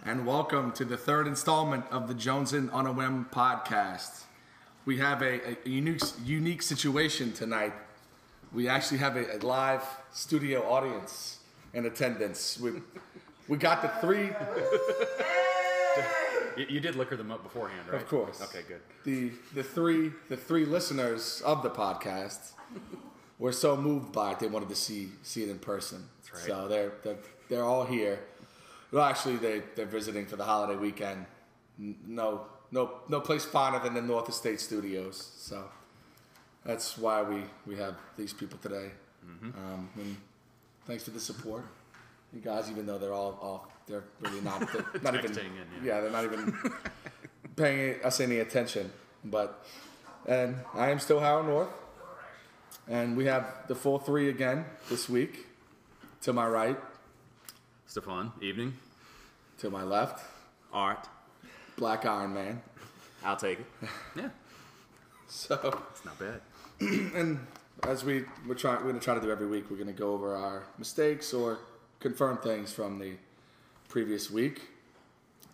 and welcome to the third installment of the Jonesin On A Whim podcast. We have a unique situation tonight. We actually have a live studio audience in attendance. We got the three... You did liquor them up beforehand, right? Of course. Okay, good. The three listeners of the podcast were so moved by it they wanted to see it in person. That's right. So they're all here. Well, actually, they're visiting for the holiday weekend. No place finer than the North Estate Studios. So that's why we have these people today. Mm-hmm. And thanks for the support, you guys. Even though they're all they're really not even they're not even paying us any attention. And I am still Howard North, and we have the full three again this week. To my right, Stefan, evening. To my left, Art. Black Iron Man. I'll take it. Yeah. So it's not bad. And as we're going to try to do every week, we're going to go over our mistakes or confirm things from the previous week.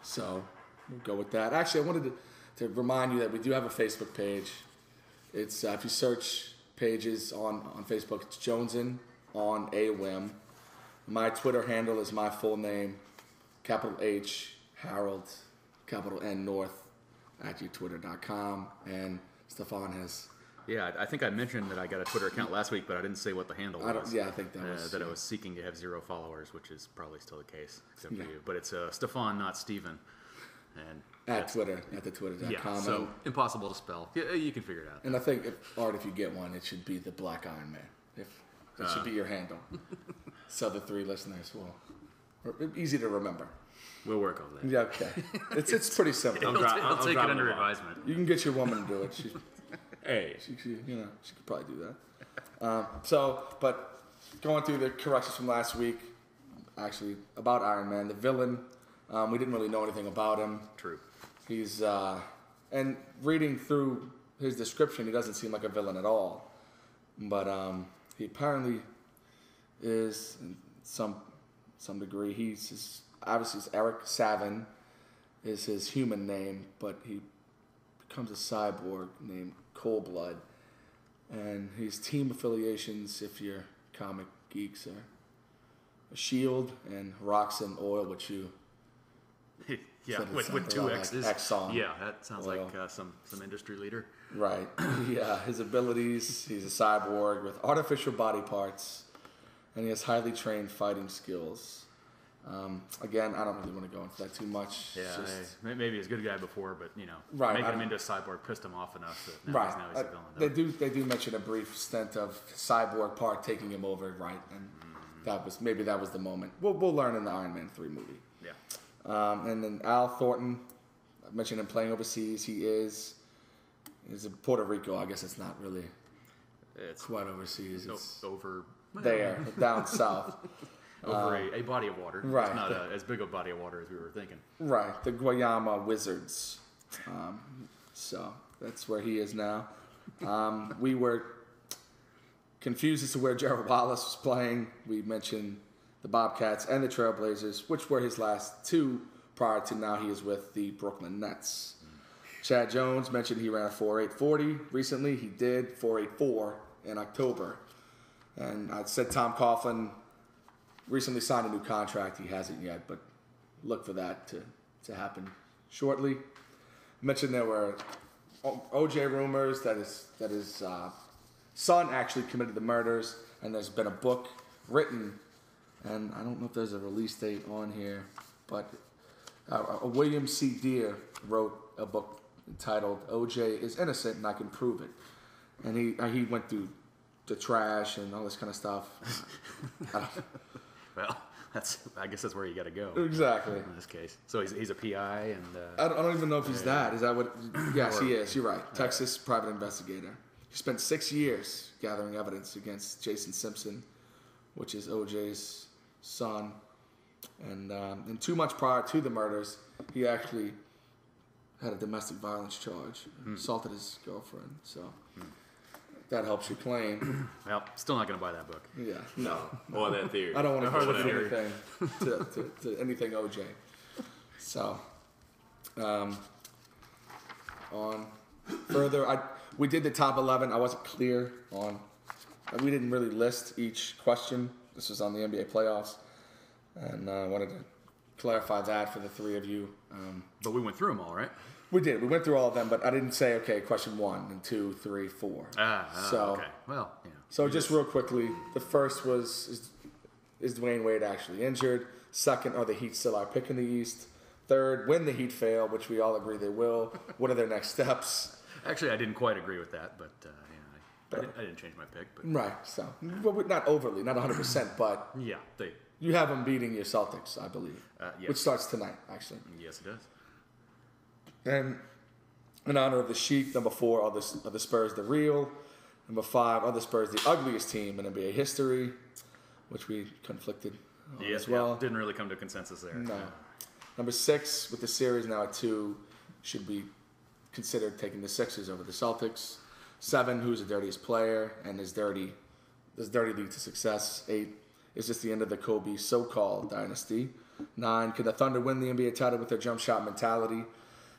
So we'll go with that. Actually, I wanted to remind you that we do have a Facebook page. It's if you search pages on Facebook, it's Jonesin On A Whim. My Twitter handle is my full name, capital H, Harold, capital N, North, @twitter.com. And Stefan has... Yeah, I think I mentioned that I got a Twitter account last week, but I didn't say what the handle was. I think that was... That I was seeking to have 0 followers, which is probably still the case, except for you. But it's Stefan, not Steven. And at Twitter, at the twitter.com. Yeah, so impossible to spell. Yeah, you can figure it out. And I think, if you get one, it should be the Black Iron Man. It should be your handle. So the three listeners will... Easy to remember. We'll work on that. Yeah, okay. It's pretty simple. I'll take it under advisement. You can get your woman to do it. She could probably do that. But going through the corrections from last week, actually, about Iron Man, the villain, we didn't really know anything about him. True. He's, and reading through his description, he doesn't seem like a villain at all. But he apparently is, in some degree, obviously it's Eric Savin is his human name, but he becomes a cyborg named Coldblood. And his team affiliations, if you're comic geeks, are Shield and Rocks and Oil, which you... Yeah, with two X's. Like Exxon. Yeah, that sounds Oil. like some industry leader. Right. Yeah, his abilities, he's a cyborg with artificial body parts, and he has highly trained fighting skills. Again, I don't really want to go into that too much. Yeah, maybe he's a good guy before, but making him into a cyborg pissed him off enough that now he's a villain. They do mention a brief stint of cyborg part taking him over, right? And that was the moment. We'll learn in the Iron Man 3 movie. Yeah. And then Al Thornton, I mentioned him playing overseas. He's in Puerto Rico. I guess it's not really. It's quite overseas. It's over there, down south. Over a body of water. Right. It's not as big a body of water as we were thinking. Right. The Guayama Wizards. So that's where he is now. We were confused as to where Gerald Wallace was playing. We mentioned the Bobcats and the Trailblazers, which were his last two prior to now he is with the Brooklyn Nets. Chad Jones mentioned he ran a 4.840 recently. He did 4.84 in October. And I said Tom Coughlin recently signed a new contract. He hasn't yet, but look for that to happen shortly. Mentioned there were OJ rumors that his son actually committed the murders, and there's been a book written, and I don't know if there's a release date on here, but William C. Deere wrote a book entitled "OJ is Innocent and I Can Prove It," and he went through the trash and all this kind of stuff. Well, I guess that's where you got to go. Exactly. In this case. So he's a PI and... I don't even know if he's that. Is that what... Yes, he is. You're right. Texas private investigator. He spent 6 years gathering evidence against Jason Simpson, which is OJ's son. And 2 months prior to the murders, he actually had a domestic violence charge. Assaulted his girlfriend. So... that helps your claim. Well, still not going to buy that book. Yeah. No. Or that theory. I don't want to put anything to anything OJ. So, on further, we did the top 11. I wasn't clear on. We didn't really list each question. This was on the NBA playoffs, and I wanted to clarify that for the three of you. But we went through them all, right? We did. We went through all of them, but I didn't say, okay, question 1 and 2, 3, 4. Okay. Well, yeah. So just real quickly, the first was, is Dwayne Wade actually injured? Second, are the Heat still our pick in the East? Third, when the Heat fail, which we all agree they will, what are their next steps? Actually, I didn't quite agree with that, but I didn't change my pick. But. Right, so, well, not overly, not 100%, but yeah, you have them beating your Celtics, I believe, yes. Which starts tonight, actually. Yes, it does. And in honor of the Sheik, number 4, are the Spurs the real? Number 5, are the Spurs the ugliest team in NBA history? Which we conflicted on as well. Yeah, didn't really come to a consensus there. No. Number 6, with the series now at 2, should be considered taking the Sixers over the Celtics. 7, who's the dirtiest player and does dirty lead to success? 8, is this the end of the Kobe so-called dynasty? 9, can the Thunder win the NBA title with their jump shot mentality?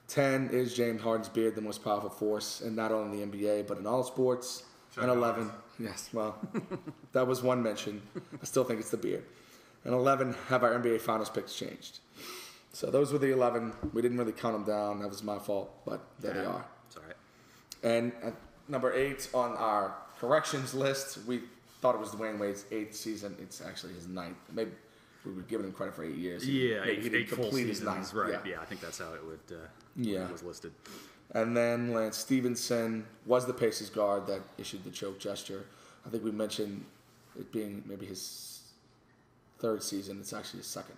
10, is James Harden's beard the most powerful force in not only the NBA but in all sports? And 11, yes, well, that was one mention. I still think it's the beard. And 11, have our NBA Finals picks changed? So those were the 11. We didn't really count them down. That was my fault, but there they are. It's all right. And at number 8 on our corrections list, we thought it was Dwayne Wade's 8th season. It's actually his 9th. Maybe we were giving him credit for 8 years. Yeah, he didn't complete his 9th. Right. Yeah, I think that's how it would. It was listed. And then Lance Stevenson was the Pacers guard that issued the choke gesture. I think we mentioned it being maybe his 3rd season. It's actually his 2nd.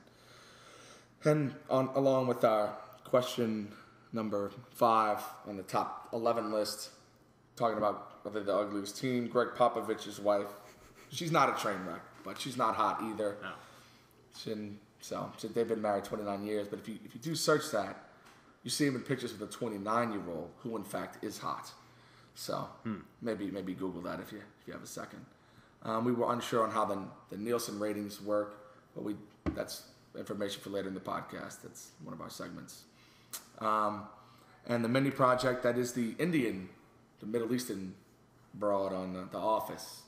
And along with our question number 5 on the top 11 list, talking about whether the ugliest team, Greg Popovich's wife. She's not a train wreck, but she's not hot either. No. So they've been married 29 years. But if you do search that, you see him in pictures with a 29-year-old who, in fact, is hot. So maybe Google that if you have a second. We were unsure on how the Nielsen ratings work, but that's information for later in the podcast. That's one of our segments. And the mini project, that is the Middle Eastern broad on The Office.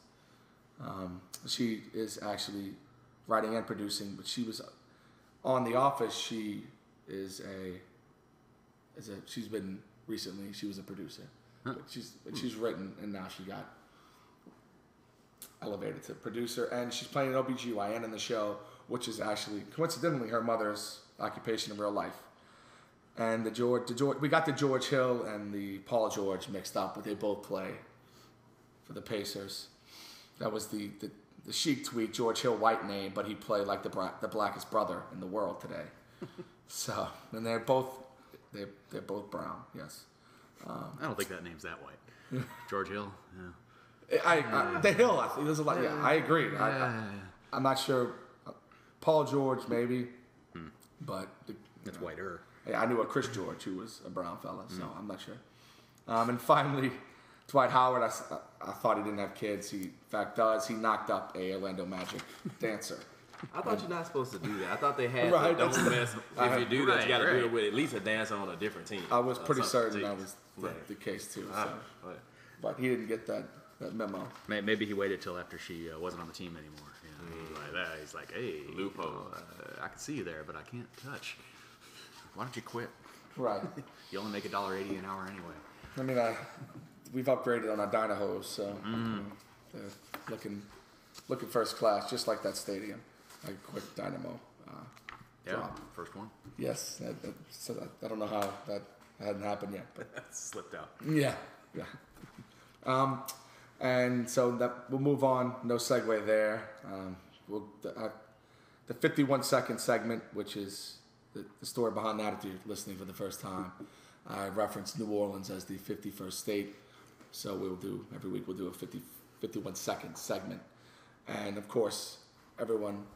She is actually writing and producing, but she was on The Office. She was a producer. Huh. But she's written, and now she got elevated to producer, and she's playing an OBGYN in the show, which is actually coincidentally her mother's occupation in real life. And we got the George Hill and the Paul George mixed up, but they both play for the Pacers. That was the chic tweet, George Hill, white name, but he played like the blackest brother in the world today. So, and they're both brown. Yes. I don't think that name's that white. George Hill. Yeah. The Hill. I think there's a lot. Yeah, I agree. I'm not sure. Paul George maybe, but it's whiter. Yeah, I knew a Chris George who was a brown fella, so I'm not sure. And finally, Dwight Howard. I thought he didn't have kids. He in fact does. He knocked up a Orlando Magic dancer. I thought you're not supposed to do that. I thought they had right, don't mess. If you do that, you got to do it with at least a dancer on a different team. I was pretty certain that was the case too. So. But he didn't get that memo. Maybe he waited till after she wasn't on the team anymore. Like that. He's like, hey, loophole. I can see you there, but I can't touch. Why don't you quit? Right. You only make $1.80 an hour anyway. I mean, we've upgraded on our dyno so looking first class, just like that stadium. Like a quick dynamo drop. First one. Yes. I don't know how that hadn't happened yet, but that slipped out. Yeah. And so we'll move on. No segue there. The 51-second segment, which is the story behind that, if you're listening for the first time. I referenced New Orleans as the 51st state. So every week we'll do a 51-second segment. And of course, everyone,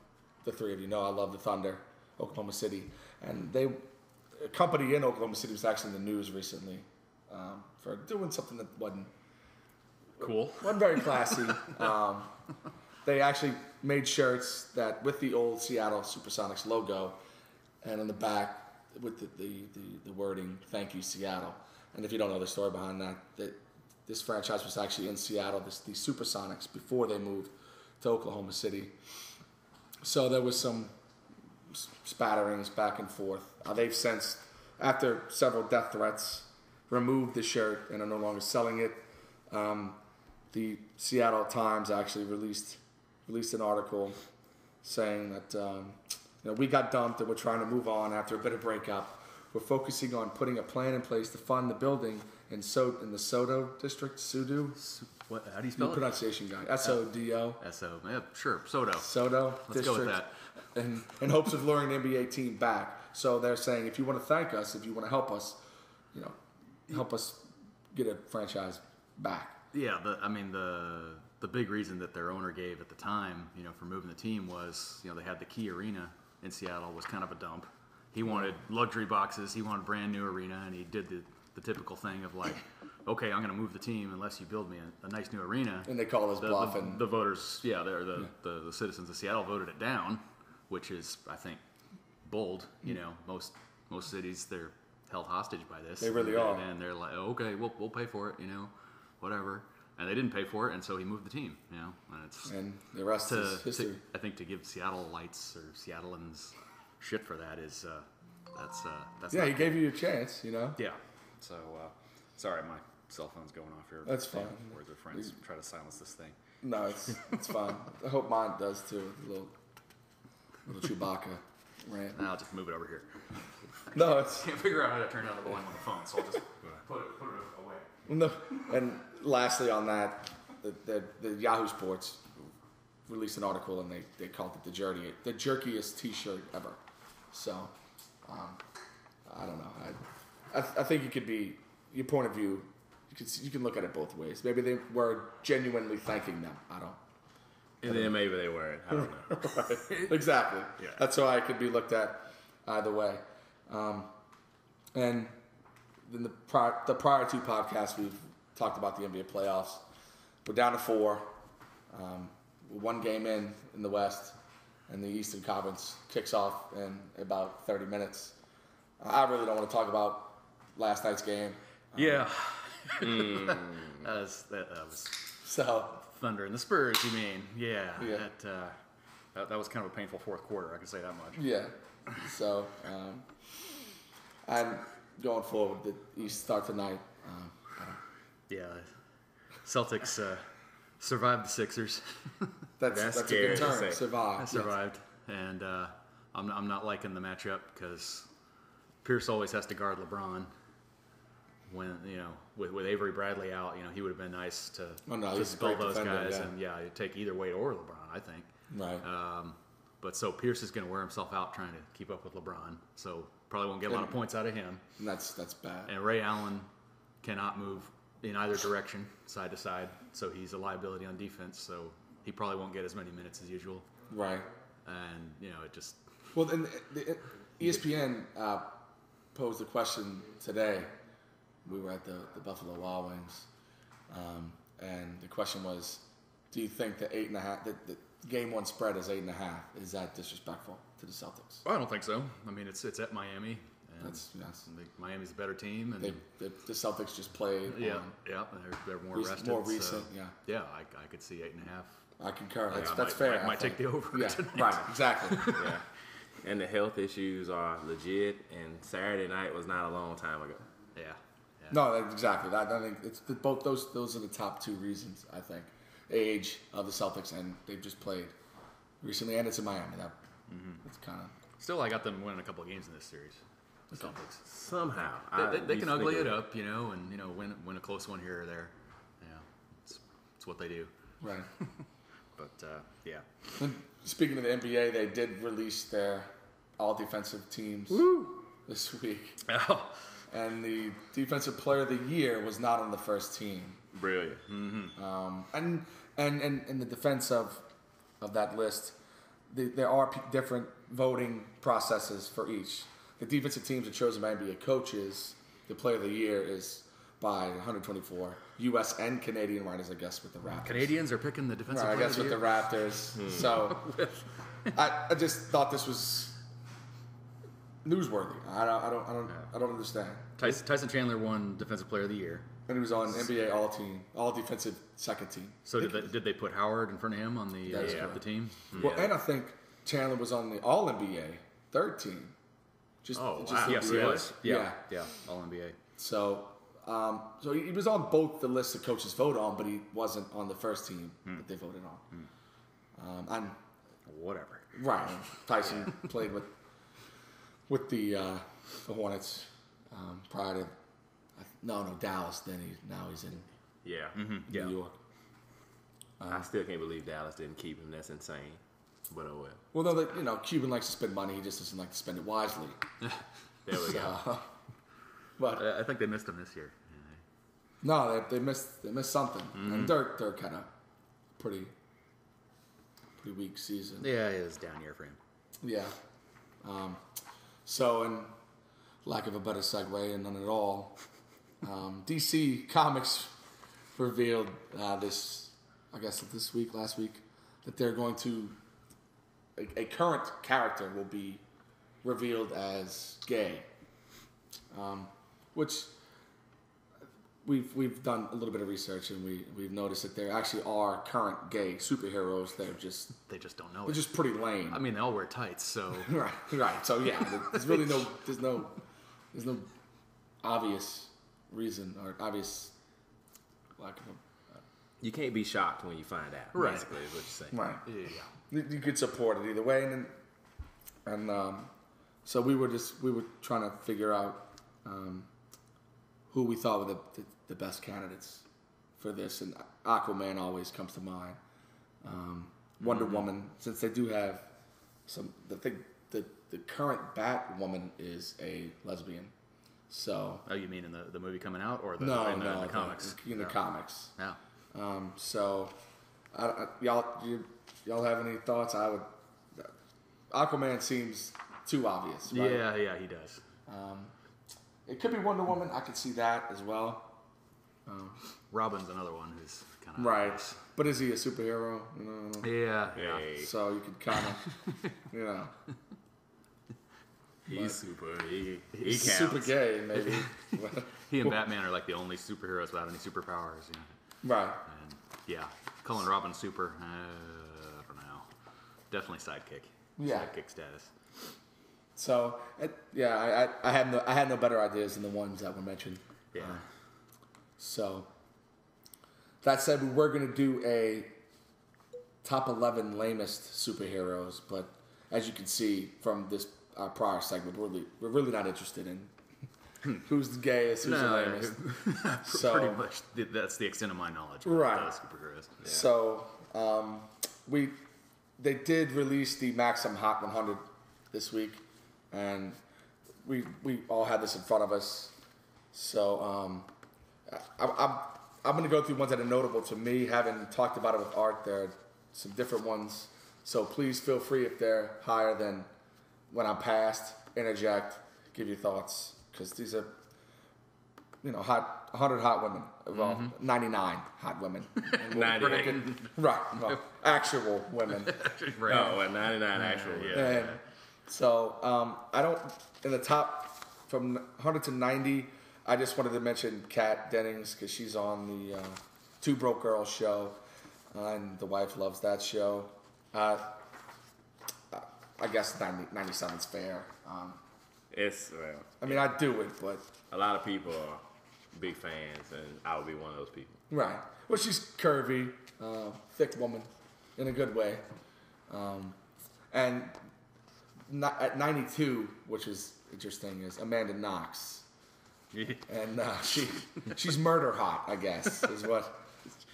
the three of you know, I love the Thunder, Oklahoma City. And a company in Oklahoma City was actually in the news recently for doing something that wasn't cool. Wasn't very classy. They actually made shirts that with the old Seattle Supersonics logo, and on the back with the wording "Thank you, Seattle." And if you don't know the story behind that this franchise was actually in Seattle, the Supersonics, before they moved to Oklahoma City. So there was some spatterings back and forth. They've since, after several death threats, removed the shirt and are no longer selling it. The Seattle Times actually released an article saying that we got dumped and we're trying to move on after a bit of breakup. We're focusing on putting a plan in place to fund the building in the Sodo district. What? How do you spell it? Pronunciation guy. S-O-D-O. S-O. Yeah, sure. Sodo. Let's district, go with that. In hopes of luring the NBA team back. So they're saying, if you want to thank us, if you want to help us, help us get a franchise back. Yeah, the big reason that their owner gave at the time, for moving the team was, they had the Key Arena in Seattle was kind of a dump. He wanted luxury boxes. He wanted a brand new arena, and he did the typical thing of like, okay, I'm going to move the team unless you build me a nice new arena. And they call this bluff. The voters, the citizens of Seattle voted it down, which is, I think, bold. Most cities, they're held hostage by this. They really are. And they're like, oh, okay, we'll pay for it, whatever. And they didn't pay for it, and so he moved the team, and the rest is history. I think to give Seattleites or Seattleans shit for that is that's he gave you a chance, Yeah. So sorry, my cell phone's going off here. That's fine. Words with friends. Try to silence this thing. No, it's fine. I hope mine does too. A little Chewbacca rant. I'll just move it over here. No, I can't figure out how to turn down the volume on the phone, so I'll just put it away. No, and lastly on that, the Yahoo Sports released an article and they called it the jerkiest T-shirt ever. So, I don't know. I think it could be your point of view. You can look at it both ways. Maybe they were genuinely thanking them. I don't. And then maybe they weren't. I don't know. Right. Exactly. Yeah. That's how I could be looked at either way. And in the prior two podcasts, we've talked about the NBA playoffs. We're down to 4. We're 1 game in the West, and the Eastern Conference kicks off in about 30 minutes. I really don't want to talk about last night's game. Yeah. that was so Thunder and the Spurs, you mean? Yeah. That was kind of a painful fourth quarter, I can say that much. Yeah. So I'm going forward. The East start tonight. Yeah. Celtics survived the Sixers. That's a good term. Survived. Survived. Yes. And I'm not liking the matchup because Pierce always has to guard LeBron. When with Avery Bradley out, he would have been nice to spell those guys, and take either Wade or LeBron, I think. Right. But so Pierce is going to wear himself out trying to keep up with LeBron, so probably won't get a lot of points out of him. And that's bad. And Ray Allen cannot move in either direction, side to side, so he's a liability on defense. So he probably won't get as many minutes as usual. Right. And it just. Well, and the ESPN posed a question today. We were at the Buffalo Wild Wings, and the question was, do you think the 8.5, the game 1 spread is 8.5? Is that disrespectful to the Celtics? I don't think so. I mean, it's at Miami. And yes. Miami's a better team, and the Celtics just played. Yeah. They're more rested. More recent, so, yeah. I could see 8.5. I concur. That's fair. I might take the over. Yeah, tonight. right. Exactly. Yeah. And the health issues are legit. And Saturday night was not a long time ago. Yeah. No, exactly. I think it's both those are the top 2 reasons. I think age of the Celtics, and they've just played recently, and it's in Miami. It's kind of still. I got them winning a couple of games in this series. The Celtics somehow they can ugly it up, and win a close one here or there. Yeah, it's what they do. Right. But yeah. And speaking of the NBA, they did release their all defensive teams this week. Oh. And the Defensive Player of the Year was not on the first team. Brilliant. Mm-hmm. And in the defense of that list, there are different voting processes for each. The defensive teams are chosen by NBA coaches. The Player of the Year is by 124 U.S. and Canadian writers, I guess, with the Raptors. Canadians are picking the defensive player I guess of the with year. the Raptors. So I just thought this was newsworthy. I don't understand. Tyson Chandler won Defensive Player of the Year. And he was on NBA All Defensive Second Team. So did they put Howard in front of him on the team? Well, and I think Chandler was on the All NBA Third Team. Wow. Yes, he was. Yeah, All NBA. So he was on both the lists the coaches vote on, but he wasn't on the first team that they voted on. Whatever. Right. Tyson played with the Hornets prior to Dallas. Then now he's in New York. I still can't believe Dallas didn't keep him. That's insane. But oh well. Well, though Cuban likes to spend money, he just doesn't like to spend it wisely. There we go. But I think they missed him this year. No, they missed something. And Dirk had a pretty weak season. Yeah, it was a down year for him. Yeah. So, in lack of a better segue, and none at all, DC Comics revealed last week, that they're going to a current character will be revealed as gay, which we've done a little bit of research, and we've noticed that there actually are current gay superheroes. They just don't know. They're just pretty lame. I mean, they all wear tights, so right. So yeah, there's really there's no obvious reason or obvious lack of a. You can't be shocked when you find out. Right. Basically, is what you're saying. Right. Yeah. You could support it either way, and so we were trying to figure out who we thought were the best candidates for this, and Aquaman always comes to mind. Wonder Woman, since they do have the current Batwoman is a lesbian. So. Oh, you mean in the movie coming out, or in the comics? In the comics. Yeah. So, y'all have any thoughts? Aquaman seems too obvious. Right? Yeah, he does. It could be Wonder Woman. I could see that as well. Robin's another one who's kind of right, but is he a superhero? Yeah. So you could kind of, He's super. He he's counts. super gay, maybe. He and Batman are like the only superheroes without any superpowers. Right. And calling Robin super, I don't know. Definitely sidekick. Yeah. Sidekick status. So I had no better ideas than the ones that were mentioned. Yeah. So that said, we were going to do a top 11 lamest superheroes, but as you can see from this our prior segment, we're really not interested in who's the gayest, who's the lamest. So pretty much that's the extent of my knowledge. Right. Those superheroes. Yeah. So they did release the Maxim Hot 100 this week, and we all had this in front of us. So I'm going to go through ones that are notable to me. Having talked about it with Art, there are some different ones. So please feel free, if they're higher than when I'm past, interject, give your thoughts, because these are, 100 hot women. Well, 99 hot women. 99. Right. Well, actual women. Right. Oh, 99 actual. Yeah. And so I don't, in the top from 100 to 90, I just wanted to mention Kat Dennings, because she's on the Two Broke Girls show, and the wife loves that show. I guess 97 is fair. I mean, I do it, but a lot of people are big fans, and I would be one of those people. Right. Well, she's curvy, thick woman, in a good way. And at 92, which is interesting, is Amanda Knox. And she's murder hot, I guess, is what,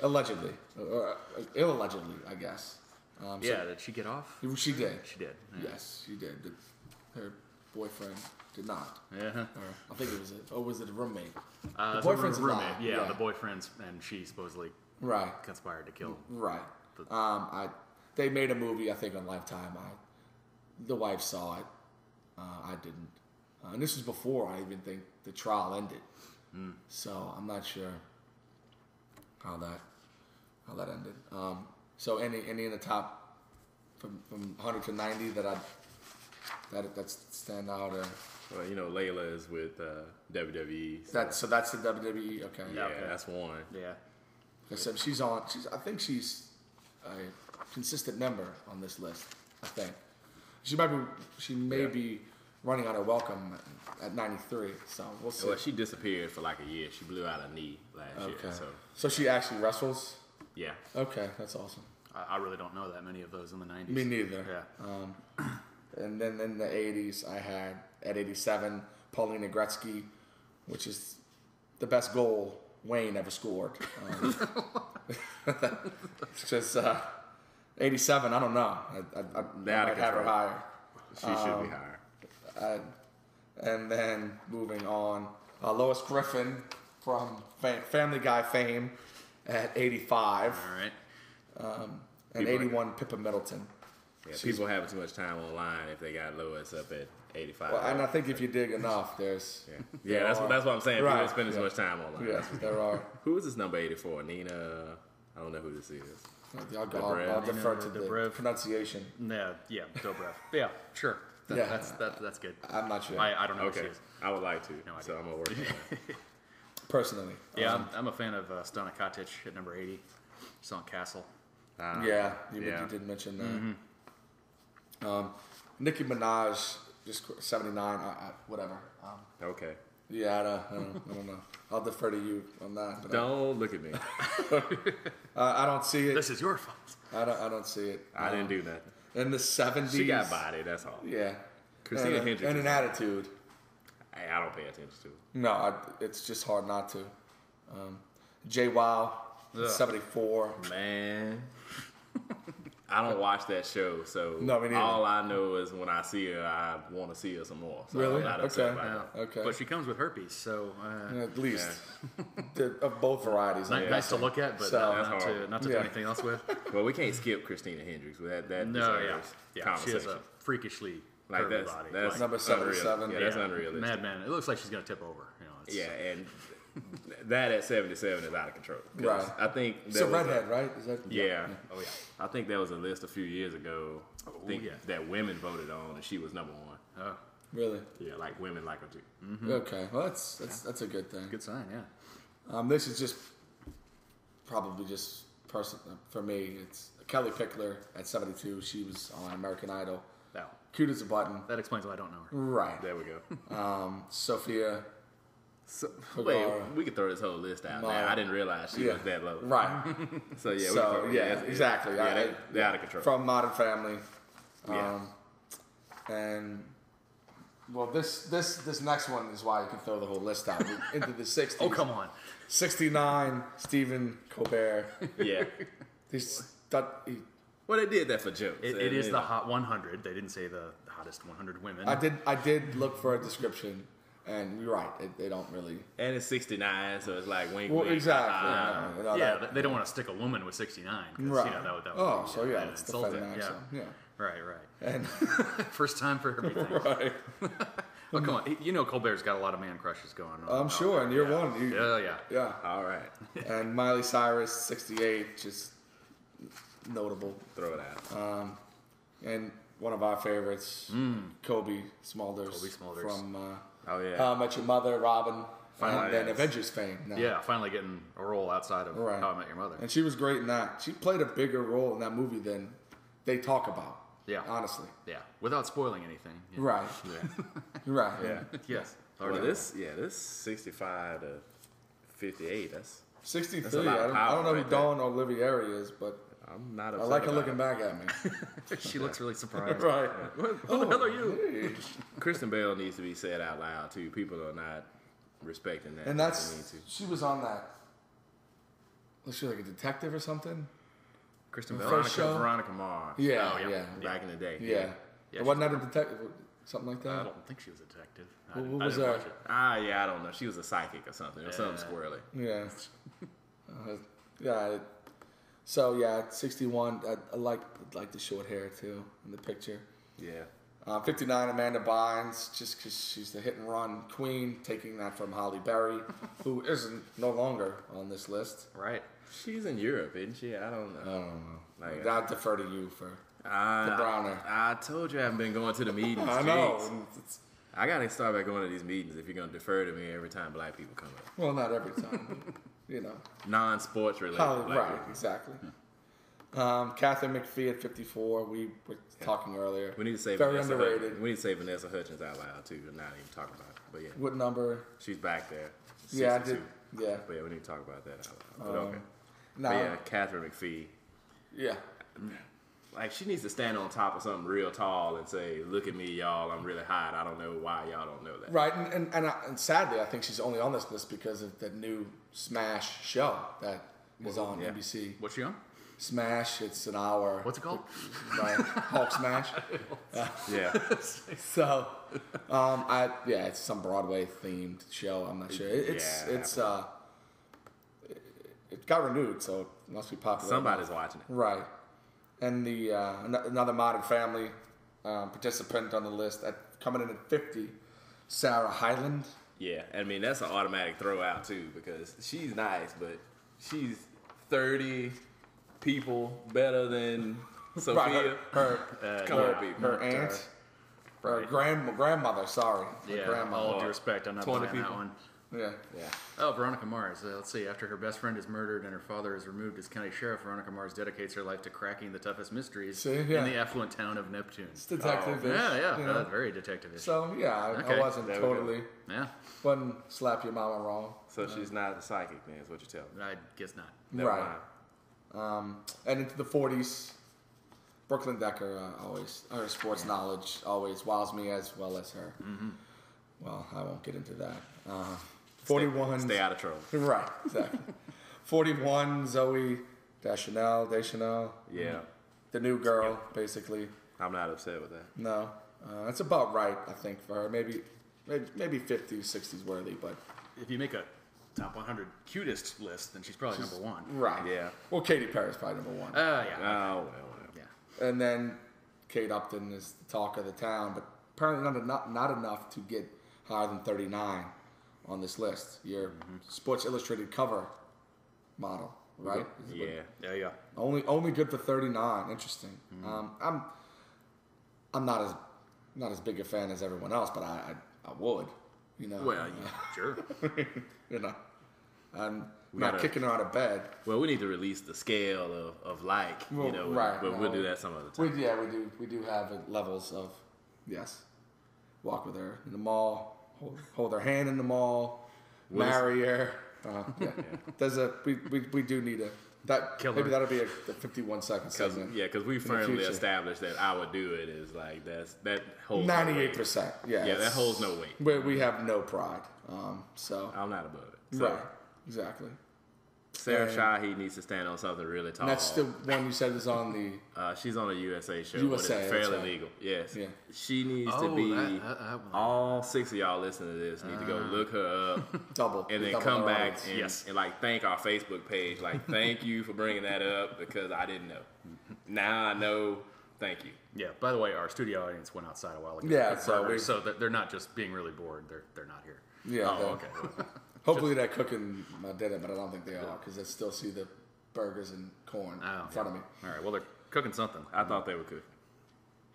allegedly, or allegedly, I guess. Did she get off? She did. She did. Yeah. Yes, she did. Her boyfriend did not. Yeah. Or I think it was was it a roommate? The boyfriend's a roommate. Yeah, the boyfriend's, and she supposedly conspired to kill. Right. They made a movie, I think, on Lifetime. The wife saw it. I didn't. And this was before I even think the trial ended. So I'm not sure how that ended. So any in the top from 100 to 90 that that stand out. Well, Layla is with WWE. So that's the WWE. Okay. Yeah, that's one. Yeah. So she's on. I think she's a consistent member on this list. I think she may be running on her welcome at 93. So we'll see. Well, she disappeared for like a year. She blew out a knee last year. So she actually wrestles. Yeah. Okay, that's awesome. I really don't know that many of those in the 90s. Me neither. Yeah. And then in the 80s, I had at 87 Paulina Gretzky, which is the best goal Wayne ever scored. It's just 87. I don't know. I might have her higher. She should be higher. And then moving on, Lois Griffin from Family Guy fame at 85. All right. And 81 Pippa Middleton. Yeah, people having too much time online if they got Lois up at 85. Well, and I think if you dig enough, there's... Yeah, that's what I'm saying. People spending so much time online. Yes, there are. Who is this number 84? Nina... I don't know who this is. I'll defer to the pronunciation. Yeah, Dobrev. Yeah, sure. That's good. I'm not sure. I don't know who she is. I would like to, so I'm going to work on that. Personally. Yeah, I'm a fan of Stana Katic at number 80. She's on Castle. You did mention that. Mm-hmm. Nicki Minaj, just 79, whatever. Okay. Yeah, I don't know. I'll defer to you on that. But don't look at me. I don't see it. This is your fault. I don't see it. I didn't do nothing. In the 70s. She got body, that's all. Yeah. Christina Hendricks. And an attitude. I don't pay attention to it. No, it's just hard not to. JWoww, 74. Man. I don't watch that show, so all I know is when I see her, I want to see her some more. So really? I'm not upset about it. Okay. But she comes with herpes, so... at least. Of both varieties. Nice to look at, but not to do anything else with. Well, we can't skip Christina Hendricks. That she has a freakishly curvy body. That's number 77. Yeah, that's unrealistic. Madman. It looks like she's going to tip over. And that at 77 is out of control. Right. I think it's a redhead, right? Is that? Yeah. Oh yeah. I think there was a list a few years ago. That women voted on, and she was number one. Oh. Really? Yeah, like women like her too. Mm-hmm. Okay. Well, that's a good thing. Good sign. Yeah. This is just probably just personal for me. It's Kelly Pickler at 72. She was on American Idol. Oh. Cute as a button. That explains why I don't know her. Right. There we go. Sophia. Wait, we could throw this whole list out. Now, I didn't realize she was that low. Right. Exactly. They're out of control. From Modern Family. Yeah. And well, this next one is why you can throw the whole list out into the 60s. Oh, come on. 69, Stephen Colbert. Yeah. Well, they did that for jokes. It is the Hot 100. They didn't say the hottest 100 women. I did look for a description. And you're right, they don't really. And it's 69, so it's like wink, well, wink. Exactly. They don't want to stick a woman with 69. Right. That would it's the feminine. Yeah. Right. And first time for everything. Right. Well, come on. Colbert's got a lot of man crushes going on. I'm sure, and you're one. Yeah. All right. And Miley Cyrus, 68, just notable. Throw it out. And one of our favorites, Kobe Smulders. From How I Met Your Mother, Robin, and then Avengers fame. Now. Yeah, finally getting a role outside of How I Met Your Mother. And she was great in that. She played a bigger role in that movie than they talk about. Yeah. Honestly. Yeah. Without spoiling anything. Yeah. Right. Yeah. Right. Yeah. Yes. Well, this 65 to 58. That's 63. I don't know who Dawn Olivieri is, but I'm not. I like her looking back at me. She looks really surprised. Right. Who the hell are you? Hey. Kristen Bell needs to be said out loud too. People are not respecting that. And she was on that. Was she like a detective or something? Kristen Bell. Veronica Mars. Yeah, Back in the day. Yeah. Wasn't that a detective? Something like that? I don't think she was a detective. What was that? I don't know. She was a psychic or something. Or something squirrely. Yeah. So 61. I like the short hair too in the picture. Yeah. 59. Amanda Bynes, just because she's the hit and run queen, taking that from Halle Berry, who isn't no longer on this list. Right. She's in Europe, isn't she? I don't know. Like, I'll defer to you for the Browner. I told you I haven't been going to the meetings. I know. I got to start back going to these meetings if you're going to defer to me every time black people come up. Well, not every time. You know. Non-sports related. Right, exactly. Catherine McPhee at 54. We were talking earlier. We need to say very Vanessa underrated. Hudgens. We need to say Vanessa Hudgens out loud too, and not even talk about it. But yeah. What number? She's back there. 62. Yeah, I did. Yeah. But yeah, we need to talk about that out loud. But okay. Nah. But yeah, Catherine McPhee. Yeah. Like, she needs to stand on top of something real tall and say, "Look at me, y'all. I'm really hot. I don't know why y'all don't know that." Right, and sadly, I think she's only on this list because of that new Smash show that is on NBC. What's she on? Smash. It's an hour. What's it called? Right, Hulk Smash. Yeah. So, it's some Broadway themed show. I'm not sure. It's it got renewed, so it must be popular. Somebody's watching it. Right. And the another Modern Family participant on the list coming in at 50, Sarah Hyland. Yeah, I mean, that's an automatic throw out too, because she's nice, but she's 30 people better than Sophia. Her aunt. Her grandmother, sorry. Yeah, grandmother. all due respect, I'm not buying that one. Yeah. Oh, Veronica Mars. Let's see. After her best friend is murdered and her father is removed as county sheriff, Veronica Mars dedicates her life to cracking the toughest mysteries in the affluent town of Neptune. It's detective-ish. Yeah. Very detective-ish. So, I wasn't totally... Yeah. Wouldn't slap your mama wrong. So she's not the psychic, then, is what you tell me. I guess not. Right. And into the 40s, Brooklyn Decker, always, her sports knowledge always wows me as well as her. Mm-hmm. Well, I won't get into that. 41. Stay out of trouble. Right, exactly. 41, Zoe Deschanel. Yeah. The new girl, basically. I'm not upset with that. No. That's about right, I think, for her. Maybe 50s, 60s worthy, but... If you make a top 100 cutest list, then she's probably number one. Right. Yeah. Well, Katy Perry's probably number one. Yeah. Oh, well, whatever. Yeah. And then Kate Upton is the talk of the town, but apparently not enough to get higher than 39 on this list. Your Sports Illustrated cover model, right? Yeah. Only good for 39. Interesting. I'm not as big a fan as everyone else, but I would, Well, sure. I'm not kicking her out of bed. Well, we need to release the scale of like, right. But we'll do that some other time. We do have levels of, yes. Walk with her in the mall, hold her hand in the mall, marry her. There's we do need maybe that'll be a 51 second segment. Yeah, because we firmly established that I would do it is like that holds 98%. Yeah, that holds no weight. We have no pride. So I'm not above it. So, right, exactly. Sarah Shahi needs to stand on something really tall. And that's the one you said is on the... she's on a USA show. USA, but it's fairly legal. Yes. Yeah. She needs to be... all 6 of y'all listening to this need to go look her up. Double. And then come back and thank our Facebook page. Like, thank you for bringing that up because I didn't know. Now I know. Thank you. Yeah. By the way, our studio audience went outside a while ago. Yeah. So they're not just being really bored. They're not here. Yeah. Oh, okay. Hopefully they're cooking my dinner, but I don't think they are because I still see the burgers and corn in front of me. All right, well, they're cooking something. I thought they were cooking.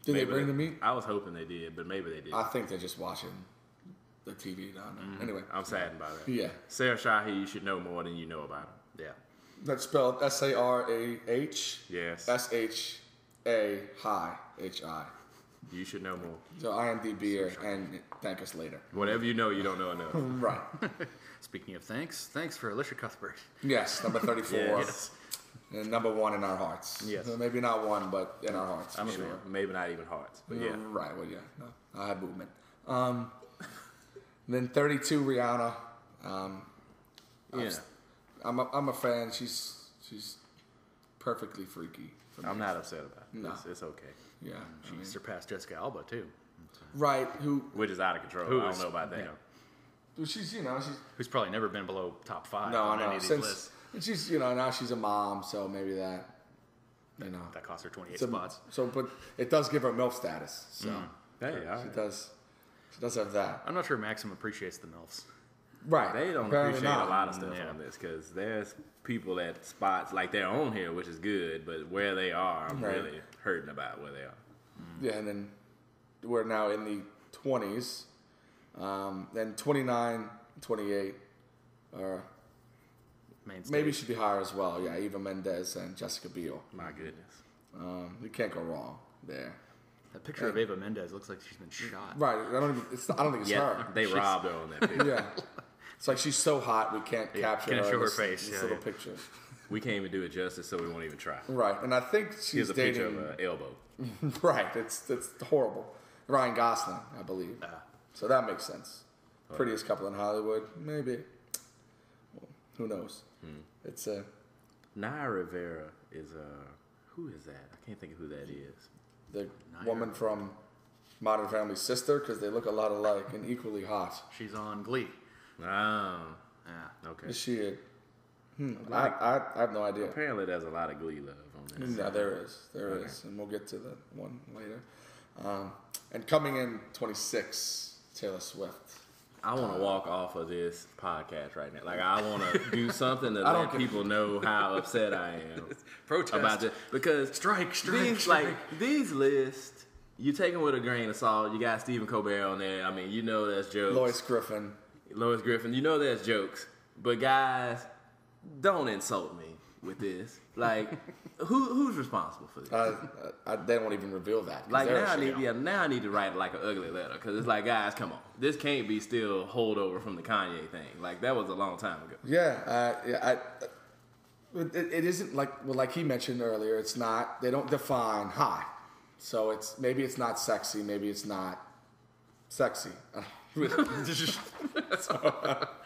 Did they bring the meat? I was hoping they did, but maybe they did. I think they're just watching the TV down there. Anyway. I'm saddened by that. Yeah. Sarah Shahi, you should know more than you know about her. Yeah. That's spelled Sarah. Yes. Shahi. You should know more. So IMDb her and thank us later. Whatever you know don't know enough. Right. Speaking of thanks for Alicia Cuthbert. Yes, number 34. Yes. And number one in our hearts. Yes. Maybe not one, but in our hearts. I'm sure. Maybe not even hearts. But yeah. Right, well, yeah. No, I had movement. Then 32, Rihanna. I'm a fan. She's perfectly freaky. I'm not upset about it. No. It's okay. Yeah. She surpassed Jessica Alba, too. Right. Which is out of control. I don't know about that. She's who's probably never been below top 5 no, on I know. any of these lists. And she's, now she's a mom, so maybe that, that costs her 28 spots. So, but it does give her MILF status. So Hey, she does have that. I'm not sure Maxim appreciates the MILFs. Right. They don't appreciate a lot of stuff on this because there's people at spots like they're on here, which is good, but where they are, I'm really hurting about where they are. Yeah, and then we're now in the 20s. Then 29, 28 are maybe should be higher as well. Yeah, Eva Mendes and Jessica Biel. My goodness. You can't go wrong there. That picture of Eva Mendes looks like she's been shot. Right. I don't think it's her. They robbed her on that picture. Yeah. It's like she's so hot we can't capture her. Can't show her face. This little picture. We can't even do it justice, so we won't even try. Right. And I think she's dating. Here's a picture of an elbow. Right. It's horrible. Ryan Gosling, I believe. So that makes sense. Prettiest couple in Hollywood, maybe. Well, who knows? It's Naya Rivera is who is that? I can't think of who that is. The woman from Modern Family's sister, because they look a lot alike and equally hot. She's on Glee. Oh, yeah. Okay. Is she? I have no idea. Apparently, there's a lot of Glee love on this. Yeah, there is, and we'll get to the one later. And coming in 26, Taylor Swift. I want to walk off of this podcast right now. Like, I want to do something to let people know how upset I am about this. Because strike. These lists, you take them with a grain of salt. You got Stephen Colbert on there. I mean, you know that's jokes. Lois Griffin. You know that's jokes. But guys, don't insult me with this. Like, who's responsible for this? They won't even reveal that. Like now I need to write like an ugly letter because it's like, guys, come on, this can't be still holdover from the Kanye thing. Like that was a long time ago. Yeah, it isn't like he mentioned earlier. It's not. They don't define hot, so maybe it's not sexy. Maybe it's not sexy. Yeah, we need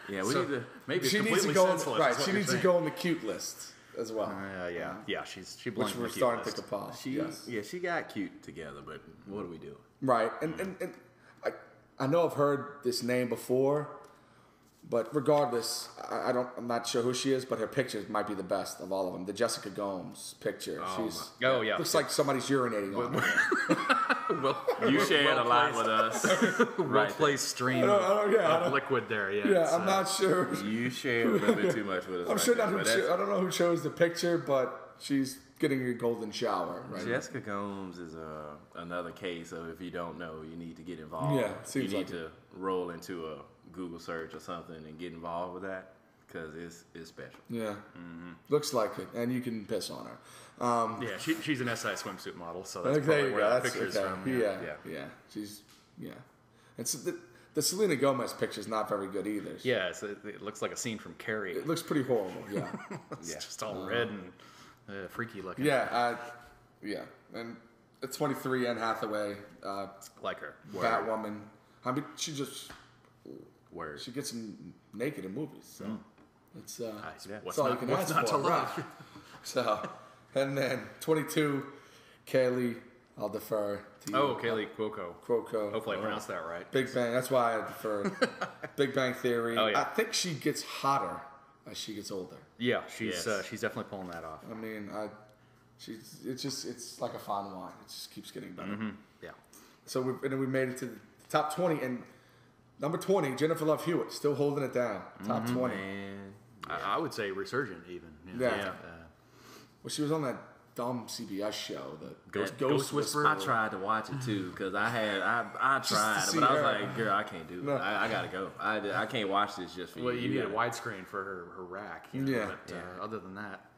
to. Maybe she needs to go. Right, she needs to go on the cute list as well. Yeah. She blends which we're starting to compile. She got cute together, but what are we doing? Right, and I know I've heard this name before, but regardless, I'm not sure who she is, but her picture might be the best of all of them. The Jessica Gomes picture. Looks like somebody's urinating on her. Well, you shared a lot with us. Well-placed stream of liquid there. Yeah, I'm not sure. You shared a little bit too much with us. I'm sure not I don't know who chose the picture, but she's getting a golden shower. Right. Jessica Gomes is another case of if you don't know, you need to get involved. Yeah, it seems you need to roll into a Google search or something and get involved with that because it's special. Yeah, looks like it, and you can piss on her. She's an SI swimsuit model, so that's there probably you where go. that picture's from. Yeah. She's It's the Selena Gomez picture's not very good either. Yeah, it looks like a scene from Carrie. It looks pretty horrible. Yeah, it's just all red and freaky looking. Yeah, and it's 23 Anne Hathaway. Like her. Batwoman. I mean, she gets naked in movies, so it's all you can ask for. Right. So, and then 22, Kaylee, I'll defer to you. Kaylee Cuoco. Hopefully I pronounced that right. Big Bang, that's why I defer. Big Bang Theory. Oh, yeah. I think she gets hotter as she gets older. Yeah, she's definitely pulling that off. I mean, it's like a fine wine. It just keeps getting better. Mm-hmm. Yeah. So we made it to the top 20, and number 20, Jennifer Love Hewitt, still holding it down. Top 20. Man. I would say resurgent even. Yeah. Well, she was on that dumb CBS show, the Ghost Whisperer. I tried to watch it too because I tried, but I was like, girl, I can't do it. I gotta go. I can't watch this just for you. Well, you need a widescreen for her rack. But other than that.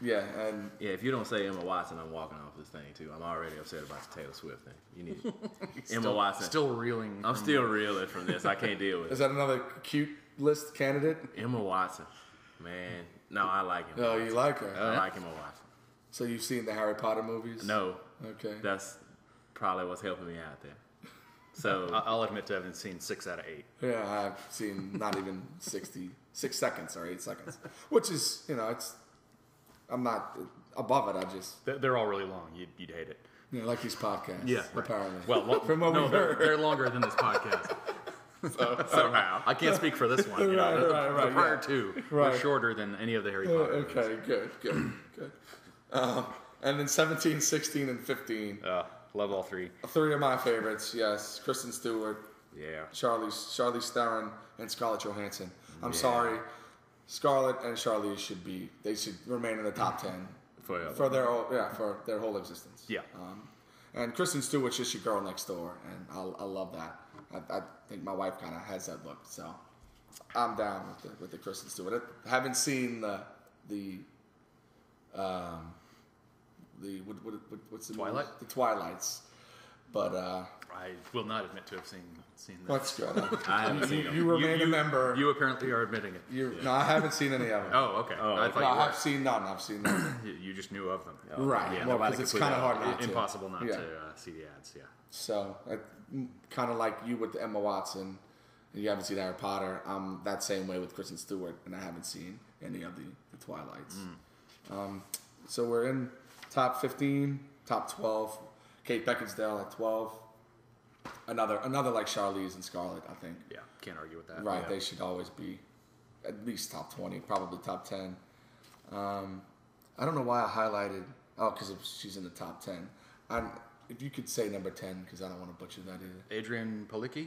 Yeah, and if you don't say Emma Watson, I'm walking off this thing too. I'm already upset about the Taylor Swift thing. You need Emma Watson. Still reeling. I'm still reeling from this. I can't deal with it. Is that another cute list candidate? Emma Watson, man. No, I like Emma. Oh, you like her? I like Emma Watson. So you've seen the Harry Potter movies? No. Okay. That's probably what's helping me out there. So I'll admit to having seen 6 out of 8. Yeah, I've seen not even 6 seconds or 8 seconds, which is I'm not above it. I just they're all really long. You'd hate it. Like these podcasts. Yeah, apparently. Well, from what we've heard, they're longer than this podcast. Somehow, I can't speak for this one. Right, the prior two were shorter than any of the Harry Potter. Okay, good. And then 17, 16, and 15. Love all 3. 3 of my favorites. Yes, Kristen Stewart. Yeah. Charlize Theron and Scarlett Johansson. I'm sorry. Scarlett and Charlize should remain in the top 10 for their whole existence. Yeah. And Kristen Stewart's just your girl next door, and I love that. I think my wife kind of has that look, so I'm down with the Kristen Stewart. I haven't seen what's the Twilight? movie? The Twilights, but I will not admit to have seen them. That's good. I haven't seen them. You remain a member. You apparently are admitting it. No, I haven't seen any of them. Oh, okay. I thought I've seen none. I've seen none. You just knew of them. Right. Yeah, well, because it's kind of hard not to. Impossible not to see the ads. Yeah. So, kind of like you with Emma Watson, and you haven't seen Harry Potter. I'm that same way with Kristen Stewart, and I haven't seen any of the Twilights. So we're in top 15, top 12. Kate Beckinsale at 12. Another like Charlize and Scarlett, I think. Yeah, can't argue with that. Right, Yeah. they should always be at least top 20, probably top 10. I don't know why I highlighted. Oh, because she's in the top 10. If you could say number 10, because I don't want to butcher that either. Adrienne Palicki?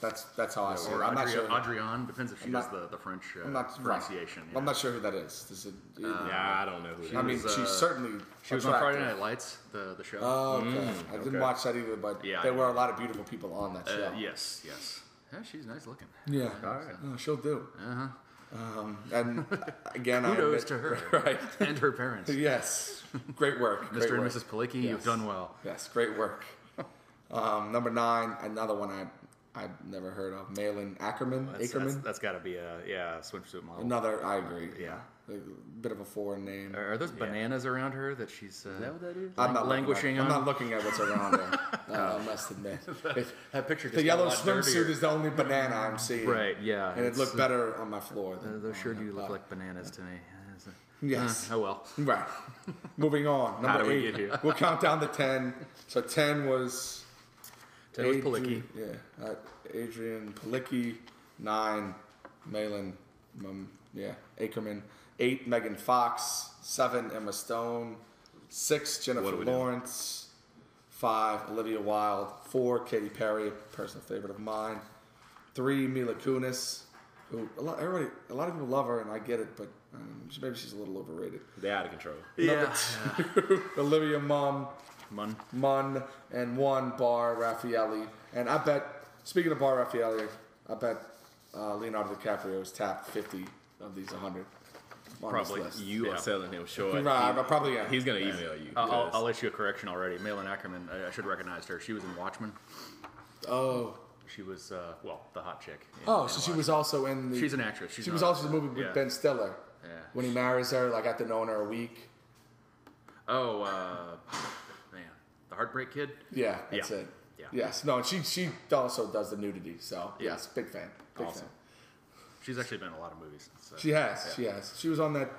That's how I say it. Or I'm not sure. Adrienne, depends if she does the French pronunciation. I'm not sure who that is. I don't know who that is. She's certainly She was on Friday Night Lights, the show. Oh, okay. I didn't watch that either, but there were a lot of beautiful people on that show. Yes. Yeah, she's nice looking. Yeah. All right. Oh, she'll do. Uh-huh. And again, kudos to her. Right. And her parents. Yes. Great work. Mr. and Mrs. Palicki, you've done well. Yes, great work. Number 9, another one I've never heard of. Malin Ackerman. That's got to be a swimsuit model. Another, I agree. Yeah. A bit of a foreign name. Are those bananas around her that she's Is that what that is? I'm not languishing on? on? I'm not looking at what's around her. I must admit. That picture just The got yellow a lot swimsuit dirtier. is the only banana I'm seeing. Right, yeah. And it looked better on my floor. Those sure do look like bananas to me. Yes. Oh well. Right. Moving on. How Number do we 8. get here? We'll count down to 10. So 10 was... 10 was Palicki. Yeah. Adrienne Palicki. 9, Malin Ackerman. 8, Megan Fox. 7, Emma Stone. 6, Jennifer Lawrence. 5, Olivia Wilde. 4, Katy Perry, personal favorite of mine. 3, Mila Kunis, who a lot of people love her, and I get it, but maybe she's a little overrated. They're out of control. Number 2, Olivia Munn, and 1, Bar Raffaelli. And I bet, speaking of Bar Raffaelli, I bet Leonardo DiCaprio has tapped 50 of these 100. Probably. You are selling him short. Right, I probably am. He's going to email you. I'll issue a correction already. Malin Ackerman, I should have recognized her. She was in Watchmen. Oh. She was, the hot chick. So she was also in the... She's an actress. She was also in the movie with Ben Stiller. Yeah. When he marries her, like after knowing her a week. Oh, man. The Heartbreak Kid? Yeah, that's it. Yeah. Yes. No, she also does the nudity, so yes, big fan. Big Awesome. fan. She's actually been in a lot of movies. So. She has. She was on that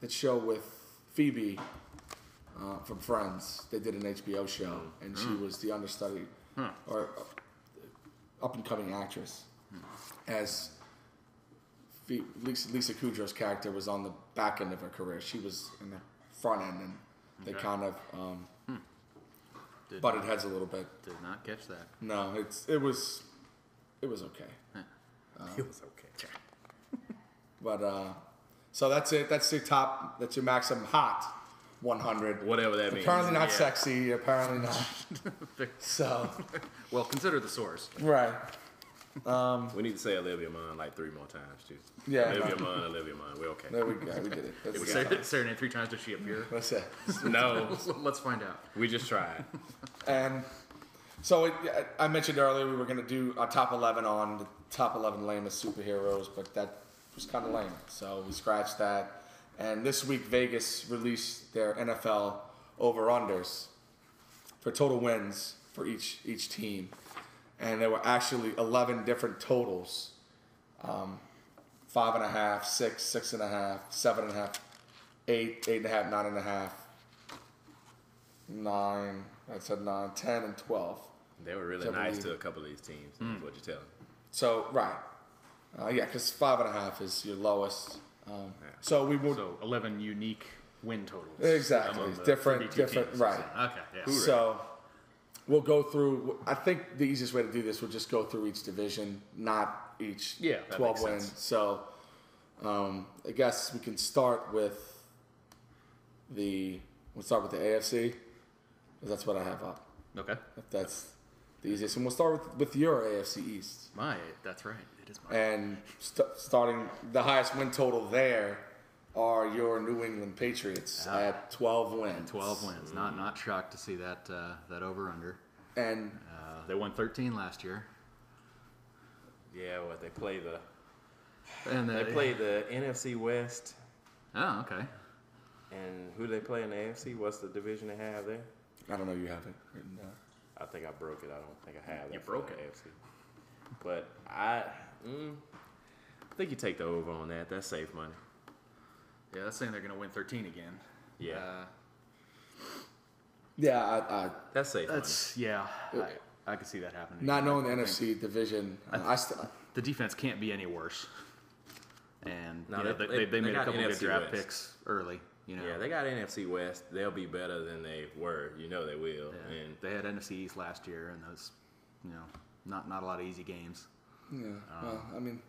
show with Phoebe from Friends. They did an HBO show, and she was the understudy or up and coming actress. As Lisa Kudrow's character was on the back end of her career, she was in the front end, and they kind of butted heads a little bit. Did not catch that. No, it was okay. It was okay. But so that's it. That's your top. That's your Maxim Hot 100. Whatever that means. Apparently not sexy. Apparently not. So. Well, consider the source. Right. We need to say Olivia Munn like 3 more times too. Yeah. Olivia Munn. We're okay. There we go. We did it. Say her name 3 times. Does she appear? That's it. No. Let's find out. We just tried. And so I mentioned earlier we were going to do a top 11 on the top 11 lamest superheroes, but that was kind of lame. So we scratched that. And this week Vegas released their NFL over-unders for total wins for each team. And there were actually 11 different totals. 5.5, 6, 6.5, 7.5, 8, 8.5, 9.5, 9. I said 9, 10, and 12. They were really nice to a couple of these teams. Is what you're telling me. So right, because 5.5 is your lowest. So we would 11 unique win totals. Exactly different, teams, right? Okay, yeah. So we'll go through. I think the easiest way to do this, we'll just go through each division, not each 12 wins. Sense. So I guess we can start with we'll start with the AFC, because that's what I have up. Okay. If that's the easiest. And we'll start with your AFC East. That's right. It is mine. And starting, the highest win total there are your New England Patriots at 12 wins. 12 wins. Not shocked to see that over-under. And they won 13 last year. Yeah, they play the NFC West. Oh, okay. And who do they play in the AFC? What's the division they have there? I don't know. You have it written down. I think I broke it. I don't think I have that. You broke it. AFC. But I think you take the over on that. That's safe money. Yeah, that's saying they're going to win 13 again. Yeah. That's safe money. Yeah, I could see that happening. Not knowing the NFC division, the defense can't be any worse. And they made a couple of good draft picks early. Yeah, they got NFC West. They'll be better than they were. They will. Yeah. And they had NFC East last year, and those, not a lot of easy games. Yeah. Well, I mean,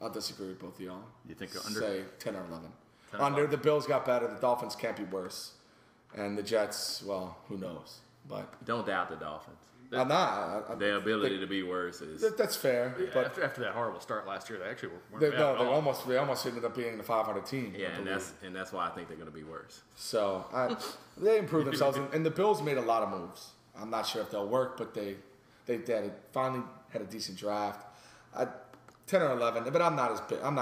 I'll disagree with both of y'all. You think under? Say 10 or 11. Under, the Bills got better. The Dolphins can't be worse. And the Jets, well, who knows? But don't doubt the Dolphins. I'm not. Their ability to be worse is... That's fair. Yeah, but after that horrible start last year, they actually weren't bad at all. They almost ended up being the 500 team. Yeah, and that's why I think they're going to be worse. So they improved themselves, and the Bills made a lot of moves. I'm not sure if they'll work, but they finally had a decent draft. 10 or 11, but I'm not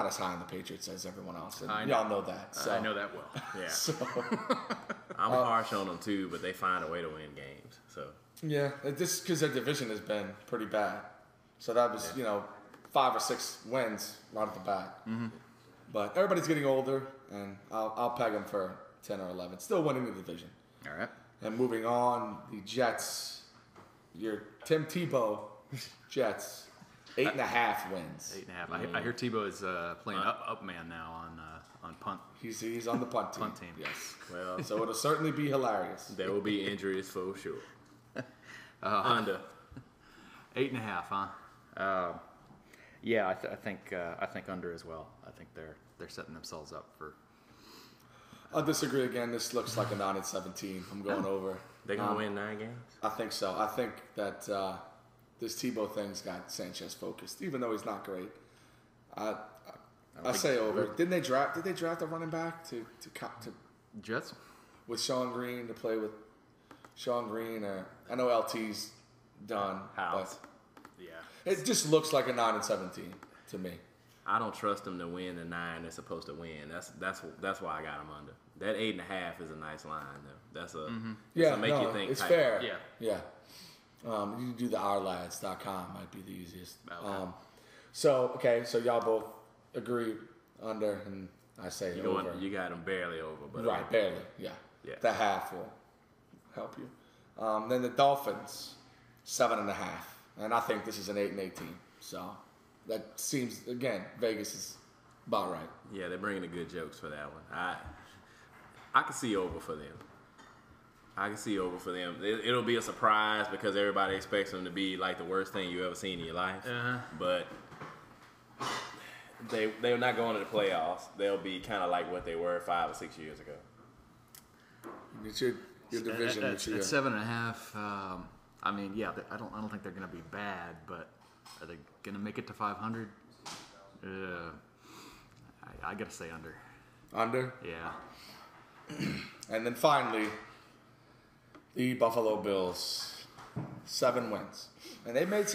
as high on the Patriots as everyone else. And y'all know that. So. I know that well. Yeah. So, I'm harsh on them too, but they find a way to win games. So. Yeah, just because their division has been pretty bad. So that was, 5 or 6 wins right at the bat. Mm-hmm. But everybody's getting older, and I'll peg them for 10 or 11. Still winning the division. All right. And moving on, the Jets. Your Tim Tebow Jets, 8.5 wins. 8.5. I hear Tebow is playing up man now on punt. He's on the punt team. Punt team. Yes. Well, so it'll certainly be hilarious. There will be injuries for sure. Under 8.5, huh? Yeah, I think under as well. I think they're setting themselves up for. I'll disagree again. This looks like a 9-17. I'm going over. They're gonna win 9 games. I think so. I think that this Tebow thing's got Sanchez focused, even though he's not great. I say over. Did they draft a running back to Jets with Sean Green to play with Sean Green? I know LT's done, but yeah, it just looks like a 9-17 to me. I don't trust them to win the 9 they're supposed to win. That's why I got them under. That 8.5 is a nice line though. That's a you think. It's type. fair. Yeah. You can do the ourlads.com might be the easiest. Okay. So y'all both agree under, and I say over. You got them barely over, but right, over. barely. Yeah. The half will help you. Then the Dolphins, 7.5, and I think this is an 8-18. So that seems, again, Vegas is about right. Yeah, they're bringing the good jokes for that one. I can see over for them. It'll be a surprise because everybody expects them to be like the worst thing you ever seen in your life. Uh-huh. But they're not going to the playoffs. They'll be kind of like what they were 5 or 6 years ago. It's your division. At 7.5. I mean, yeah, I don't think they're going to be bad, but are they going to make it to 500? I got to say under. Under? Yeah. And then finally, the Buffalo Bills, 7 wins, and they've made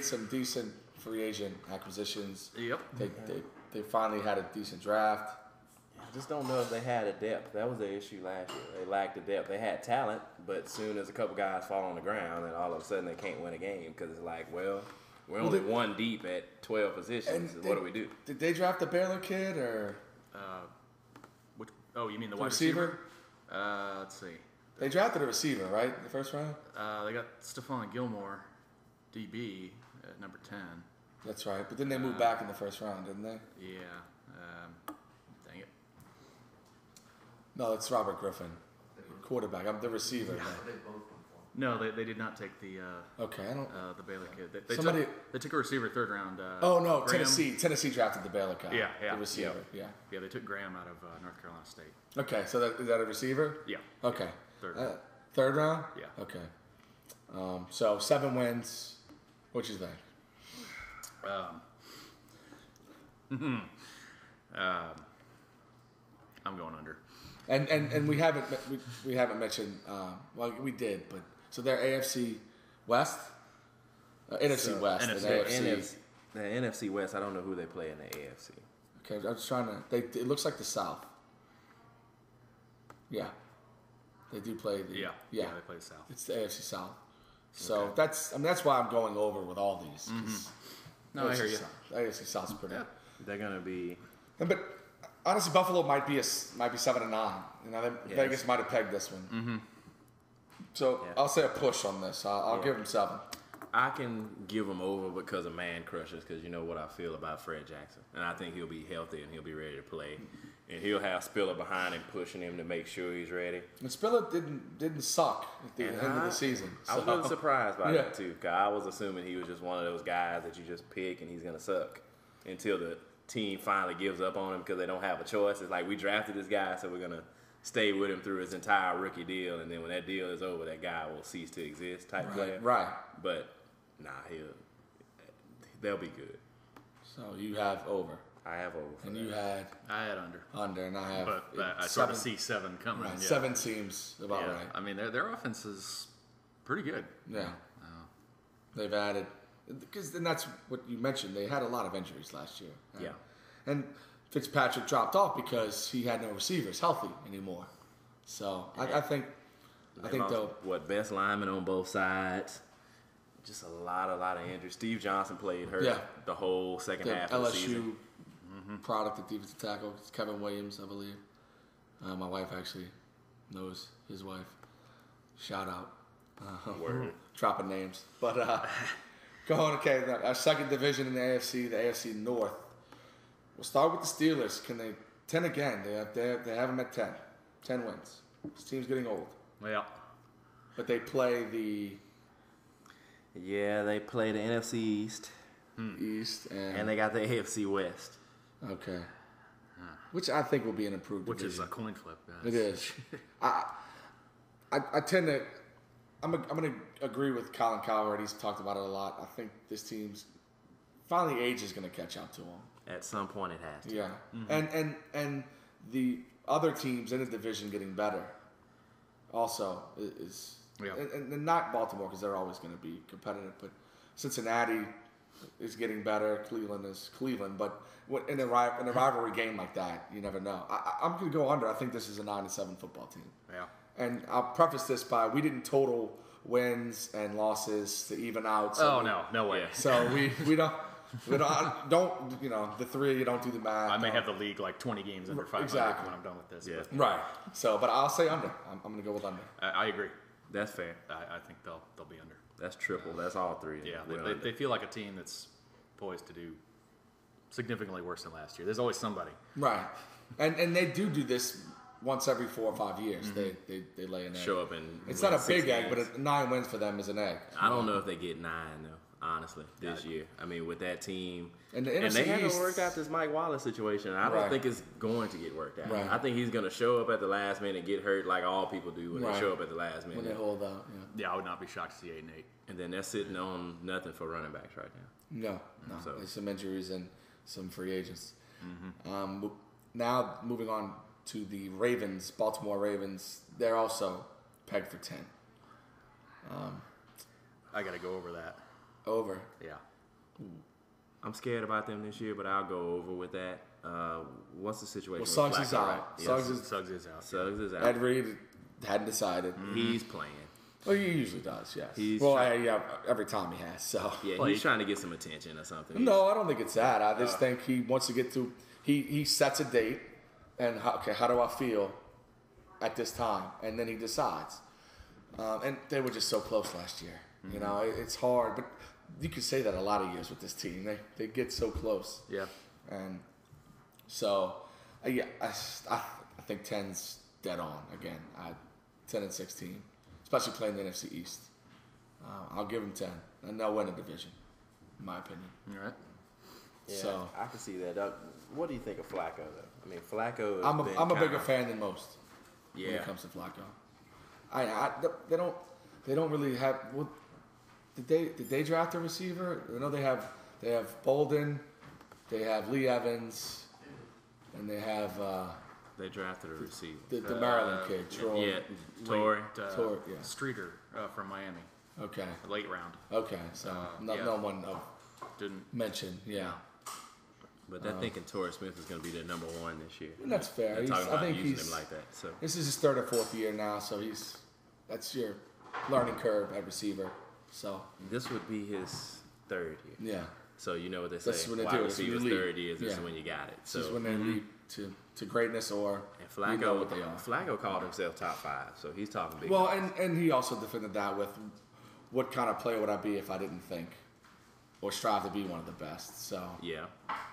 some decent free agent acquisitions. Yep. They finally had a decent draft. I just don't know if they had a depth. That was the issue last year. They lacked the depth. They had talent, but soon as a couple guys fall on the ground, and all of a sudden they can't win a game because it's like, well, we're only one deep at 12 positions. What do we do? Did they draft the Baylor kid or? You mean the wide receiver? Let's see. They drafted a receiver, right, in the first round? They got Stephon Gilmore, DB, at number 10. That's right, but then they moved back in the first round, didn't they? Yeah. Dang it. No, it's Robert Griffin, quarterback. I'm the receiver. Yeah, they both went for him. No, they did not take the the Baylor kid. They took a receiver 3rd round. No, Graham. Tennessee drafted the Baylor guy. Yeah, the receiver. Yeah, they took Graham out of North Carolina State. Okay, so is that a receiver? Yeah. Okay. 3rd round. 3rd round? Yeah. Okay. So 7 wins. What you think? I'm going under. And we haven't mentioned. Well, we did, but so they're AFC West, NFC West, NFC. and AFC. The NFC West. I don't know who they play in the AFC. Okay, I'm just trying to. It looks like the South. Yeah, they do play the. Yeah, they play the South. It's the AFC South. So that's why I'm going over with all these. No, I hear you. AFC South's pretty. Yeah. They're gonna be. But honestly, Buffalo might be 7-9. Vegas might have pegged this one. Mm-hmm. So I'll say a push on this. I'll give them 7. I can give them over because of man crushers, because you know what I feel about Fred Jackson, and I think he'll be healthy and he'll be ready to play, and he'll have Spiller behind him pushing him to make sure he's ready. And Spiller didn't suck at the end of the season. So. I was really surprised by that too, because I was assuming he was just one of those guys that you just pick and he's gonna suck until the team finally gives up on him because they don't have a choice. It's like, we drafted this guy, so we're gonna stay with him through his entire rookie deal, and then when that deal is over, that guy will cease to exist type player. Right. But they'll be good. So you have over. I have over. And you had? I had under. Under, and I have. But I sort of see 7 coming. Right. 7 seems about right. I mean, their offense is pretty good. Yeah. They've added, and that's what you mentioned. They had a lot of injuries last year. Yeah. And Fitzpatrick dropped off because he had no receivers healthy anymore. So I think they'll. Best lineman on both sides. Just a lot of injuries. Steve Johnson played hurt the whole second half of the season. LSU product at defensive tackle. It's Kevin Williams, I believe. My wife actually knows his wife. Shout out. Dropping names. But our second division in the AFC North. We'll start with the Steelers. Can they 10 again? They have them at 10. 10 wins. This team's getting old. Yeah. But they play the... Yeah, they play the NFC East. East. And they got the AFC West. Okay. Which I think will be an improved division. Which is a coin flip. It is. I tend to... I'm going to agree with Colin Cowherd. He's talked about it a lot. I think this team's... Finally, age is going to catch up to them. At some point, it has to. Yeah. Mm-hmm. And the other teams in the division getting better also is... Yeah. And not Baltimore, because they're always going to be competitive, but Cincinnati is getting better. Cleveland is Cleveland, but in a rivalry game like that, you never know. I'm going to go under. I think this is a 9-7 football team. Yeah. And I'll preface this by we didn't total wins and losses to even out. So no way. So we don't. The three of you don't do the math. I may have the league like 20 games under 500 when I'm done with this. Yeah. Right. So, but I'll say under. I'm going to go with under. I agree. That's fair. I think they'll be under. That's triple. That's all 3. Yeah, they feel like a team that's poised to do significantly worse than last year. There's always somebody. Right. And they do this once every 4 or 5 years. Mm-hmm. They lay an egg. Show up and it's not a big egg, but 9 wins for them is an egg. I don't know if they get 9 though. Honestly, this year. I mean, with that team. And they haven't worked out this Mike Wallace situation. I don't think it's going to get worked out. Right. I think he's going to show up at the last minute and get hurt like all people do when they show up at the last minute. When they hold out, yeah. I would not be shocked to see 8-8. And then they're sitting on nothing for running backs right now. No. So. There's some injuries and some free agents. Mm-hmm. Now, moving on to the Ravens, Baltimore Ravens. They're also pegged for 10. I got to go over that. Over. Yeah. I'm scared about them this year, but I'll go over with that. What's the situation? Well, Suggs is out. Right? Suggs is out. Suggs is out. Ed Reed hadn't decided. Mm-hmm. He's playing. Well, he usually does, yes. Every time he has. So yeah, he's trying to get some attention or something. No, I don't think it's that. I just think he wants to get to. He sets a date, and how do I feel at this time, and then he decides. And they were just so close last year. Mm-hmm. You know, it's hard, but you could say that a lot of years with this team. They get so close. Yeah. And so, I think 10's dead on again. 10 and 16. especially playing the NFC East. I'll give them 10, and they'll win the division, in my opinion. All right. Yeah, so I can see that. What do you think of Flacco, though? I mean, Flacco. I'm a bigger fan than most. Yeah. When it comes to Flacco, they don't really have. Well, did they draft a receiver? I know they have Bolden, they have Lee Evans, and they have. They drafted a receiver. The Maryland kid, Troy. Yeah, Torrey. Yeah. Streeter from Miami. Okay. Late round. Okay, so no one didn't mention. Yeah. But they're thinking Torrey Smith is going to be their number 1 this year. And that's fair. They're talking about using he's him like that. So this is his 3rd or 4th year now, so that's your learning curve at receiver. So this would be his 3rd year. Yeah. So you know what they say. This is when they wide do it. receiver's 3rd year. This is when you got it. So this is when they leap to greatness, or and Flacco, you know what they are. Flacco called himself top 5, so he's talking big. Well, and he also defended that with what kind of player would I be if I didn't think or strive to be one of the best. So yeah.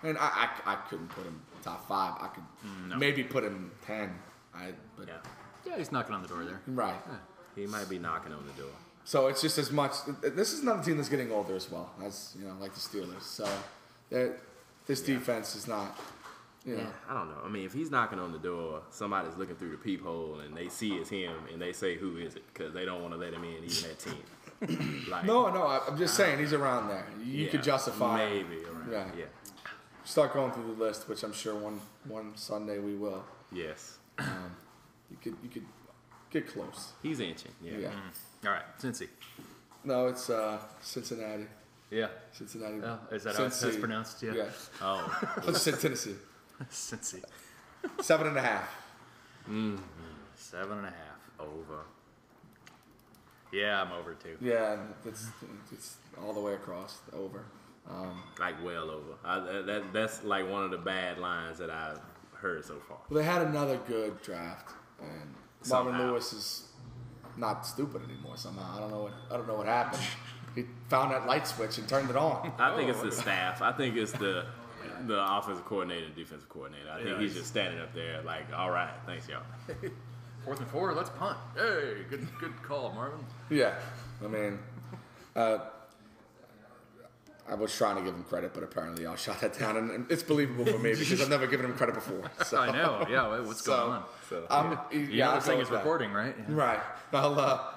And I couldn't put him top 5. I could maybe put him 10. Yeah, he's knocking on the door there. Right. Yeah. He might be knocking on the door. So it's just as much. This is another team that's getting older as well, as like the Steelers. So this defense is not. Yeah, I don't know. I mean, if he's knocking on the door, somebody's looking through the peephole and they see it's him, and they say, "Who is it?" Because they don't want to let him in even at 10. No, I'm just saying he's around there. You could justify maybe around. Yeah. Start going through the list, which I'm sure one Sunday we will. Yes. You could get close. He's inching. Yeah. All right, Cincy. No, it's Cincinnati. Yeah. Cincinnati. Oh, is that how it's pronounced? Yeah. Oh. Let's say Tennessee. Cincy. 7.5. 7.5 over. Yeah, I'm over too. Yeah, it's all the way across over. Like well over. That's like one of the bad lines that I've heard so far. Well, they had another good draft, and Marvin Lewis is not stupid anymore. Somehow I don't know what happened. He found that light switch and turned it on. I think it's the staff. I think it's the offensive coordinator and defensive coordinator. I think he's just standing up there like, all right, thanks, y'all. 4th and 4, let's punt. Hey, good call, Marvin. Yeah, I mean, I was trying to give him credit, but apparently I shot that down, and it's believable for me because I've never given him credit before. So. I know, yeah. What's going on? This thing is recording, right? Yeah. Right.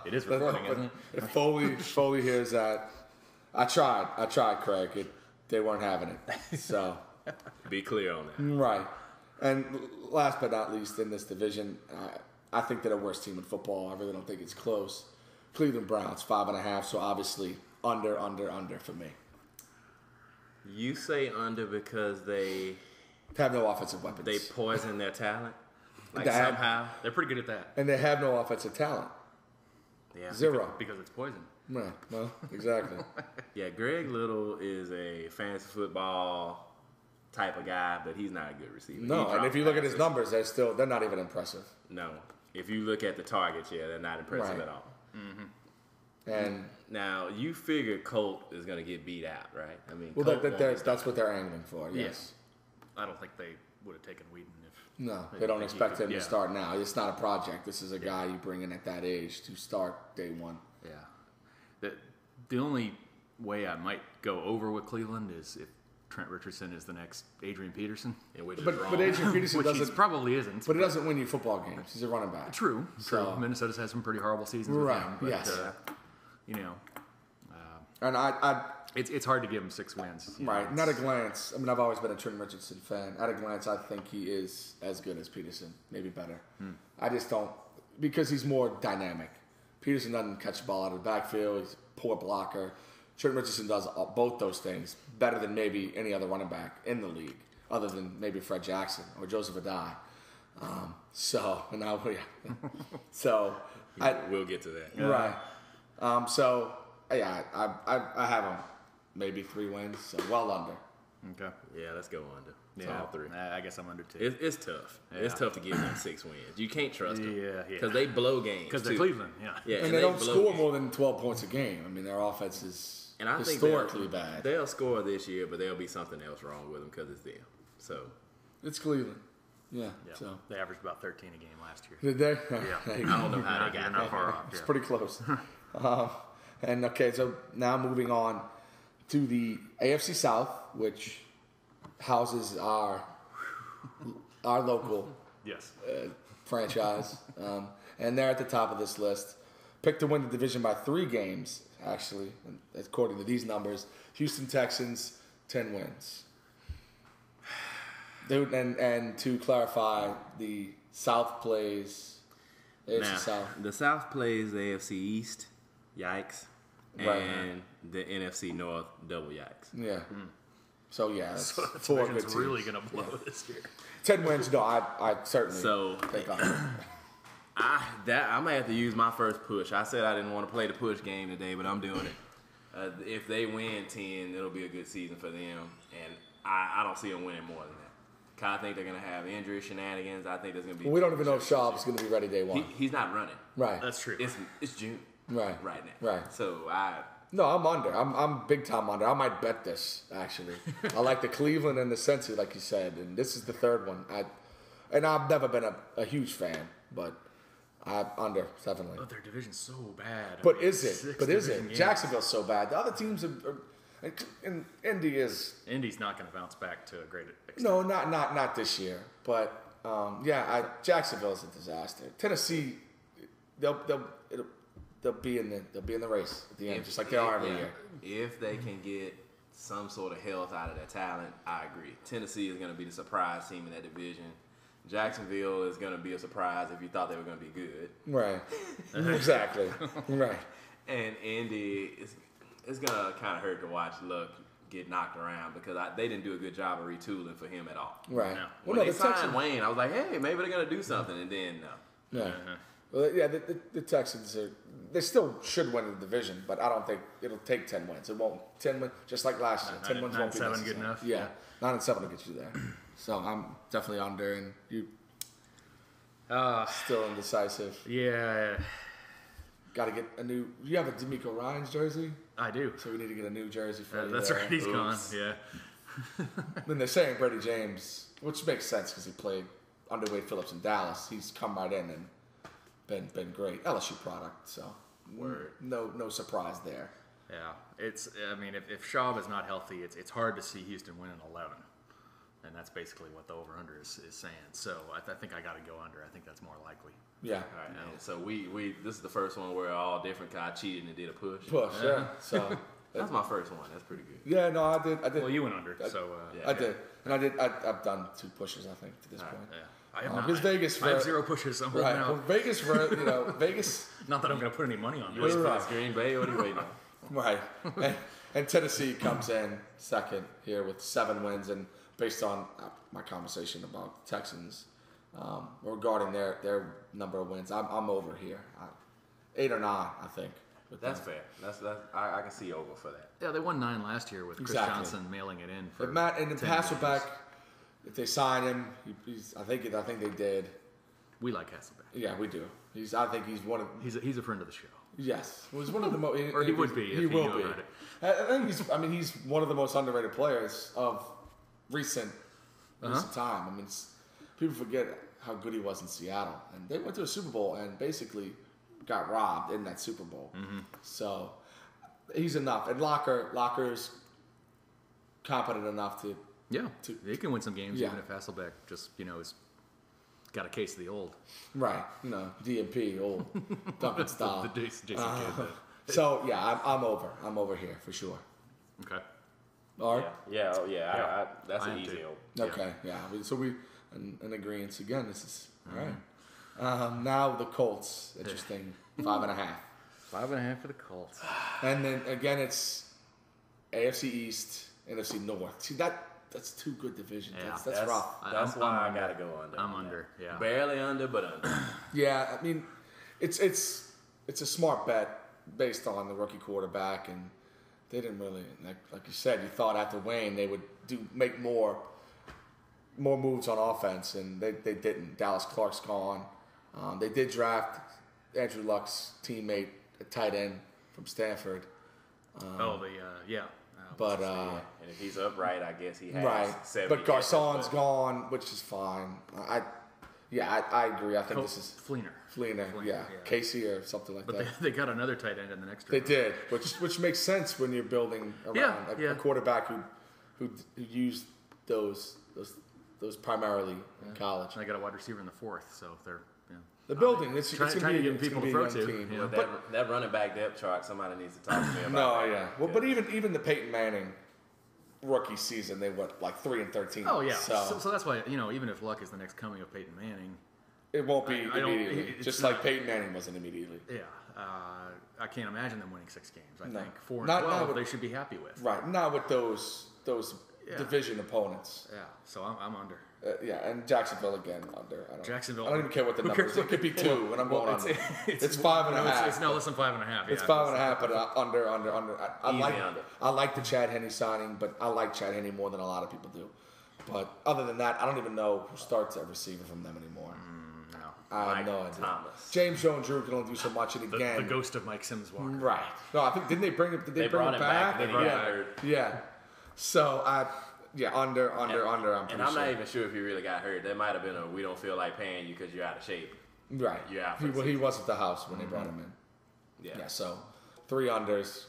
It is recording, isn't it? If Foley hears that, I tried, Craig. They weren't having it. So be clear on that. Right. And last but not least, in this division, I think they're the worst team in football. I really don't think it's close. Cleveland Browns 5.5. So obviously under for me. You say under because they have no offensive weapons. They poison their talent. Somehow they're pretty good at that. And they have no offensive talent. Yeah. Zero. Because it's poison. Right. Well, exactly. Yeah, Greg Little is a fantasy football type of guy, but he's not a good receiver. No, and if you look at his numbers, they're not even impressive. No. If you look at the targets, they're not impressive at all. Mm-hmm. And now you figure Colt is going to get beat out, right? I mean, well, that's what they're angling for. Yes. I don't think they would have taken Whedon if. No, they don't expect him to start now. It's not a project. This is a guy you bring in at that age to start day one. Yeah. The only way I might go over with Cleveland is if Trent Richardson is the next Adrian Peterson. But Adrian Peterson he probably isn't. But it doesn't win you football games. He's a running back. True. So Minnesota's had some pretty horrible seasons with him. But, yes. And it's hard to give him 6 wins. Right. And at a glance, I mean, I've always been a Trent Richardson fan. At a glance, I think he is as good as Peterson, maybe better. I just don't, because he's more dynamic. Peterson doesn't catch the ball out of the backfield. He's a poor blocker. Trent Richardson does both those things better than maybe any other running back in the league, other than maybe Fred Jackson or Joseph Adai. We'll get to that. Right. I have him maybe 3 wins, so well under. Okay. Yeah, let's go under. Yeah, all 3. I guess I'm under 2. It's tough. Yeah. It's tough to give them 6 wins. You can't trust them. Yeah. Because they blow games. Because they're Cleveland. Yeah. And they don't score more than 12 points a game. I mean, their offense is historically bad. They'll score this year, but there'll be something else wrong with them because it's them. So it's Cleveland. Yeah. So they averaged about 13 a game last year. Did they? Yeah. I don't know how they got not far off. It's pretty close. And okay, so now moving on to the AFC South, which houses our local franchise, and they're at the top of this list. Picked to win the division by 3 games, actually, according to these numbers. Houston Texans, 10 wins. And to clarify, the South plays AFC South. The South plays the AFC East, yikes, and the NFC North, double yikes. Yeah. So that's the 4 good teams. Really going to blow this year. 10 wins, no, I certainly think I might have to use my first push. I said I didn't want to play the push game today, but I'm doing it. If they win 10, it'll be a good season for them, and I don't see them winning more than that. I think they're going to have injury shenanigans. I think there's going to be... we don't even know if Schaub's going to be ready day 1. He's not running. Right. That's true. It's June. Right now. Right. So No, I'm under. I'm big time under. I might bet this, actually. I like the Cleveland and the Cincy, like you said, and this is the third one. I've never been a huge fan, but I'm under, definitely. Their division's so bad. But is it? Jacksonville's so bad. The other teams are and Indy's not going to bounce back to a great extent. No, not this year. But Jacksonville's a disaster. Tennessee, they'll be in the race at the end, just like they are every year. If they can get some sort of health out of their talent, I agree. Tennessee is going to be the surprise team in that division. Jacksonville is going to be a surprise if you thought they were going to be good. Right. Exactly. Right. And Indy it's going to kind of hurt to watch Luck get knocked around because they didn't do a good job of retooling for him at all. Right. No. When they signed Wayne, I was like, hey, maybe they're going to do something, and then no. Yeah. Well, the Texans they still should win the division, but I don't think it'll take 10 wins. It won't 10 wins just like last year. 10 wins won't be 9-7 good enough. Yeah, 9-7 will get you there. So I'm definitely under, and you still indecisive. Yeah. Got to get a new. You have a D'Amico Ryans jersey? I do. So we need to get a new jersey for you. That's right. He's gone. Yeah. Then they're saying Brady James, which makes sense because he played under Wade Phillips in Dallas. He's come right in and been great. LSU product, so no surprise there. Yeah, if Schaub is not healthy, it's hard to see Houston winning 11, and that's basically what the over/under is saying. So I think I got to go under. I think that's more likely. Yeah. All right. So we this is the first one where all different guys cheated and did a push. Yeah. So that's my first one. That's pretty good. Yeah. No, I did. Well, you went under. I did, and I've done 2 pushes. I think to this point. Yeah. I have because Vegas. I have 0 pushes. I'm right. Well, Vegas. Vegas. Not that I'm going to put any money on this. Green Bay. What are you waiting on? Right. And Tennessee comes in second here with 7 wins, and based on my conversation about the Texans regarding their number of wins, I'm over here. 8 or 9, I think. That's fair. I can see over for that. Yeah, they won 9 last year with Chris Johnson mailing it in. For Matt and the Hasselbeck. If they sign him, I think they did. We like Hasselbeck. Yeah, we do. I think he's one of. He's a friend of the show. Yes, he was one of the most. Or he would be. He will be. I think he's one of the most underrated players of recent time. I mean, people forget how good he was in Seattle, and they went to a Super Bowl and basically got robbed in that Super Bowl. Mm-hmm. So he's enough, and Locker's competent enough to. Yeah, they can win some games even if Hasselbeck just is got a case of the old. Right, DMP, old Duncan style. the Jason Kidd. So yeah, I'm over. I'm over here for sure. Okay. All right. Yeah. That's an easy over. Okay. Yeah. So we in agreement again. This is all right. Now the Colts. Interesting. 5.5. 5.5 for the Colts. And then again, it's AFC East, NFC North. See that's 2 good divisions. Yeah, that's rough. That's why I gotta go under. I'm under. Yeah. Barely under, but under. Yeah, I mean, it's a smart bet based on the rookie quarterback, and they didn't really like you said. You thought after Wayne they would make more moves on offense, and they didn't. Dallas Clark's gone. They did draft Andrew Luck's teammate, a tight end from Stanford. But and if he's upright, I guess he has right. 70. But Garcon's gone, which is fine. I agree. I think this is Fleener, yeah. Casey or something like that. But they got another tight end in the next. They did, which makes sense when you're building around a quarterback who used those primarily in college. And I got a wide receiver in the fourth, so they're. The building, it's going to get people to throw to. Team. Yeah. But that running back depth chart, somebody needs to talk to me about. Well, but even the Peyton Manning rookie season, they went like 3-13. Oh yeah, so that's why even if Luck is the next coming of Peyton Manning, it won't be immediately. Just like Peyton Manning wasn't immediately. Yeah, I can't imagine them winning 6 games. I think 4-12 they should be happy with. Right, not with those division opponents. Yeah, so I'm under. And Jacksonville again under. Jacksonville. I don't even care what the numbers. It could be 2, and I'm going under. It's 5.5. It's no less than 5.5. It's 5.5, but under. I like the Chad Henne signing, but I like Chad Henne more than a lot of people do. But other than that, I don't even know who starts at receiver from them anymore. No. I have no idea. Thomas. James Jones-Drew can only do so much, and again, the ghost of Mike Sims Walker. Right. No, I think didn't they bring him? Did they bring him back? Yeah. So under. I'm pretty and I'm not even sure if he really got hurt. That might have been we don't feel like paying you because you're out of shape. Right. You're out. He was at the house when they brought him in. Yeah. So 3 unders,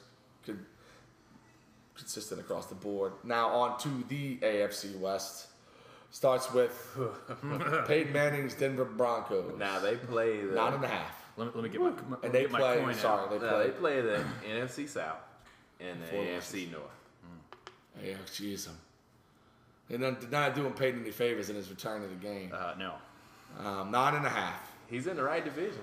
consistent across the board. Now on to the AFC West. Starts with Peyton Manning's Denver Broncos. Now they play the 9.5. Let me get my and they my play. coin Sorry, out. they play the NFC South and the AFC North. Yeah, jeez. And then not doing Peyton any favors in his return to the game. No. 9.5. He's in the right division.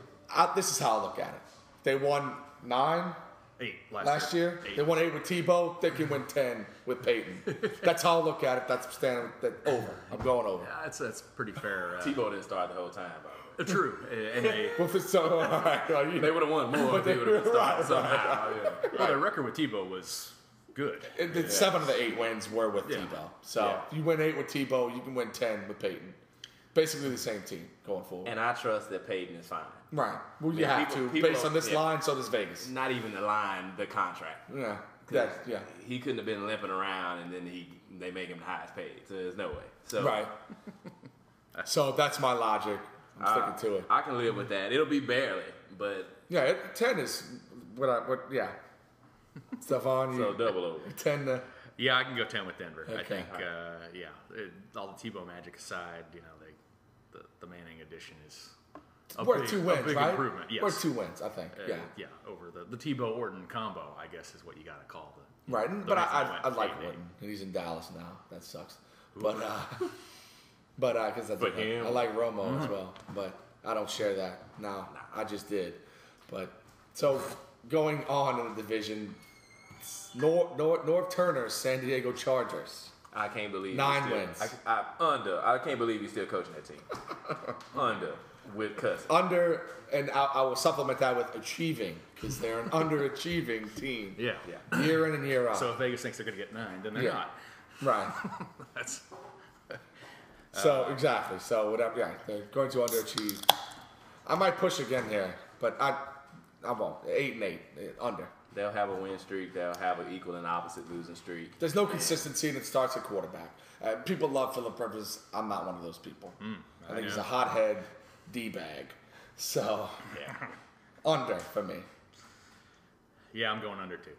This is how I look at it. They won 9 8 last year. 8. They won 8 with Tebow. They can win 10 with Peyton. That's how I look at it. That's standing over. I'm going over. Yeah, that's pretty fair. Tebow didn't start the whole time, by the way. True. And they they would have won more if they would have started somehow. Well, their record with Tebow was good. 7 of the 8 wins were with Tebow. So you win 8 with Tebow, you can win 10 with Peyton. Basically the same team going forward. And I trust that Peyton is fine. Right. Well, you have to. Based on this line, so does Vegas. Not even the line, the contract. Yeah. He couldn't have been limping around, and then they make him the highest paid. So there's no way. So right. So that's my logic. I'm sticking to it. I can live with that. It'll be barely, but 10 is what. Stephon, so double over. 10 to. Yeah, I can go 10 with Denver. Okay. I think, all the Tebow magic aside, the Manning addition is worth 2 wins, big right? Improvement. Yes. Worth 2 wins, I think. Yeah, over the Tebow Orton combo, I guess is what you got to call the. Right, but I like Orton, and he's in Dallas now. That sucks. But because I like Romo as well, but I don't share that. No, I just did. But so going on in the division. North Turner's San Diego Chargers. I can't believe 9 wins. I can't believe he's still coaching that team. Under with Cousins. Under, and I will supplement that with achieving because they're an underachieving team. Yeah. Year in and year out. So if Vegas thinks they're going to get 9, then they're not. Right. That's. So exactly. So whatever. Yeah, they're going to underachieve. I might push again here, but I won't. 8-8 under. They'll have a win streak. They'll have an equal and opposite losing streak. There's no consistency, and it starts at quarterback. People love Philip Rivers. I'm not one of those people. I think he's a hothead D-bag. So, under for me. Yeah, I'm going under too.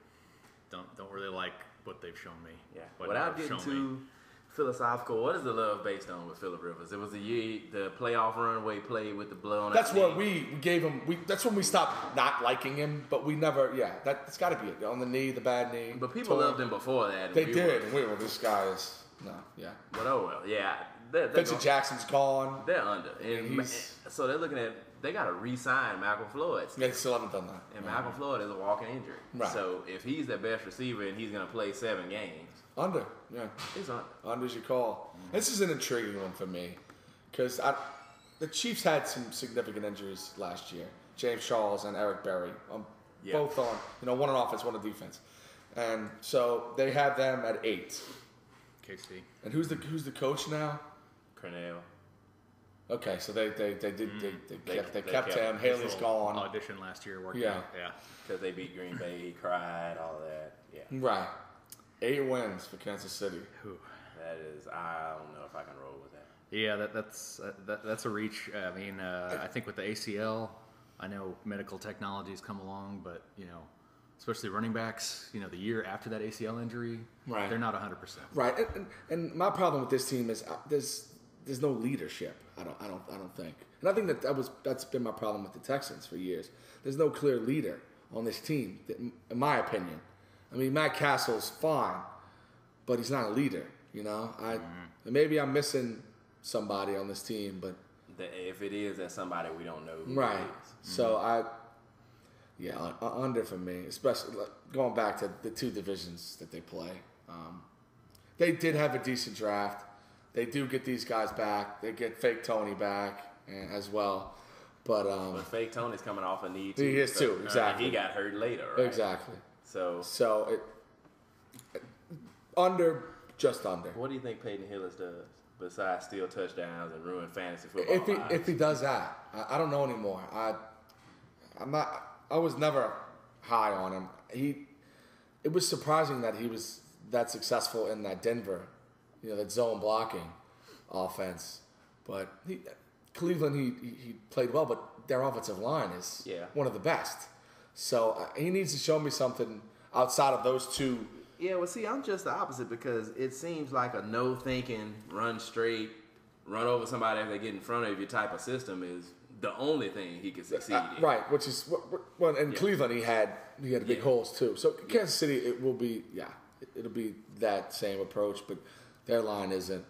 Don't really like what they've shown me. Yeah. Without getting too philosophical, what is the love based on with Philip Rivers? It was the playoff run where he played with the blood on. That's what we gave him. That's when we stopped not liking him, but we never. Yeah, that's got to be it. On the knee, the bad knee. But people loved him before that. They did. And we were. This guy is yeah. But oh well, yeah. Vincent Jackson's gone. They're under, and so they're looking at. They got to re-sign Malcolm Floyd. They still haven't done that. And Malcolm Floyd is a walking injury. Right. So if he's their best receiver and he's going to play 7 games. Under, yeah. He's under. Under's your call. This is an intriguing one for me because the Chiefs had some significant injuries last year. James Charles and Eric Berry, both on, one on offense, one on defense. And so they have them at 8. KC. And who's the coach now? Cornell. Okay, so they kept him. Haley's gone. Audition last year working. Yeah. Because they beat Green Bay, he cried, all of that. Yeah. Right. 8 wins for Kansas City. That is, I don't know if I can roll with that. Yeah, that's a reach. I mean, I think with the ACL, I know medical technologies come along, but especially running backs, the year after that ACL injury, right, they're not 100%. Right, and my problem with this team is there's no leadership. I don't think, and I think that's been my problem with the Texans for years. There's no clear leader on this team, in my opinion. I mean, Matt Castle's fine, but he's not a leader. Maybe I'm missing somebody on this team, but if it is, that's somebody we don't know who right. it is. So under for me, especially going back to the 2 divisions that they play. They did have a decent draft. They do get these guys back. They get fake Tony back as well. But fake Tony's coming off a knee too. He is too, exactly. He got hurt later, right? Exactly. So just under. What do you think Peyton Hillis does besides steal touchdowns and ruin fantasy football? If he does that, I don't know anymore. I was never high on him. It was surprising that he was that successful in that Denver, that zone blocking offense. But Cleveland, he played well, but their offensive line is one of the best. So he needs to show me something outside of those 2. Yeah, well, see, I'm just the opposite because it seems like a no-thinking, run straight, run over somebody if they get in front of you type of system is the only thing he can succeed in. Right, which is in Cleveland he had big holes too. So Kansas City, it'll be that same approach, but their line isn't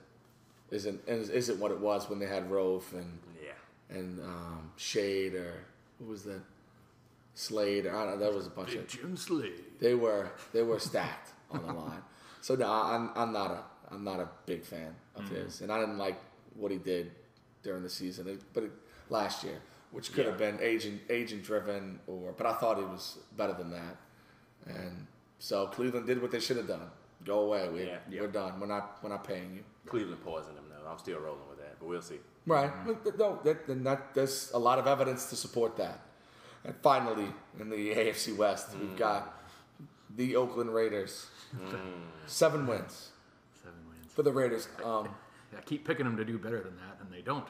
what it was when they had Rove and Shade, or what was that? Slade, I don't know. That was a bunch of Jim Slade. They were stacked on the line. So no, I'm not a big fan of his, and I didn't like what he did during the season, last year, which could have been agent driven, but I thought he was better than that. And so Cleveland did what they should have done. Go away. We're done. We're not paying you. Cleveland poisoned him though. I'm still rolling with that, but we'll see. Right. No, there's a lot of evidence to support that. And finally, in the AFC West, we've got the Oakland Raiders. 7 wins. 7 wins. For the Raiders. I keep picking them to do better than that, and they don't.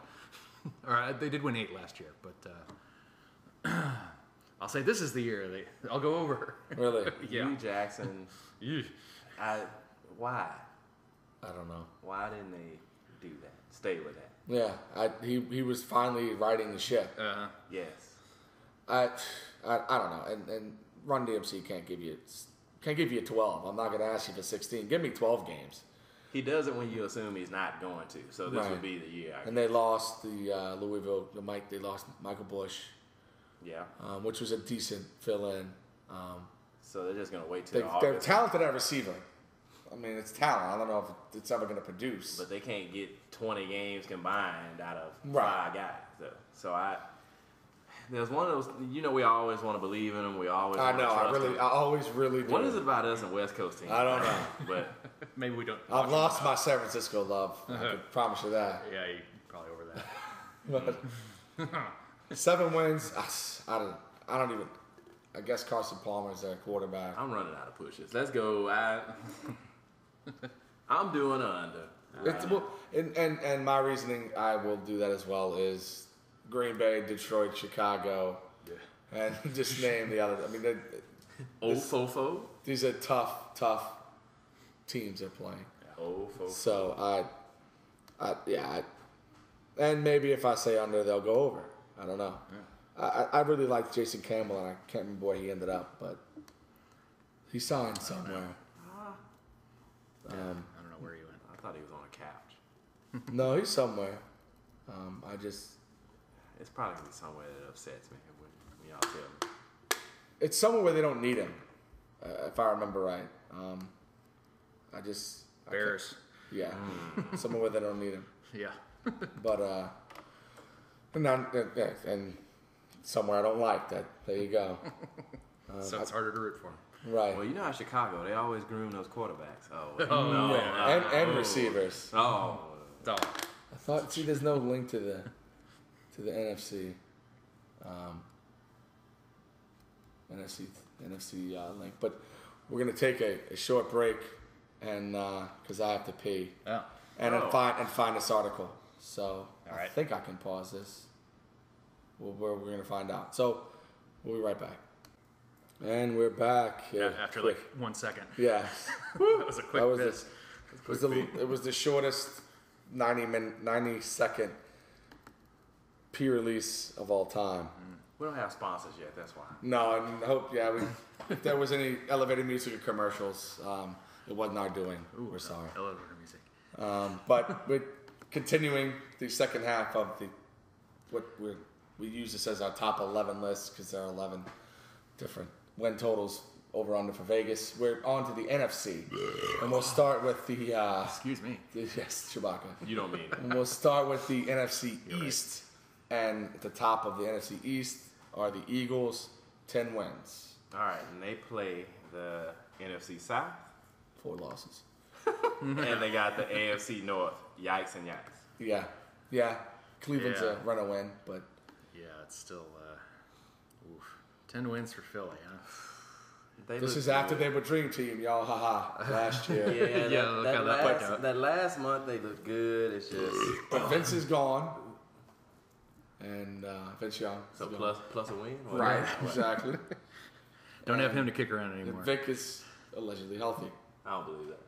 All right, they did win 8 last year, but I'll say this is the year I'll go over. Really? Yeah. Hugh Jackson. Why? I don't know. Why didn't they do that? Stay with that. Yeah, he was finally riding the ship. Yes. I don't know, and Run DMC can't give you 12. I'm not going to ask you for 16. Give me 12 games. He does it when you assume he's not going to. So this would be the year. And they lost the Louisville. They lost Michael Bush. Yeah. Which was a decent fill-in. So they're just going to wait till August. They're talented at receiver. I mean, it's talent. I don't know if it's ever going to produce. But they can't get 20 games combined out of 5 guys. So there's one of those, we always want to believe in them. We always want to trust them. I always really do. What is it about us and West Coast teams? I don't know. But maybe we don't. I've lost my San Francisco love. I can promise you that. Yeah, you're probably over that. But 7 wins. I don't even. I guess Carson Palmer's their quarterback. I'm running out of pushes. Let's go. I'm doing under. And my reasoning, I will do that as well, is Green Bay, Detroit, Chicago, and just name the other. I mean, Fofo. These are tough teams they're playing. Fofo. So and maybe if I say under, they'll go over. I don't know. Yeah. I really liked Jason Campbell, and I can't remember where he ended up, but he signed somewhere. I don't know where he went. I thought he was on a couch. No, he's somewhere. It's probably gonna be somewhere that upsets me when y'all tell me. It's somewhere where they don't need him, if I remember right. Bears. Somewhere where they don't need him. Yeah. But and somewhere I don't like that. There you go. So it's harder to root for him. Right. Well, how Chicago, they always groom those quarterbacks. And receivers. Oh. I thought. See, there's no link to the NFC. NFC link. But we're gonna take a short break. and because I have to pee. Oh. And find this article. So all right. I think I can pause this. We're going to find out. So we'll be right back. And we're back. Yeah, after quick. Like 1 second. Yeah. That was a quick bit. It was the shortest 90-second pee release of all time. We don't have sponsors yet, that's why. No, and I hope, if there was any elevator music or commercials, it wasn't our doing. Ooh, we're sorry. Elevator music. But we're continuing the second half of we use this as our top 11 list because there are 11 different win totals over under for Vegas. We're on to the NFC, and we'll start with the. Excuse me. Yes, Chewbacca. You don't mean it. And we'll start with the NFC East, and at the top of the NFC East are the Eagles, 10 wins. All right, and they play the NFC South. 4 losses. And they got the AFC North. Yikes and yikes. Yeah. Cleveland's a run-a-win, but... Yeah, it's still... 10 wins for Philly, huh? This is after they were Dream Team, y'all. Last year. That last month they looked good. It's just... But Vince is gone. And Vince Young. So plus a win? Right, exactly. Don't have him to kick around anymore. Vic is allegedly healthy. I don't believe that.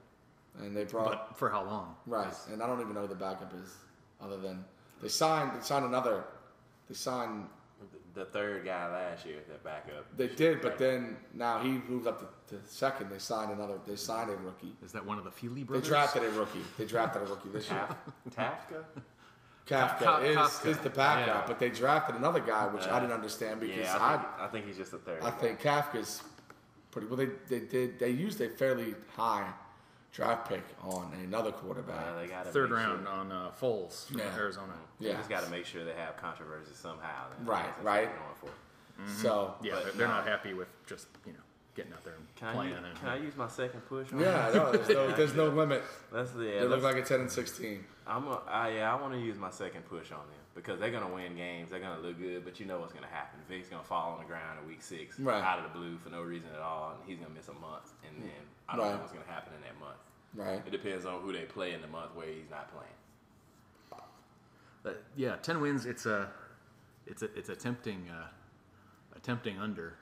And they brought... But for how long? Right. And I don't even know who the backup is, other than... They signed another... They signed... The third guy last year, their backup. They did, but then now he moved up to second. They signed a rookie. Is that one of the Feely brothers? They drafted a rookie this year. Kafka? Kafka is the backup, but they drafted anotother guy, which I didn't understand because I think he's just a third. I think Kafka's pretty well. They used a fairly high draft pick on another quarterback. They got third round on Foles from Arizona. They just got to make sure they have controversy somehow. Right. Mm-hmm. So they're not happy with just getting out there and playing. Can I use my second push? There's no limit. They look like a 10-16. I want to use my second push on them because they're gonna win games. They're gonna look good, but you know what's gonna happen. Vic's gonna fall on the ground in week 6 out of the blue for no reason at all, and he's gonna miss a month. And then I don't know what's gonna happen in that month. Right. It depends on who they play in the month where he's not playing. 10 wins. It's a tempting under,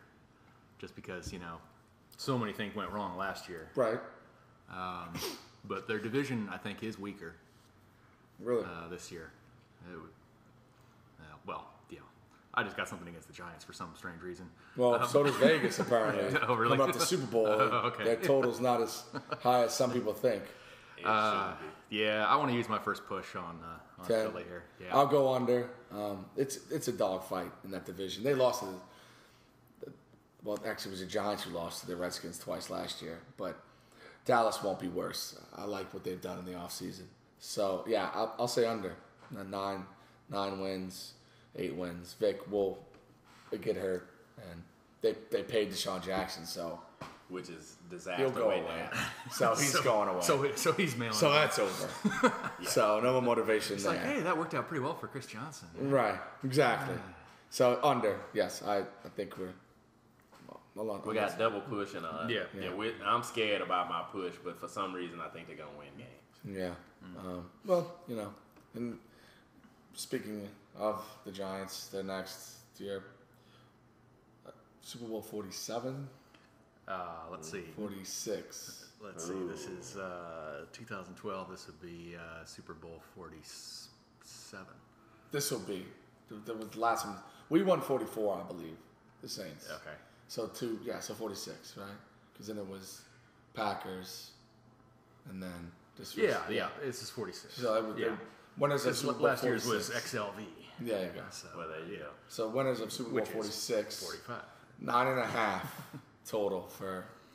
just because so many things went wrong last year. Right. But their division, I think, is weaker. Really? This year. I just got something against the Giants for some strange reason. Well, so does Vegas, apparently. Oh, really? Coming up the Super Bowl, their total's not as high as some people think. I want to use my first push on Philly here. Yeah. I'll go under. It's a dogfight in that division. They lost actually, it was the Giants who lost to the Redskins twice last year, but Dallas won't be worse. I like what they've done in the offseason. So, I'll say under. 9 wins, 8 wins. Vic will get hurt, and they paid Deshaun Jackson, so... Which is disaster. He'll go away. So he's going away. So he's mailing. So that's over. So no more motivation it's there. Like, hey, that worked out pretty well for Chris Johnson. Right. Exactly. So under. Yes, I think we're... We got double push and Yeah. I'm scared about my push, but for some reason I think they're gonna win games. Yeah. And speaking of the Giants, their next year, Super Bowl 47. Let's see. 46. Let's see. This is 2012. This would be Super Bowl 47. This will be. There was the last one. We won 44, I believe. The Saints. Okay. So 46, right? Because then it was Packers, and then this was... Yeah. This is 46. So winners of Super Bowl last 46. year's was XLV. Yeah, you go. So, well, there you go. So winners of Super Bowl 46. 45. 9.5 total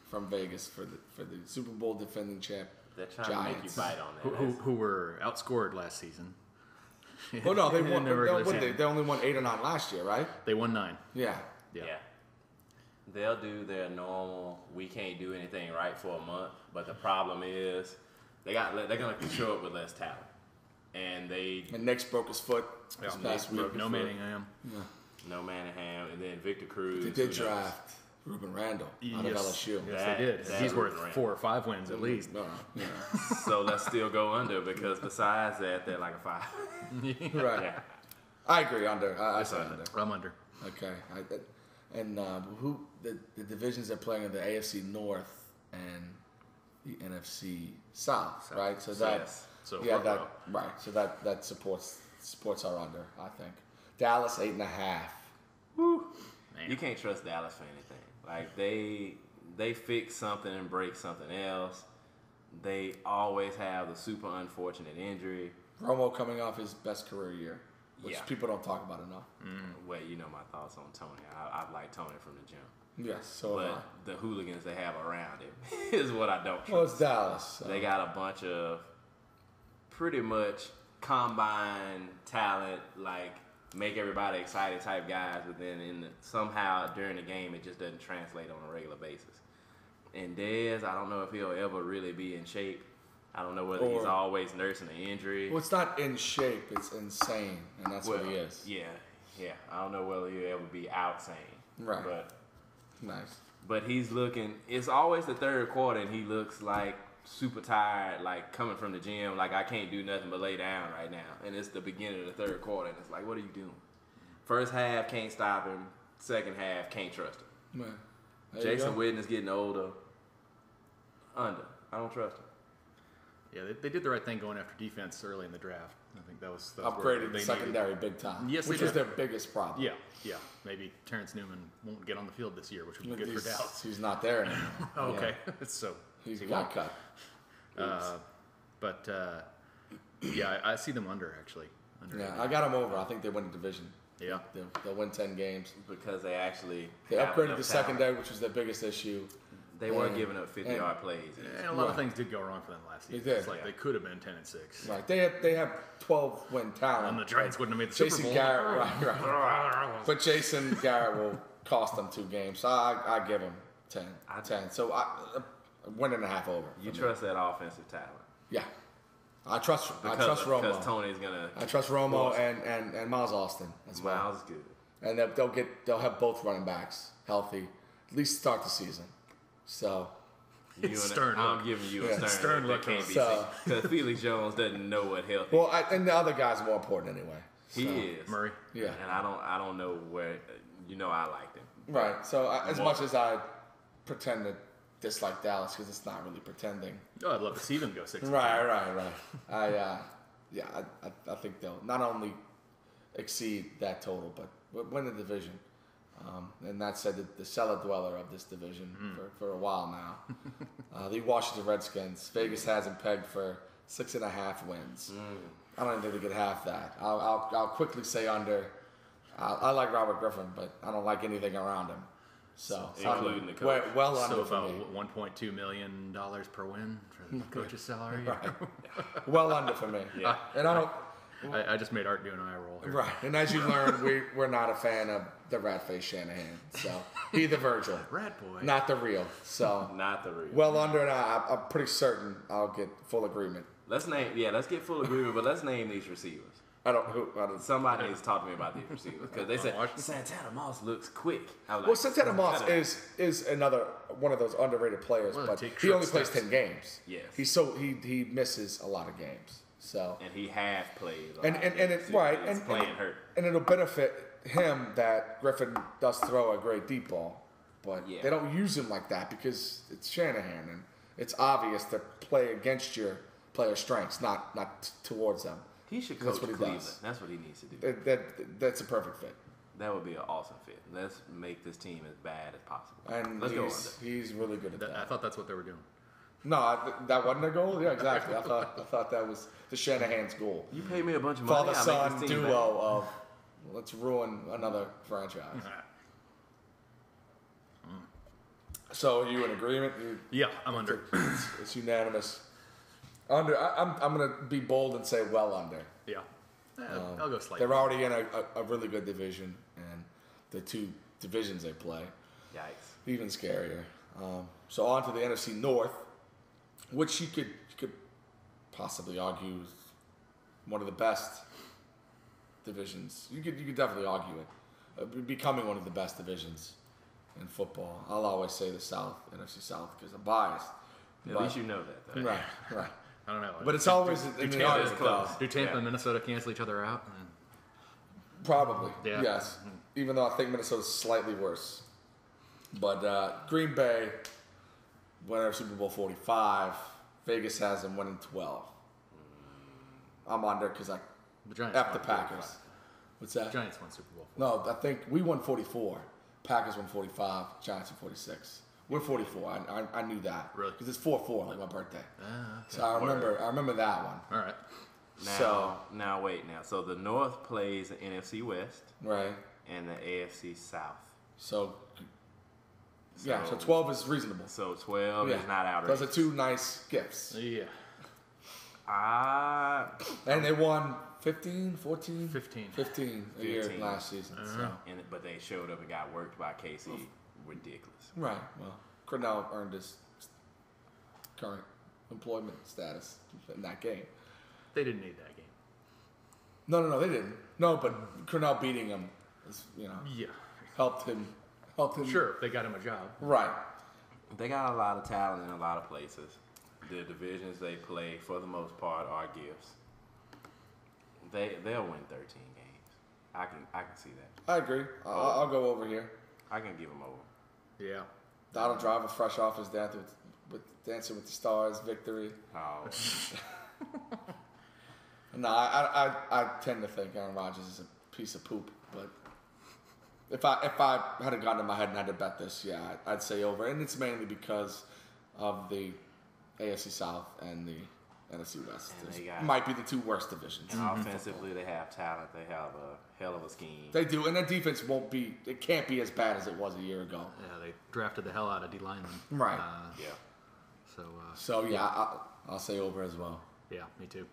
from Vegas for the Super Bowl defending champ. They're trying to make you bite on that. Who were outscored last season. Well, no, they won. They only won 8 or 9 last year, right? They won 9. Yeah. They'll do their normal. We can't do anything right for a month, but the problem is they're gonna show up with less talent, and Nick's broke his foot this past week. No Manningham. Yeah. No Manningham, and then Victor Cruz. They did draft Ruben Randall out of LSU. Yes, they did. He's worth 4 or 5 wins at least. Yeah. So let's still go under because besides that, they're like a 5. Right. Yeah. I agree. Under. I say under. I'm under. Okay. Who the divisions they're playing in the AFC North and the NFC South, right? So that right. So that supports our under. I think Dallas 8.5. Woo. Man. You can't trust Dallas for anything. Like they fix something and break something else. They always have the super unfortunate injury. Romo coming off his best career year, which people don't talk about enough. Well, you know my thoughts on Tony. I like Tony from the gym. Yes, but the hooligans they have around him is what I don't trust. Well, it's Dallas. So. They got a bunch of pretty much combine talent, like make everybody excited type guys, but then somehow during the game it just doesn't translate on a regular basis. And Dez, I don't know if he'll ever really be in shape. I don't know whether he's always nursing an injury. Well, it's not in shape, it's insane, and that's what he is. Yeah. I don't know whether he'll ever be out sane. Right. But nice. But he's looking, it's always the third quarter, and he looks like super tired, like coming from the gym, like I can't do nothing but lay down right now. And it's the beginning of the third quarter, and it's like, what are you doing? First half, can't stop him. Second half, can't trust him. Man. Jason Witten is getting older. Under. I don't trust him. Yeah, they did the right thing going after defense early in the draft. I think that was upgraded the secondary big time. Yes, which was their biggest problem. Yeah. Maybe Terrence Newman won't get on the field this year, which would be good for Dallas. He's not there anymore. Okay, so he got cut. I see them under actually. I got them over. I think they win the division. Yeah, they'll win 10 games because they upgraded the secondary, which was their biggest issue. They weren't giving up 50-yard plays. And a lot of things did go wrong for them last season. It's like they could have been 10-6. Right. They have 12-win talent. And the Giants wouldn't have made the Super Bowl. Jason Garrett, right. But Jason Garrett will cost them 2 games. So I give him 10. So a 1.5 over. You trust that offensive talent? Yeah. I trust Romo. Because Tony's gonna. I trust Romo and Miles Austin as well. Miles is good. And they'll have both running backs healthy, at least start the season. So I'm giving you a stern look. Can't be because Felix Jones doesn't know what healthy. Well, and the other guy's more important anyway. So. He is Murray. Yeah, and I don't know where. I liked him. Right. So as much as I pretend to dislike Dallas, because it's not really pretending. Oh, I'd love to see them go 6. Right. I think they'll not only exceed that total, but win the division. And that said, the cellar dweller of this division for a while now. The Washington Redskins. Vegas has them pegged for 6.5 wins. I don't think they get half that. I'll quickly say under. I like Robert Griffin, but I don't like anything around him. So including the coach. Well under for me. $1.2 million per win for the coach's salary. Right. Well under for me. Yeah. And I don't. I just made Art do an eye roll here. Right. And as you learned, we're not a fan of the rat-faced Shanahan. So he the Virgil. Rat boy. Not the real. So not the real. Well under, and I'm pretty certain I'll get full agreement. Let's get full agreement, but let's name these receivers. Somebody needs to talk to me about these receivers because they said Santana Moss looks quick. Santana Moss is another one of those underrated players, but he only plays 10 games. Yes. He misses a lot of games. So and he half plays. It's playing hurt. And it'll benefit him that Griffin does throw a great deep ball, but they don't use him like that because it's Shanahan and it's obvious to play against your player's strengths, not towards them. He should coach Cleveland. That's what he needs to do. That's a perfect fit. That would be an awesome fit. Let's make this team as bad as possible. And let's go under. He's really good at that. I thought that's what they were doing. No, that wasn't their goal. Yeah, exactly. I thought that was the Shanahan's goal. You pay me a bunch of money. Father-son duo of let's ruin another franchise. So are you in agreement? I'm under. It's unanimous. Under. I'm going to be bold and say well under. Yeah. I'll go slightly. They're already in a really good division, and the 2 divisions they play. Yikes. Even scarier. So on to the NFC North, which you could possibly argue is one of the best divisions. You could definitely argue it. Becoming one of the best divisions in football. I'll always say the South, NFC South, because I'm biased. At least you know that, though. Right. I don't know. But it's always in the close. Do Tampa and Minnesota cancel each other out? Probably, yes. Even though I think Minnesota's slightly worse. But Green Bay won Super Bowl 45. Vegas has them winning 12. I'm under because I F the Packers. What's that? Giants won Super Bowl 45. No, I think we won 44. Packers won 45. Giants won 46. We're 44. I knew that. Really? Because it's 4-4, like my birthday. Okay. So I remember that one. All right. Now wait. So the North plays the NFC West. Right. And the AFC South. So 12 is reasonable. So 12 is not outrageous. Those are two nice gifts. Yeah. And they won 15 a year last season. So. But they showed up and got worked by KC. Ridiculous. Right. Well, Cornell earned his current employment status in that game. They didn't need that game. No, they didn't. No, but Cornell beating him, helped him. Sure, they got him a job. Right. They got a lot of talent in a lot of places. The divisions they play, for the most part, are gifts. They'll win 13 games. I can see that. I agree. I'll go over here. I can give them over. Yeah. Donald Driver, fresh off his death with Dancing with the Stars victory. Oh. No, I tend to think Aaron Rodgers is a piece of poop. But if I had a gun in my head and had to bet this, I'd say over. And it's mainly because of the AFC South and the NFC West. Might be the two worst divisions. And offensively, they have talent. They have a hell of a scheme. They do, and their defense it can't be as bad as it was a year ago. Yeah, they drafted the hell out of D linemen. Right. So I'll say over as well. Yeah, me too.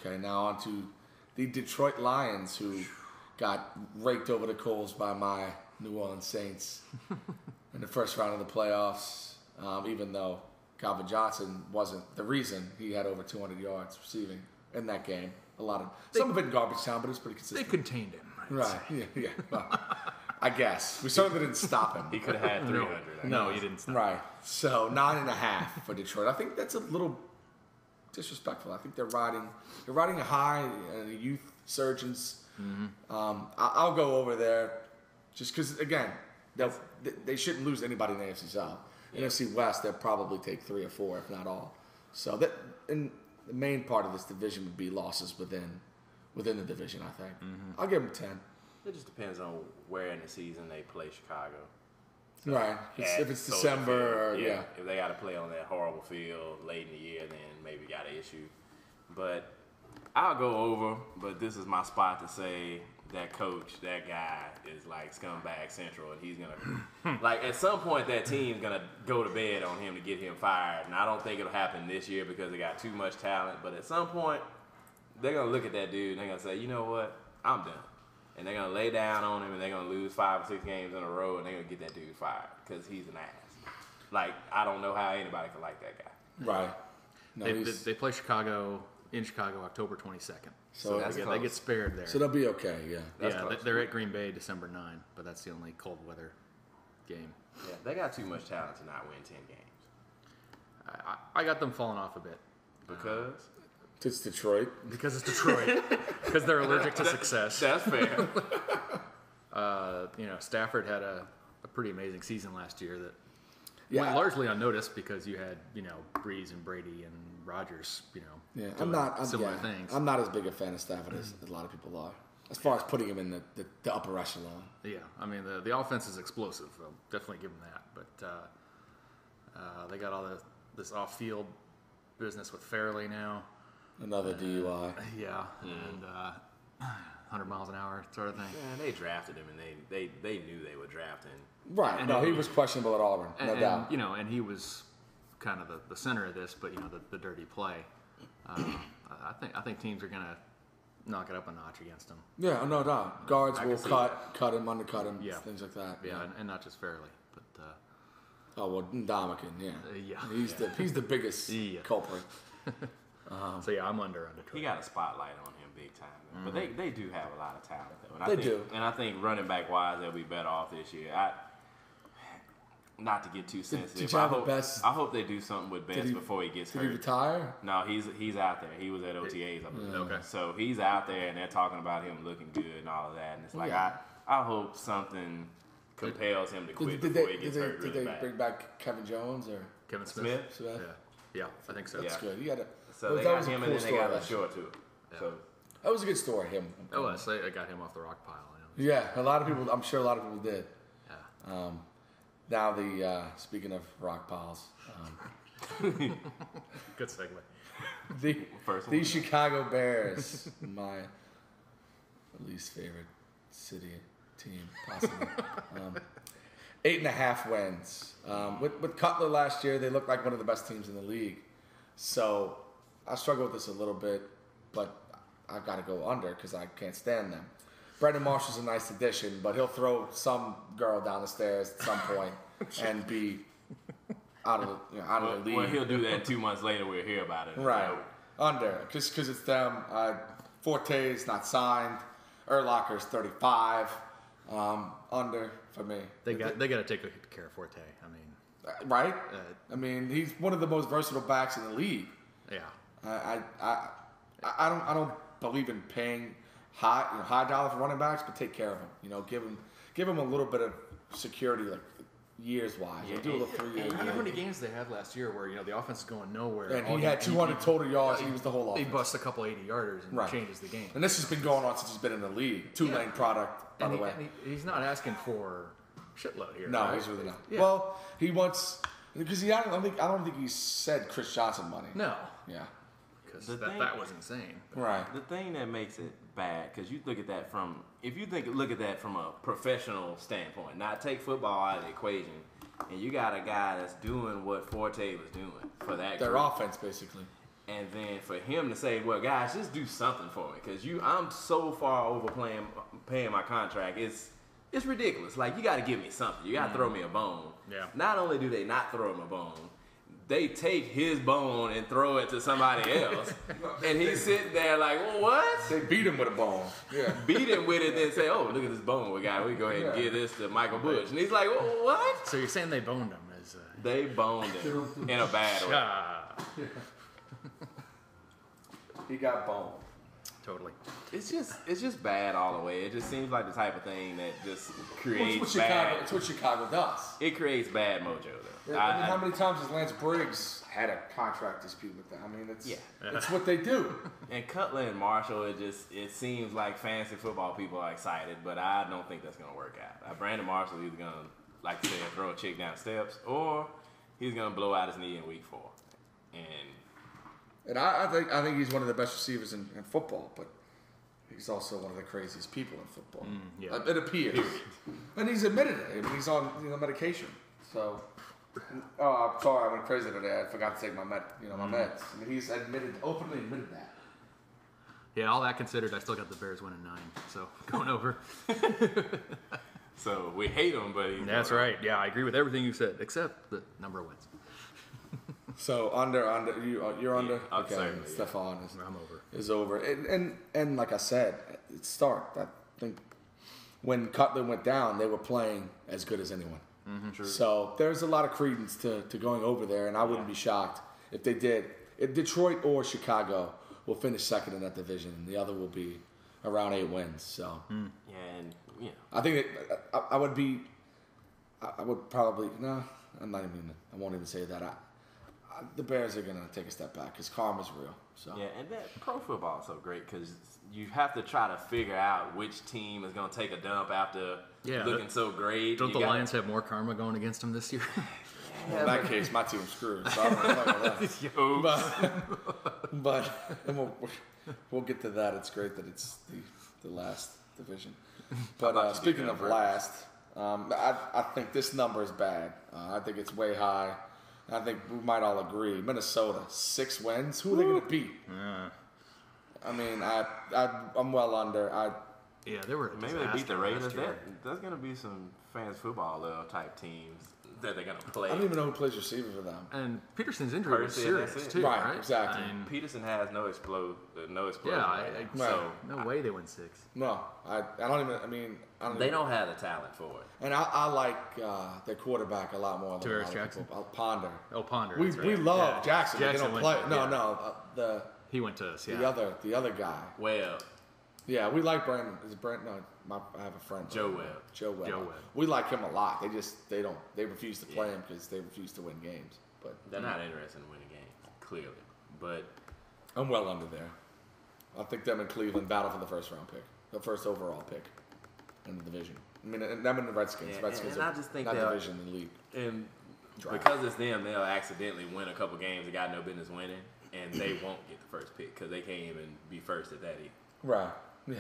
Okay, now on to the Detroit Lions, who got raked over the coals by my New Orleans Saints in the first round of the playoffs, even though Calvin Johnson wasn't the reason he had over 200 yards receiving in that game. Some of it in garbage time, but it was pretty consistent. They contained him. Right. Yeah. Well, I guess. We certainly didn't stop him. He could have had 300. No, you didn't stop him. Right. So 9.5 for Detroit. I think that's a little disrespectful. I think they're riding a high, the youth surgeons. Mm-hmm. I'll go over there just because, again, they shouldn't lose anybody in the AFC South. Yeah. NFC West, they'll probably take 3 or 4, if not all. So the main part of this division would be losses within the division, I think. Mm-hmm. I'll give them 10. It just depends on where in the season they play Chicago. So right. If it's December if they got to play on that horrible field late in the year, then maybe got an issue. But I'll go over, but this is my spot to say that coach, that guy is like scumbag central, and he's gonna like at some point that team's gonna go to bed on him to get him fired. And I don't think it'll happen this year because they got too much talent. But at some point, they're gonna look at that dude and they're gonna say, you know what, I'm done. And they're gonna lay down on him and they're gonna lose 5 or 6 games in a row and they're gonna get that dude fired because he's an ass. Like I don't know how anybody can like that guy. Right. No, they play Chicago in Chicago October 22nd. So they get spared there. So they'll be okay, They're at Green Bay December 9, but that's the only cold weather game. Yeah, they got too much talent to not win 10 games. I got them falling off a bit. Because? It's Detroit. Because it's Detroit. Because they're allergic to success. That's fair. Stafford had a pretty amazing season last year that went largely unnoticed because you had, Breeze and Brady and Rodgers, similar things. I'm not as big a fan of Stafford as a lot of people are, as far as putting him in the upper echelon. Yeah, I mean, the offense is explosive. I'll definitely give them that. But they got all this off-field business with Fairley now. Another DUI. Yeah, and 100 miles an hour sort of thing. Yeah, they drafted him, and they knew they would draft him. Right. And he was questionable at Auburn, no doubt. And he was kind of the center of this, but the dirty play. I think teams are gonna knock it up a notch against him. Yeah, no doubt. Guards will cut him, undercut him, things like that. Yeah, and not just Fairley, but. Ndamukong, he's the biggest culprit. So I'm under on Detroit. He got a spotlight on him big time, though. But they do have a lot of talent, though. And they do. And I think running back wise, they'll be better off this year. not to get too sensitive. Did you have the best? I hope they do something with Best before he gets hurt. Did he retire? No, he's out there. He was at OTAs. Okay. So he's out there, and they're talking about him looking good and all of that. And it's like I hope something compels him to quit before he gets hurt really bad. Did they bring back Kevin Jones or Kevin Smith? Yeah, I think so. That's good. You gotta. So they got him, and then they got LaShore too. Yeah. So that was a good story. Him. Oh, I got him off the rock pile. Yeah, a lot of people. I'm sure a lot of people did. Yeah. Now speaking of rock piles, good segue. The Chicago Bears, my least favorite city team possibly. 8.5 wins. With Cutler last year, they looked like one of the best teams in the league. So I struggle with this a little bit, but I've got to go under because I can't stand them. Brandon Marshall's a nice addition, but he'll throw some girl down the stairs at some point and be out of the league. Well, he'll do that 2 months later. We'll hear about it. Right. Under. Just because it's them. Forte's not signed. Urlacher's 35. Under for me. They got to take good care of Forte. I mean, right? I mean, he's one of the most versatile backs in the league. Yeah. I don't believe in paying high dollar for running backs, but take care of them. Give him a little bit of security, like years wise. Yeah, do a little 3 years. How many games they had last year where the offense is going nowhere, and he had 200 total yards. He was the whole offense. He busts a couple 80-yarders and changes the game. And this has been going on since he's been in the league. Two-lane product, by the way. He's not asking for shitload here. No, right? he's really not. Yeah. Well, he wants because I don't think he said Chris Johnson money. No. Yeah. Because that was insane. Right. The thing that makes it bad, because you look at that from a professional standpoint, not take football out of the equation, and you got a guy that's doing what Forte was doing for that their group. offense, basically. And then for him to say, well, guys, just do something for me, because I'm so far over paying my contract. It's ridiculous. Like, you got to give me something. You got to throw me a bone. Yeah. Not only do they not throw him a bone, they take his bone and throw it to somebody else. And he's sitting there like, well, what? They beat him with a bone. Yeah. Beat him with it, then say, oh, look at this bone we got. We go ahead and give this to Michael Bush. And he's like, well, what? So you're saying they boned him? They boned him in a bad way. He got boned. Totally. It's just bad all the way. It just seems like the type of thing that just creates bad. It's what Chicago does. It creates bad mojo, though. Yeah, how many times has Lance Briggs had a contract dispute with them? I mean, it's what they do. And Cutler and Marshall, it seems like fantasy football people are excited, but I don't think that's going to work out. Brandon Marshall is either going to, like you said, throw a chick down steps, or he's going to blow out his knee in week 4. And I think he's one of the best receivers in football, but he's also one of the craziest people in football. Yeah. It appears. And he's admitted it. I mean, he's on medication. So, I'm sorry, I went crazy today. I forgot to take my meds. I mean, he's openly admitted that. Yeah, all that considered, I still got the Bears winning 9, so going over. So we hate him, but that's right. Yeah, I agree with everything you said, except the number of wins. So under you're under. Okay, certainly, Stefan is I'm over. and like I said, it's start. I think when Cutler went down, they were playing as good as anyone. True. So there's a lot of credence to going over there, and I wouldn't be shocked if they did. If Detroit or Chicago will finish second in that division, and the other will be around 8 wins. So I think that I would be. I would probably no. I'm not even. I won't even say that. The Bears are gonna take a step back because karma's real. So yeah, and that pro football is so great because you have to try to figure out which team is gonna take a dump after looking so great. Don't the Lions have more karma going against them this year? Well, in that case, my team's screwed. So I don't know about that. But we'll get to that. It's great that it's the last division. But speaking of last, I think this number is bad. I think it's way high. I think we might all agree. Minnesota, 6 wins. Who are they going to beat? I mean, I'm well under. They were. Maybe they beat the Raiders. There's going to be some fans football type teams that they're going to play. I don't even know who plays receiver for them. And Peterson's injury was serious, too, right? Exactly. Peterson has no explosion. Yeah, so no way they win 6. No, I don't even, they don't have the talent for it. And I like their quarterback a lot more than Terrace Jackson? Ponder. Oh, Ponder. We love Jackson. They don't play. He went to Seattle. The other guy. Well. Yeah, we like Brandon. Is it Brandon? No, I have a friend. Joe Webb. We like him a lot. They refuse to play him because they refuse to win games. But they're not interested in winning games, clearly. But I'm well under there. I think them in Cleveland battle for the first round pick, the first overall pick in the division. I mean, them and the Redskins. Redskins and I just think not division in the league. And because it's them, they'll accidentally win a couple games they got no business winning, and they won't get the first pick because they can't even be first at that either. Right. Yeah.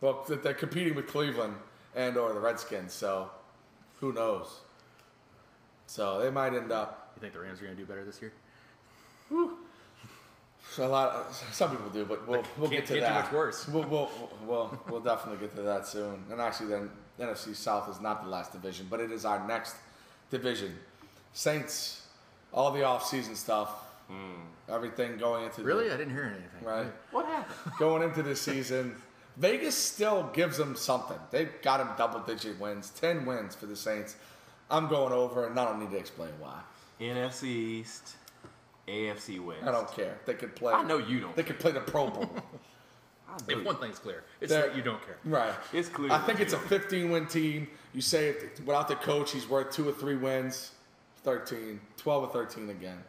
Well, they're competing with Cleveland and or the Redskins, so who knows? So they might end up. You think the Rams are going to do better this year? Whew. Some people do, but we'll get to that. Too much worse. We'll definitely get to that soon. And actually, then the NFC South is not the last division, but it is our next division. Saints, all the off-season stuff, everything going into. Really, I didn't hear anything. Right. What happened? Going into the season. Vegas still gives them something. They've got them double-digit wins, 10 wins for the Saints. I'm going over, and I don't need to explain why. NFC East, AFC West. I don't care. They could play. I know you don't. They could play the Pro Bowl. If one thing's clear, it's that you don't care. Right. It's clear. I think it's a 15-win team. You say without the coach, he's worth 2 or 3 wins. 13, 12 or 13 again.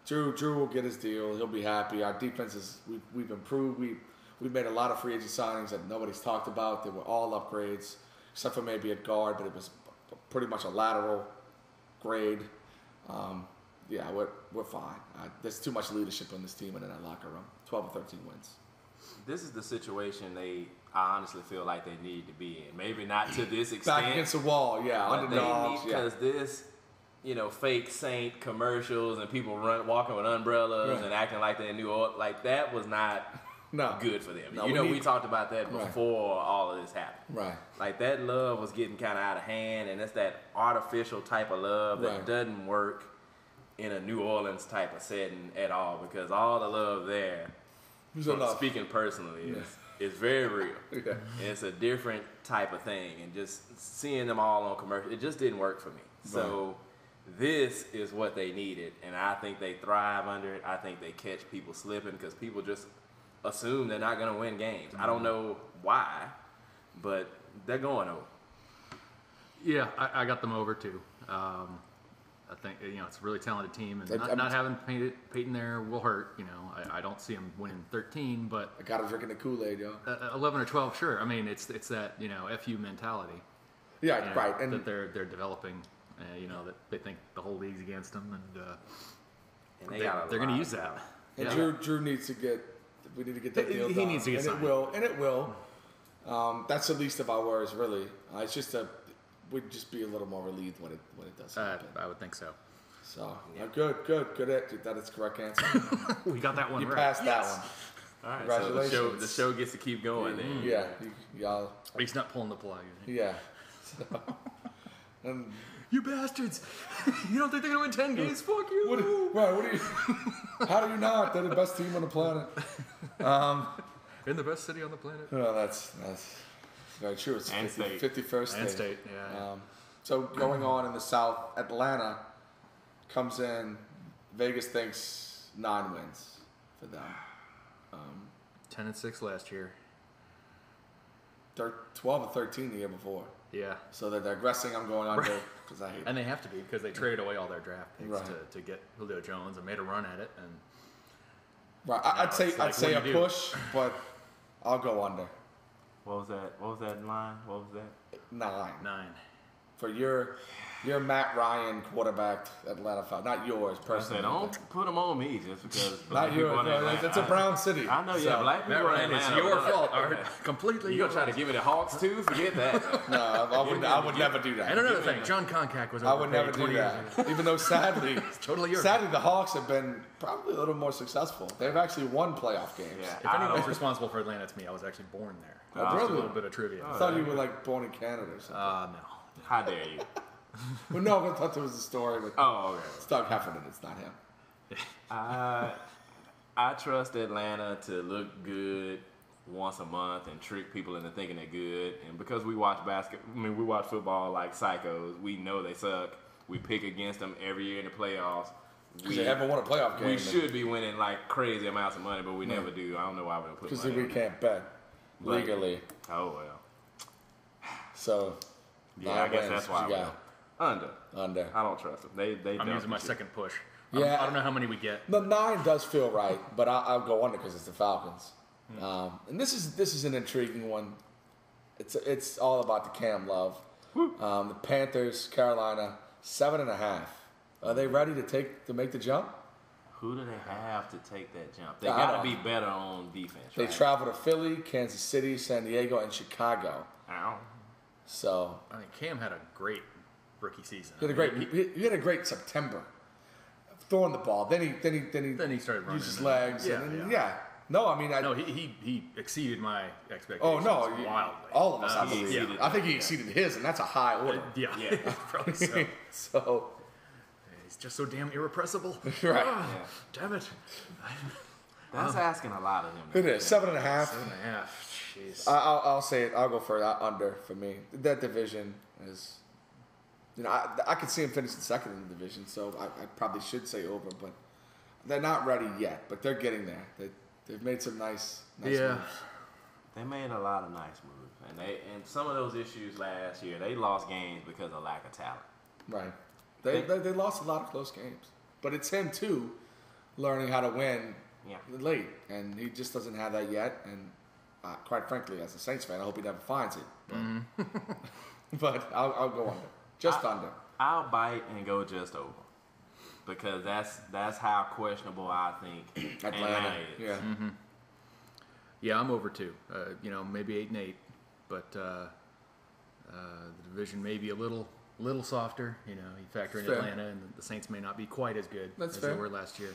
Drew will get his deal. He'll be happy. Our defense is we've improved. We've made a lot of free agent signings that nobody's talked about. They were all upgrades, except for maybe a guard, but it was pretty much a lateral grade. We're fine. There's too much leadership in this team and in that locker room. 12 or 13 wins. This is the situation I honestly feel like they need to be in. Maybe not to this extent. Back against the wall, yeah. Underdogs, because this, fake Saint commercials and people walking with umbrellas and acting like they're in New Orleans, like that was not good for them. No, we talked about that before all of this happened. Right. Like that love was getting kind of out of hand, and it's that artificial type of love that doesn't work in a New Orleans type of setting at all, because all the love there, speaking personally, is very real. Yeah. And it's a different type of thing, and just seeing them all on commercial, it just didn't work for me. So this is what they needed, and I think they thrive under it. I think they catch people slipping because people just assume they're not going to win games. I don't know why, but they're going over. Yeah, I got them over too. I think it's a really talented team, and not having Peyton there will hurt. I don't see them winning 13, but I got them drinking the Kool-Aid, yo. 11 or 12, sure. I mean, it's that FU mentality. Yeah, right. And that they're developing. That they think the whole league's against them, and they're going to use that. And Drew needs to get. We need to get that deal done. He needs to get signed. And it will. That's the least of our worries, really. It's just we'd just be a little more relieved when it does happen. I would think so. So good. That is the correct answer. We got that one right. You passed that one. All right, congratulations. So the show gets to keep going. Then. Yeah, y'all. He's not pulling the plug. Yeah. So, and you bastards! You don't think they're gonna win 10 games? Fuck you! What do you? How do you not? They're the best team on the planet. In the best city on the planet. No, that's very true. It's 51st state. Yeah. So going on in the South, Atlanta comes in. Vegas thinks 9 wins for them. 10-6 last year. 12 or 13 the year before. Yeah. So they're digressing. I'm going under because I hate. And they have to be because they traded away all their draft picks to get Julio Jones and made a run at it. And I'd say a push, but I'll go under. What was that line? What was that? 9. 9. For your Matt Ryan quarterbacked Atlanta Falcons, not yours personally. Don't put them on me just because. Not yours. It's a brown city. I know. So, black people in Atlanta. It's your fault. Completely. You gonna try to give me the Hawks too? Forget that. No, I would never do that. And another thing, John Koncak was. I would never do that. Even though sadly, totally yours. Sadly, the Hawks have been probably a little more successful. They've actually won playoff games. Yeah. If anyone's responsible for Atlanta, it's me. I was actually born there. Oh, really? A little bit of trivia. I thought you were born in Canada or something. No. How dare you? Well, no, I thought there was a story. But okay. It's Doug Heffernan. It's not him. I trust Atlanta to look good once a month and trick people into thinking they're good. And because we watch we watch football like psychos. We know they suck. We pick against them every year in the playoffs. Because they haven't won a playoff game. We should be winning like crazy amounts of money, but we never do. I don't know why we don't put money. Because we can't bet legally. Oh well. So yeah, I guess that's why we go under. I don't trust them. They. I'm using my second push. Yeah, I don't know how many we get. The 9 does feel right, but I'll go under because it's the Falcons. And this is an intriguing one. It's all about the Cam Love. The Panthers, Carolina, 7.5. Are they ready to make the jump? Who do they have to take that jump? They got to be better on defense. They travel to Philly, Kansas City, San Diego, and Chicago. Ow. So I think Cam had a great rookie season. He had a great September, throwing the ball. Then he started running. Used his legs. Yeah. No, I mean, he exceeded my expectations. Oh no, wildly. All of us, I believe. I think he exceeded his, and that's a high order. Yeah, probably so. So he's just so damn irrepressible. Right. Damn it. That's asking a lot of him. It is 7.5. 7.5. Jeez. I'll say it. I'll go for that under for me. That division is, I could see him finishing second in the division, so I probably should say over, but they're not ready yet. But they're getting there. They've made some nice moves. They made a lot of nice moves, and some of those issues last year, they lost games because of lack of talent. Right. They lost a lot of close games, but it's him too, learning how to win late, and he just doesn't have that yet. And quite frankly, as a Saints fan, I hope he never finds it. But, but I'll go under, just under. I'll bite and go just over, because that's how questionable I think Atlanta is. Yeah. Mm-hmm. Yeah, I'm over too. Maybe 8-8, but the division may be a little softer. You factor in Atlanta, and the Saints may not be quite as good as they were last year.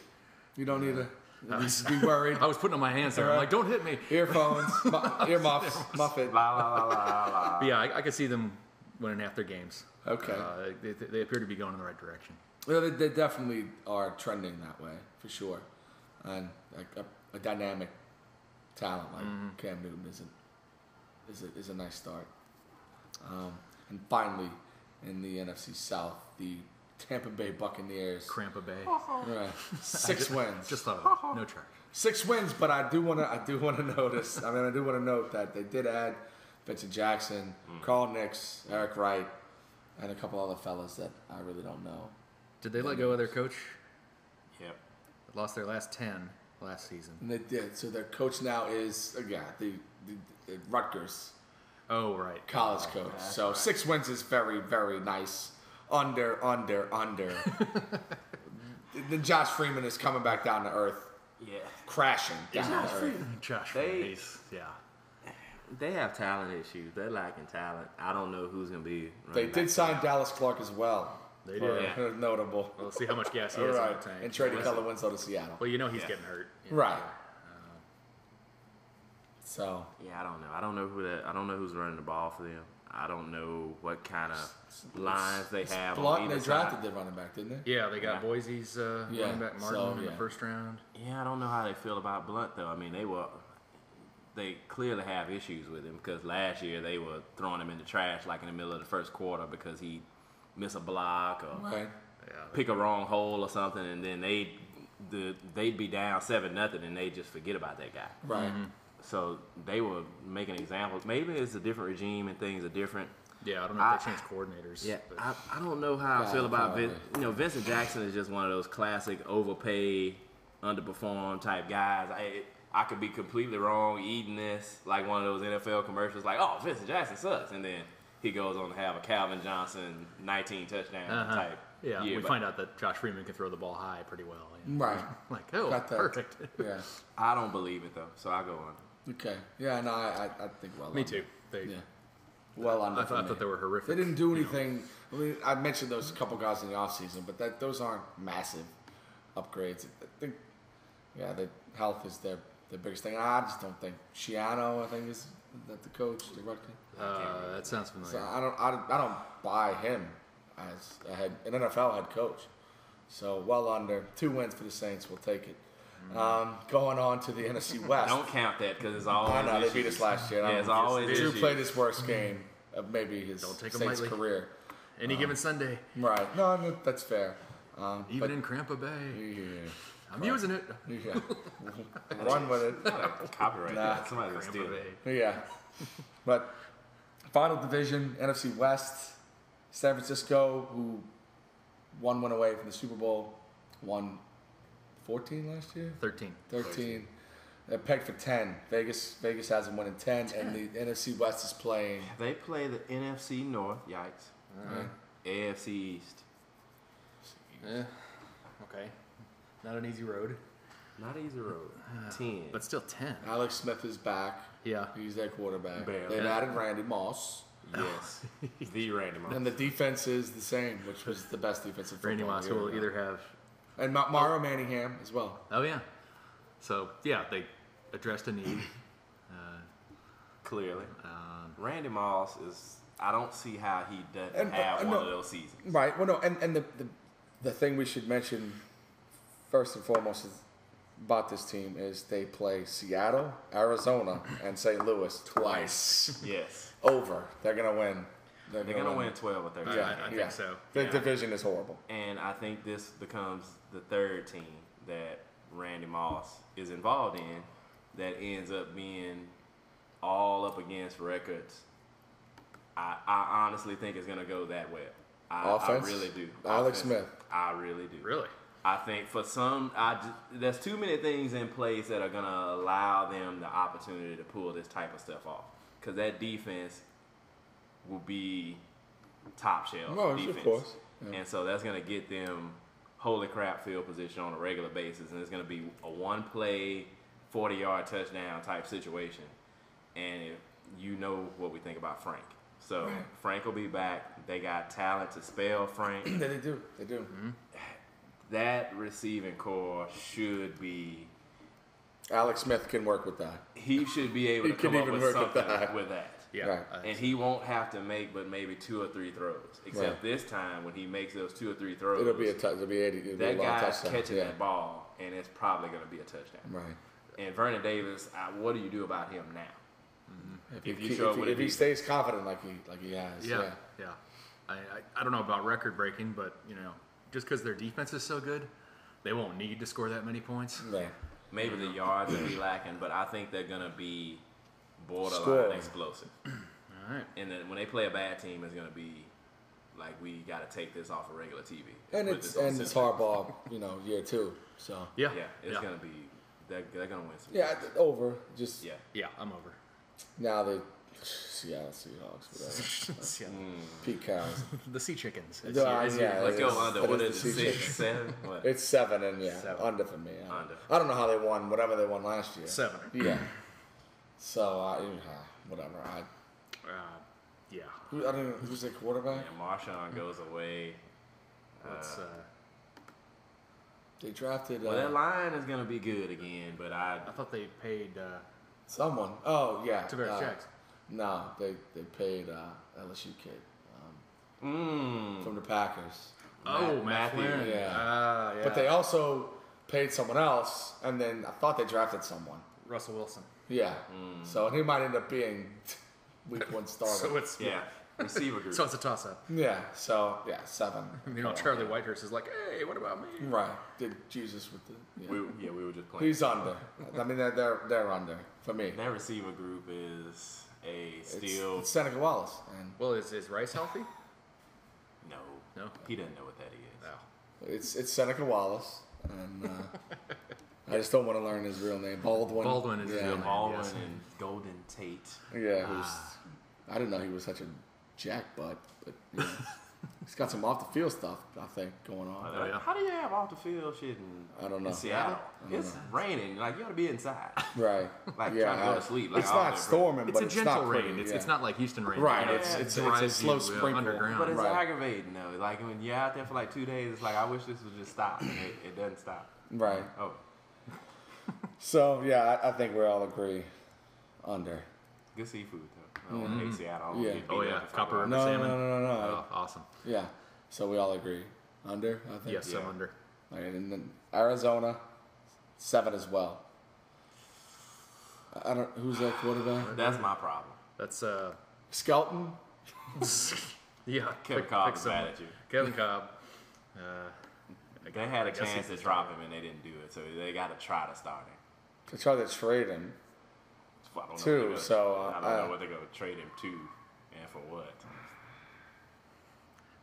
You don't need to be worried. I was putting on my hands there. I'm like, don't hit me. Earphones, earmuffs, muffet. La la la la la. But yeah, I could see them winning half their games. Okay. They appear to be going in the right direction. Well, they definitely are trending that way for sure, and a dynamic talent like Cam Newton is a nice start. And finally, in the NFC South, the Tampa Bay Buccaneers. Crampa Bay. Right. 6 wins. Just thought of it. No charge. 6 wins, but I do want to notice. I do want to note that they did add Vincent Jackson, Carl Nix, Eric Wright, and a couple other fellas that I really don't know. Did they let go of their coach? Yep. They lost their last 10 last season. And they did. So their coach now is the Rutgers. Oh, right. College coach. So right. 6 wins is very, very nice. Under. Then Josh Freeman is coming back down to earth. Yeah. Crashing down to earth. Josh Freeman. They have talent issues. They're lacking talent. I don't know who's going to be. They did sign Dallas Clark as well. They did. Yeah. Notable. We'll see how much gas he has in the tank. And traded Keller Winslow to Seattle. Well, he's getting hurt. Right. So. Yeah, I don't know. I don't know who's running the ball for them. I don't know what kind of lines they have. Blunt, they drafted their running back, didn't they? Yeah, they got Boise's running back Martin in the first round. Yeah, I don't know how they feel about Blunt though. I mean, they clearly have issues with him because last year they were throwing him in the trash like in the middle of the first quarter because he missed a block or pick a wrong hole or something, and then they'd be down 7-0 and they just forget about that guy. Right. Mm-hmm. So they were making examples. Maybe it's a different regime and things are different. Yeah, I don't know if they changed coordinators. Yeah, I don't know how I feel about Vincent Jackson is just one of those classic overpaid, underperformed type guys. I could be completely wrong eating this like one of those NFL commercials like, oh, Vincent Jackson sucks. And then he goes on to have a Calvin Johnson 19 touchdown type. Yeah, we find out that Josh Freeman can throw the ball high pretty well. Right. Like, perfect. Yeah. I don't believe it though, so I go on. Okay. Yeah, no, I think well. Me too. Well under. I thought they were horrific. They didn't do anything. I mean, I mentioned those couple guys in the offseason, but those aren't massive upgrades. I think, the health is their biggest thing. I just don't think Shiano, I think, is that the coach, the Rutgers. That sounds familiar. So I don't buy him. as an NFL head coach. So well under 2 wins for the Saints. We'll take it. Going on to the NFC West. Don't count that because it's always. I know they beat us last year. Yeah, it's always. Drew played his worst game of maybe his Saints career. Any given Sunday. Right. No, that's fair. Even in Crampa Bay. Yeah. I'm using it. Yeah. Run with it. Copyright that. Somebody's going to steal it. Yeah. But final division, NFC West, San Francisco, who one went away from the Super Bowl, won 14 last year? 13. They're pegged for 10. Vegas has them winning 10, and the NFC West is playing. They play the NFC North. Yikes. AFC East. Yeah. Okay. Not an easy road. Not easy road. 10. But still 10. Alex Smith is back. Yeah. He's their quarterback. Barely. They've added Randy Moss. Yes. The Randy Moss. And the defense is the same, which was the best defensive Randy Moss, who will either have... And Mario Manningham as well. Oh, yeah. So, yeah, they addressed a need. Clearly. Randy Moss is... I don't see how he doesn't have one of those seasons. Right. Well, no, and the thing we should mention first and foremost about this team is they play Seattle, Arizona, and St. Louis twice. Yes. Over. They're going to win. They're going to win 12 or 13. Yeah, I think so. The division is horrible. And I think this becomes the third team that Randy Moss is involved in that ends up being all up against records. I honestly think it's going to go that way. I really do. Alex Smith. I really do. Really? I think for some, there's too many things in place that are going to allow them the opportunity to pull this type of stuff off. Because that defense will be top shelf defense. Of course. Yeah. And so that's going to get them holy crap field position on a regular basis. And it's going to be a one-play, 40-yard touchdown type situation. And you know what we think about Frank. So Frank will be back. They got talent to spell Frank. Yeah, they do. Mm-hmm. That receiving core should be... Alex Smith can work with that. He should be able to come up with something with that. Yeah. Right. And he won't have to make but maybe 2 or 3 throws. Except this time when he makes those 2 or 3 throws... It'll be it'll be 80. It'll that be a long guy's touchdown. catching that ball, and it's probably going to be a touchdown. Right. And Vernon Davis, what do you do about him now? Mm-hmm. If he stays confident like he has. Yeah. I don't know about record breaking, but just because their defense is so good, they won't need to score that many points. Right. Maybe the yards will be lacking, but I think they're gonna be borderline explosive. All right. And then when they play a bad team, it's gonna be like we got to take this off of regular TV. And it's hardball, year 2. So it's gonna be they're gonna win some. Yeah, over. Just Yeah, I'm over. Now the Seattle Seahawks, whatever. Pete Carroll. The Sea Chickens. Let's go under. What is it? 6, 7? What? It's 7 and 7. Under for me. Under. I don't know how they won. Whatever they won last year. 7. Yeah. So whatever. Yeah. I don't know who's their quarterback. Yeah, Marshawn goes away. They drafted. Well, that line is gonna be good again, but I thought they paid someone. Oh yeah. Tavares Jackson. No, they paid LSU kid from the Packers. Matthew. Yeah. But they also paid someone else, and then I thought they drafted someone. Russell Wilson. Yeah. So he might end up being week 1 starter. So it's receiver group. So it's a toss-up. Yeah. So 7. Charlie Whitehurst is like, hey, what about me? Right. Did Jesus with the? Yeah. We were just playing. He's under. I mean, they're under for me. That receiver group is a steal. It's Seneca Wallace. And well, is Rice healthy? No. He doesn't know what that is. It's Seneca Wallace, and I just don't want to learn his real name. Baldwin is his real name. Baldwin and Golden Tate. Yeah. I didn't know he was such a jackbutt, but he's got some off the field stuff I think going on. How do you have off the field shit in Seattle? It's raining. Like you ought to be inside. Right. Like trying to go to sleep. Like, it's not storming, but it's a gentle rain. Pretty, it's not like Houston rain. Right. It's a slow sprinkle underground. But it's aggravating though. Like when you're out there for like 2 days, it's like I wish this would just stop. And it doesn't stop. Right. Oh. So I think we all agree under. Good seafood though. I don't hate Seattle. Yeah. Copper River salmon. No. Oh, awesome. Yeah. So we all agree. Under, I think? Yes, I'm under. All right, and then Arizona, 7 as well. I don't. Who's that quarterback? That's my problem. That's Skelton. Yeah, Kevin Cobb is mad at you. Kevin Cobb. They had a chance to drop him and they didn't do it, so they got to try to start him. To try to trade him. I don't Too. know So I don't know what they're going to trade him to, and for what.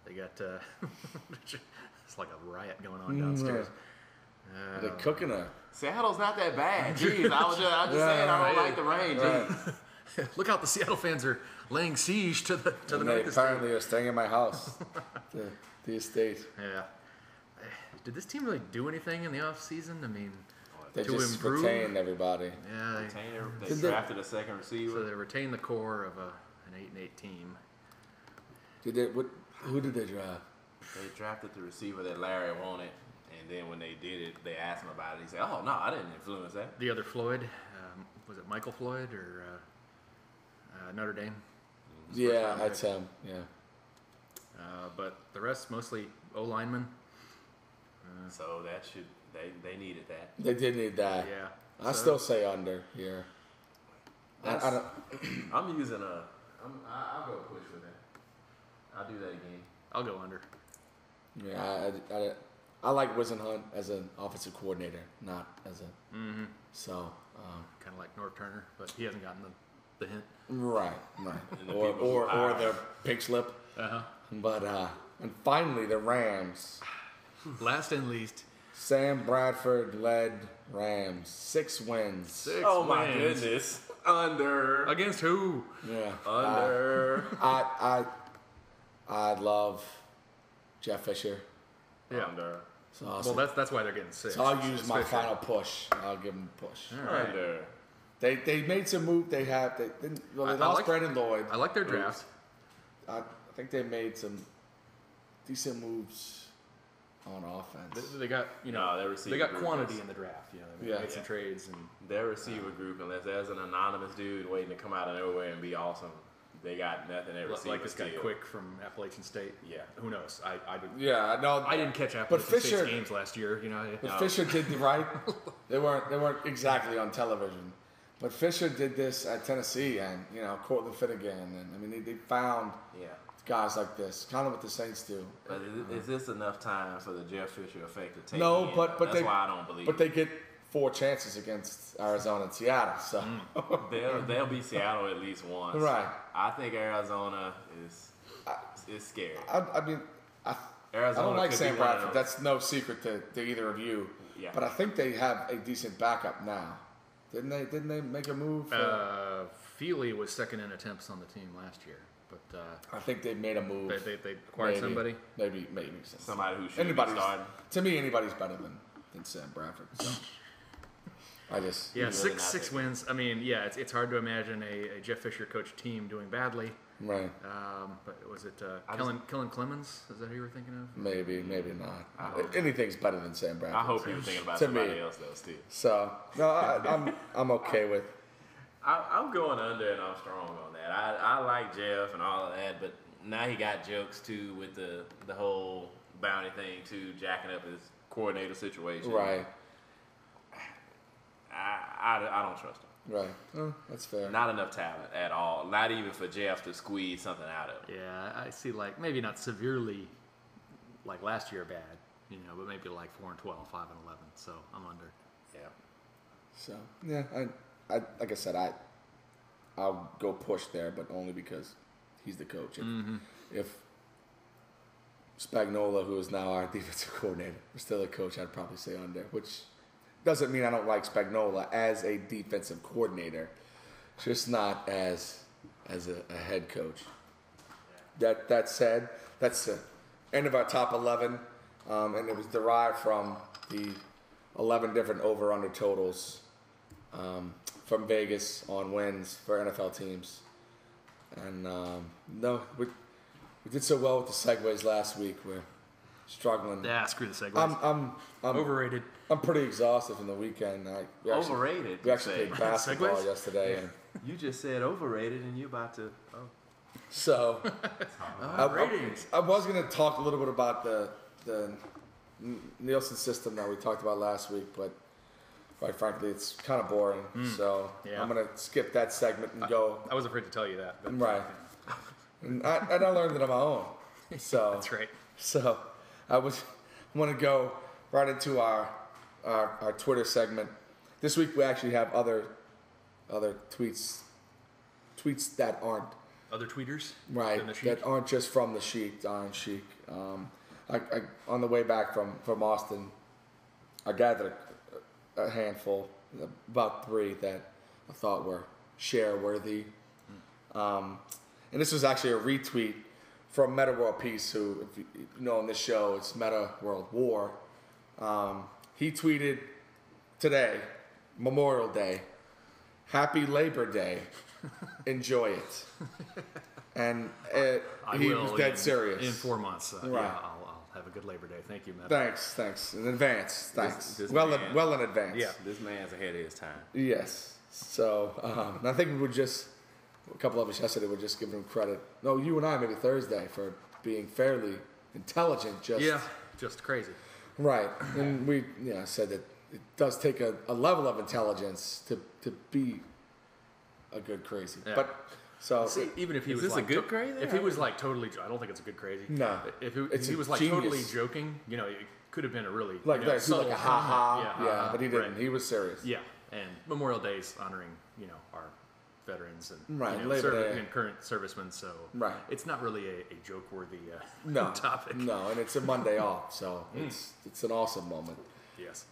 They got it's like a riot going on downstairs. They're cooking her. Seattle's not that bad. Jeez, I was just saying I don't like the rain. Right. Look out! The Seattle fans are laying siege to the They apparently are staying in my house, the estate. Yeah. Did this team really do anything in the off season? I mean, they to just improve? retained everybody. Yeah, they drafted a second receiver. So they retained the core of an 8-8 team. Who did they draft? They drafted the receiver that Larry wanted, and then when they did it, they asked him about it. He said, "Oh no, I didn't influence that." The other Floyd, was it Michael Floyd or Notre Dame? Yeah, that's him. Yeah. But the rest mostly O linemen. So that should they needed that. They did need that. Yeah. I still say under here. I don't. I'm using I'll go push with that. I'll do that again. I'll go under. Yeah, I like Wisenhunt as an offensive coordinator, not as a. Mm-hmm. So. Kind of like North Turner, but he hasn't gotten the hint. Right. or the pink slip. But and finally the Rams. Last and least, Sam Bradford led Rams, 6 wins. My goodness! Under against who? Yeah, under. I love Jeff Fisher. Yeah. Under. So awesome. Well, that's why they're getting 6. So I'll use my final push. I'll give them a push. All right. Under. They made some move. They lost Brandon Lloyd. I like their draft. I think they made some decent moves on offense. They got they got quantity in the draft. They made some trades and their receiver group. Unless there's an anonymous dude waiting to come out of nowhere and be awesome, they got nothing at receiver. Like this guy Quick from Appalachian State. Yeah, who knows? I didn't catch Appalachian State's games last year. But Fisher did the right. They weren't exactly on television. But Fisher did this at Tennessee, and Cortland Finnegan, and I mean they found guys like this, kind of what the Saints do. But is this enough time for the Jeff Fisher effect to take? No, but that's why I don't believe. But they get 4 chances against Arizona and Seattle, so they'll beat Seattle at least once. Right. I think Arizona is scary. I don't like Sam Bradford. That's no secret to either of you. Yeah. But I think they have a decent backup now. Didn't they make a move? Feely was second in attempts on the team last year, but I think they made a move. They acquired somebody. Maybe somebody who should be starting. To me, anybody's better than Sam Bradford. So I just 6 wins. I mean, it's hard to imagine a Jeff Fisher coached team doing badly. Right. But was it Kellen Clemens? Is that who you were thinking of? Maybe not. Anything's better than Sam Bradford. I hope you were thinking about somebody else though, Steve. So no, I'm okay with. I'm going under and I'm strong on that. I like Jeff and all of that, but now he got jokes too with the whole bounty thing too, jacking up his coordinator situation. Right. I don't trust him. Right. Oh, that's fair. Not enough talent at all. Not even for Jeff to squeeze something out of him. Yeah, I see. Like maybe not severely, like last year bad, but maybe like 4-12, 5-11. So I'm under. Yeah. So yeah, I like I said, I'll go push there, but only because he's the coach. If Spagnuolo, who is now our defensive coordinator, was still a coach, I'd probably say under, which doesn't mean I don't like Spagnuolo as a defensive coordinator, just not as a head coach. That said, that's the end of our top 11, and it was derived from the 11 different over/under totals from Vegas on wins for NFL teams. And we did so well with the segues last week. We're struggling. Yeah, screw the segues. I'm overrated. I'm pretty exhausted from the weekend. Overrated. We actually played basketball yesterday. You just said overrated, and you're about to. Oh. So I was going to talk a little bit about the Nielsen system that we talked about last week, but quite frankly, it's kind of boring. So I'm going to skip that segment and go. I was afraid to tell you that. But, right. And I learned it on my own. So that's right. So I want to go right into our Twitter segment. This week we actually have other tweets that aren't other tweeters, right? That aren't just from the Sheik, Iron Sheik. I on the way back from Austin, I gathered a handful, about 3 that I thought were share worthy. And this was actually a retweet from Meta World Peace, who, if you know on this show, it's Meta World War. He tweeted today, Memorial Day, Happy Labor Day, enjoy it. And he was dead serious. In 4 months, right. Yeah, I'll have a good Labor Day. Thank you, Meta. Thanks. In advance, thanks. Well in advance. Yeah, this man's ahead of his time. Yes. So, and I think we would just, a couple of us yesterday would just give him credit. No, you and I maybe Thursday for being fairly intelligent. Just crazy. Right, and we said that it does take a level of intelligence to be a good crazy. Yeah. But so see, even if he was a good crazy, if he was like totally, I don't think it's a good crazy. No, if he was like genius. Totally joking, it could have been a really like subtle, like a ha ha. Yeah, but he didn't. Right. He was serious. Yeah, and Memorial Day is honoring our veterans and and current servicemen. So it's not really a joke worthy topic. No, and it's a Monday off, so it's an awesome moment. Yes.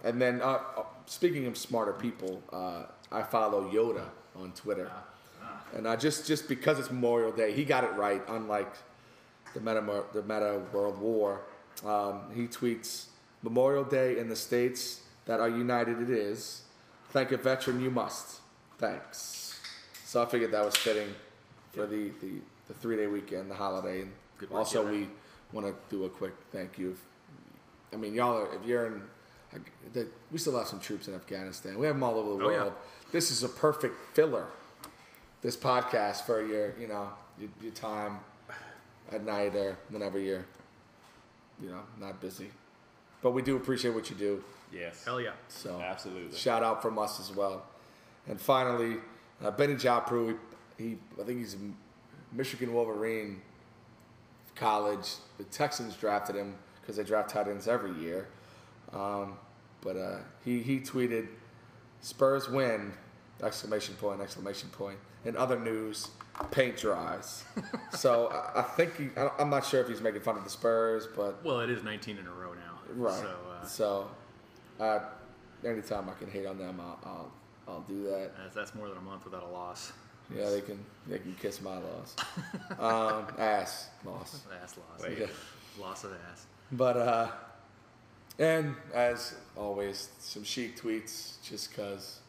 And then speaking of smarter people, I follow Yoda on Twitter, and just because it's Memorial Day, he got it right. Unlike the Meta World War, he tweets Memorial Day in the states that are united. It is. Thank a veteran you must. Thanks. So I figured that was fitting for the 3-day weekend, the holiday, and good work, also we want to do a quick thank you. I mean, y'all are, if you're in, we still have some troops in Afghanistan. We have them all over the world. Yeah. This is a perfect filler, this podcast, for your time at night or whenever you're, not busy. But we do appreciate what you do. Yes. Hell yeah. So absolutely. Shout out from us as well. And finally, Benny Jaupru, I think he's a Michigan Wolverine college. The Texans drafted him because they draft tight ends every year. But he tweeted, Spurs win, ! In other news, paint dries. So I think I'm not sure if he's making fun of the Spurs, but... Well, it is 19 in a row now. Right. So anytime I can hate on them, I'll do that. That's more than a month without a loss. Yeah, they can kiss my loss. Ass loss. Ass loss. Yeah. Loss of ass. But and as always, some Sheik tweets, just because,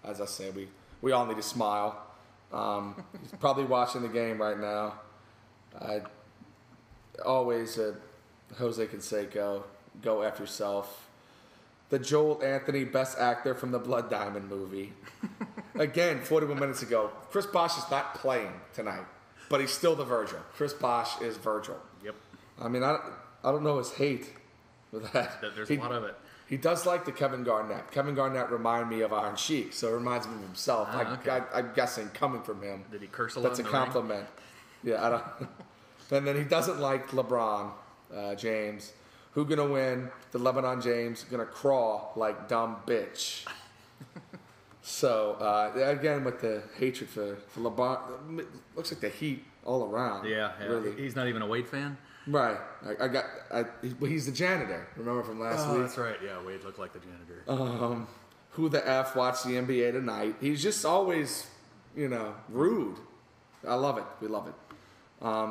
as I said, we all need to smile. He's probably watching the game right now. Always Jose Canseco, go F yourself. The Joel Anthony, best actor from the Blood Diamond movie. Again, 41 minutes ago, Chris Bosh is not playing tonight, but he's still the Virgil. Chris Bosh is Virgil. Yep. I mean, I don't know his hate with that. There's a lot of it. He does like the Kevin Garnett. Kevin Garnett reminded me of Iron Sheik, so it reminds me of himself. Okay. I'm guessing coming from him. Did he curse a lot? That's a compliment. Yeah, I don't. And then he doesn't like LeBron James. Who gonna win? The Lebanon James gonna crawl like dumb bitch. So again, with the hatred for LeBron, looks like the Heat all around. Yeah. Really. He's not even a Wade fan. Right. He's the janitor. Remember from last week? That's right. Yeah, Wade looked like the janitor. Who the F watched the NBA tonight? He's just always, rude. I love it. We love it.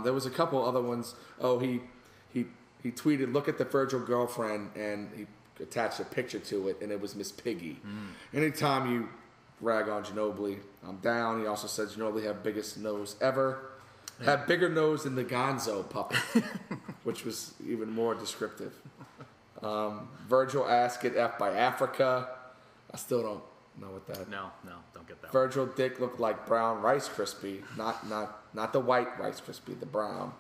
There was a couple other ones. Oh, he tweeted, look at the Virgil girlfriend, and he attached a picture to it, and it was Miss Piggy. Anytime you rag on Ginobili, I'm down. He also said Ginobili had biggest nose ever. Had bigger nose than the Gonzo puppet, which was even more descriptive. Virgil asked, get F by Africa. I still don't know what that. No, don't get that. Virgil Dick looked like brown Rice Krispie, not the white Rice Krispie, the brown,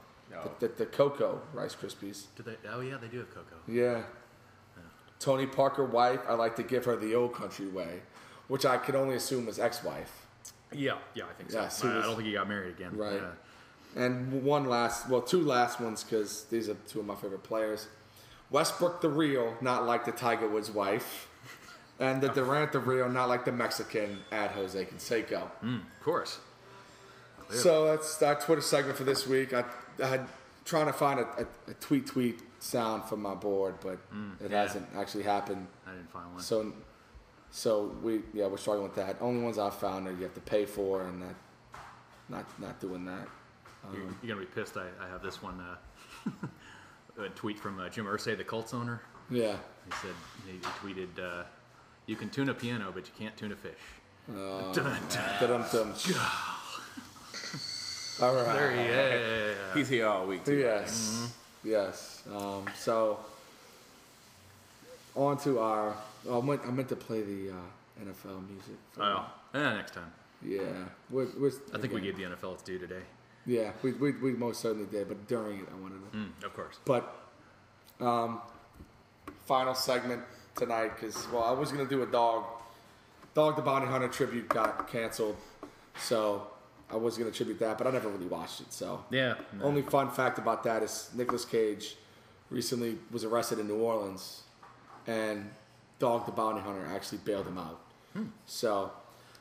the cocoa Rice Krispies. Do they? Oh yeah, they do have cocoa. Yeah. Tony Parker wife, I like to give her the old country way, which I could only assume was ex-wife. Yeah, I think so. Yes, I don't think he got married again. Right. Yeah. And two last ones, because these are two of my favorite players. Westbrook the real, not like the Tiger Woods wife. And the Durant the real, not like the Mexican at Jose Canseco. Of course. Clearly. So that's our Twitter segment for this week. I had trying to find a tweet sound from my board, but it hasn't actually happened. I didn't find one. So we're struggling with that. Only ones I've found are you have to pay for, and not doing that. You're gonna be pissed. I have this one a tweet from Jim Irsay, the Colts owner. Yeah. He said he tweeted, "You can tune a piano, but you can't tune a fish." All right. There he is. He's here all week too. Yes. Mm-hmm. Yes. So on to our. I meant to play the NFL music. Next time. Yeah. I think we gave the NFL its due today. Yeah, we most certainly did, but during it I wanted to. Of course. But final segment tonight, because I was going to do a Dog the Bounty Hunter tribute got canceled, so I was going to tribute that, but I never really watched it. So yeah. No. Only fun fact about that is Nicolas Cage recently was arrested in New Orleans, and Dog the Bounty Hunter actually bailed him out. So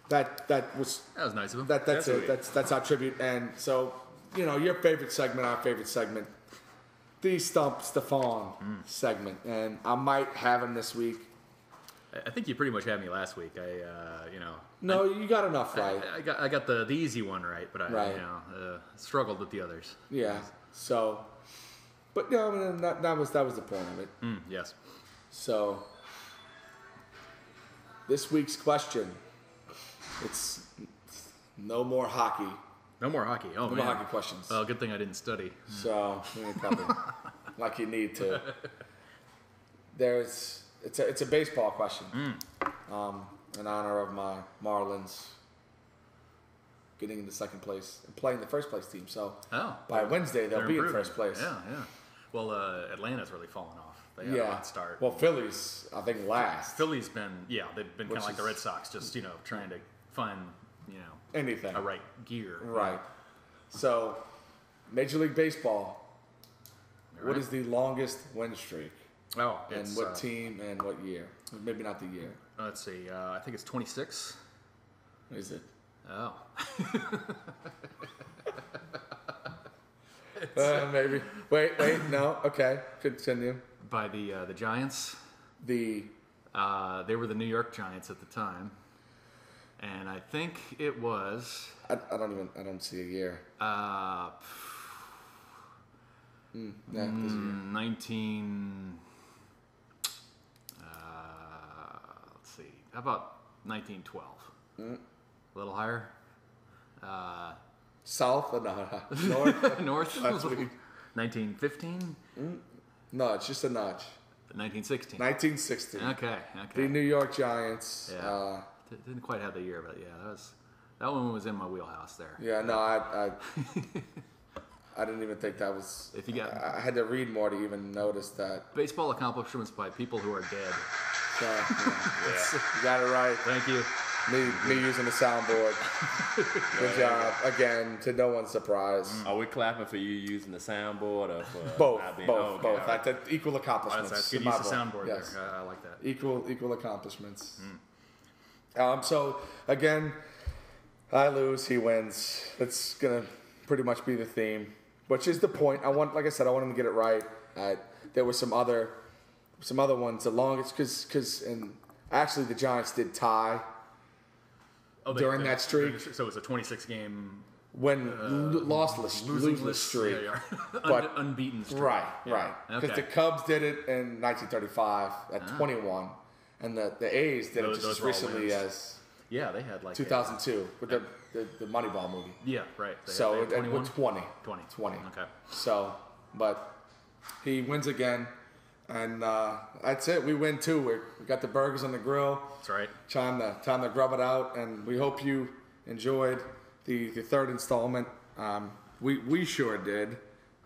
that was nice of him. That's it. That's our tribute. And so your favorite segment, our favorite segment, the Stump Stefan segment, and I might have him this week. I think you pretty much had me last week. No, you got enough right. I got the easy one right, but I struggled with the others. Yeah. So, but that was the point of it. Yes. So, this week's question, it's no more hockey. No more hockey. Oh, no more hockey questions. Well, good thing I didn't study. So, probably like you need to. It's a baseball question. In honor of my Marlins getting into second place and playing the first place team. So by Wednesday they'll be in first place. Yeah. Well, Atlanta's really fallen off. They had a hot start. Well, Phillies, I think, last. Phillies they've been kind of like the Red Sox, just trying to find anything, a right gear. Right. So, Major League Baseball. Right. What is the longest win streak? Oh, and what team and what year? Maybe not the year. Let's see. I think it's 26. Is it? Oh. Maybe. Wait. No. Okay. Continue. By the Giants. They were the New York Giants at the time, and I think it was. I don't see a year. 19. Let's see. How about 1912? A little higher. South or north? North. 1915. No, it's just a notch. 1916. 1916. Okay. The New York Giants. Yeah. Didn't quite have the year, but that one was in my wheelhouse there. Yeah, no, I didn't even think that was. I had to read more to even notice that. Baseball accomplishments by people who are dead. So, you got it right. Thank you. Me using the soundboard. Good job. Again, to no one's surprise. Are we clapping for you using the soundboard or for both? Both. Right. That's equal accomplishments. That's good use of soundboard there. I like that. Equal accomplishments. So again, I lose, he wins. That's gonna pretty much be the theme, which is the point. Like I said, I want him to get it right. There were some other ones. The longest, because actually the Giants did tie. During that streak. So it was a 26-game lossless streak. But unbeaten streak. Right. Because the Cubs did it in 1935 at 21, and the A's did it just as recently as they had like 2002 with the Moneyball movie. Yeah, right. So it was 20. Okay. So, but he wins again. And that's it. We win too. We got the burgers on the grill. That's right. Time to grub it out. And we hope you enjoyed the third installment. We sure did.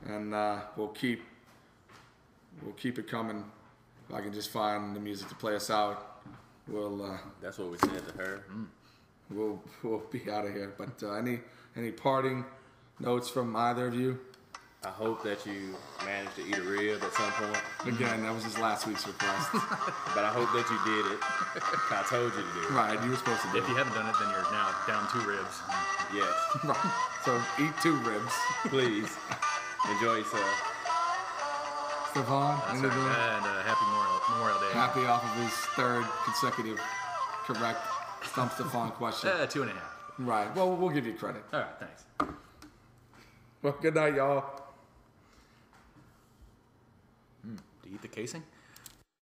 And we'll keep it coming. If I can just find the music to play us out, we'll. That's what we said to her. We'll be out of here. But any parting notes from either of you? I hope that you managed to eat a rib at some point. Again, that was just last week's request. But I hope that you did it. I told you to do it. Right, you were supposed to do it. If you haven't done it, then you're now down 2 ribs. Yes. Right. So eat 2 ribs. Please. Enjoy yourself. Stefan, and happy Memorial Day. Happy off of his 3rd consecutive correct Stump Stefan question. 2.5. Right. Well, we'll give you credit. All right, thanks. Well, good night, y'all. Do you eat the casing?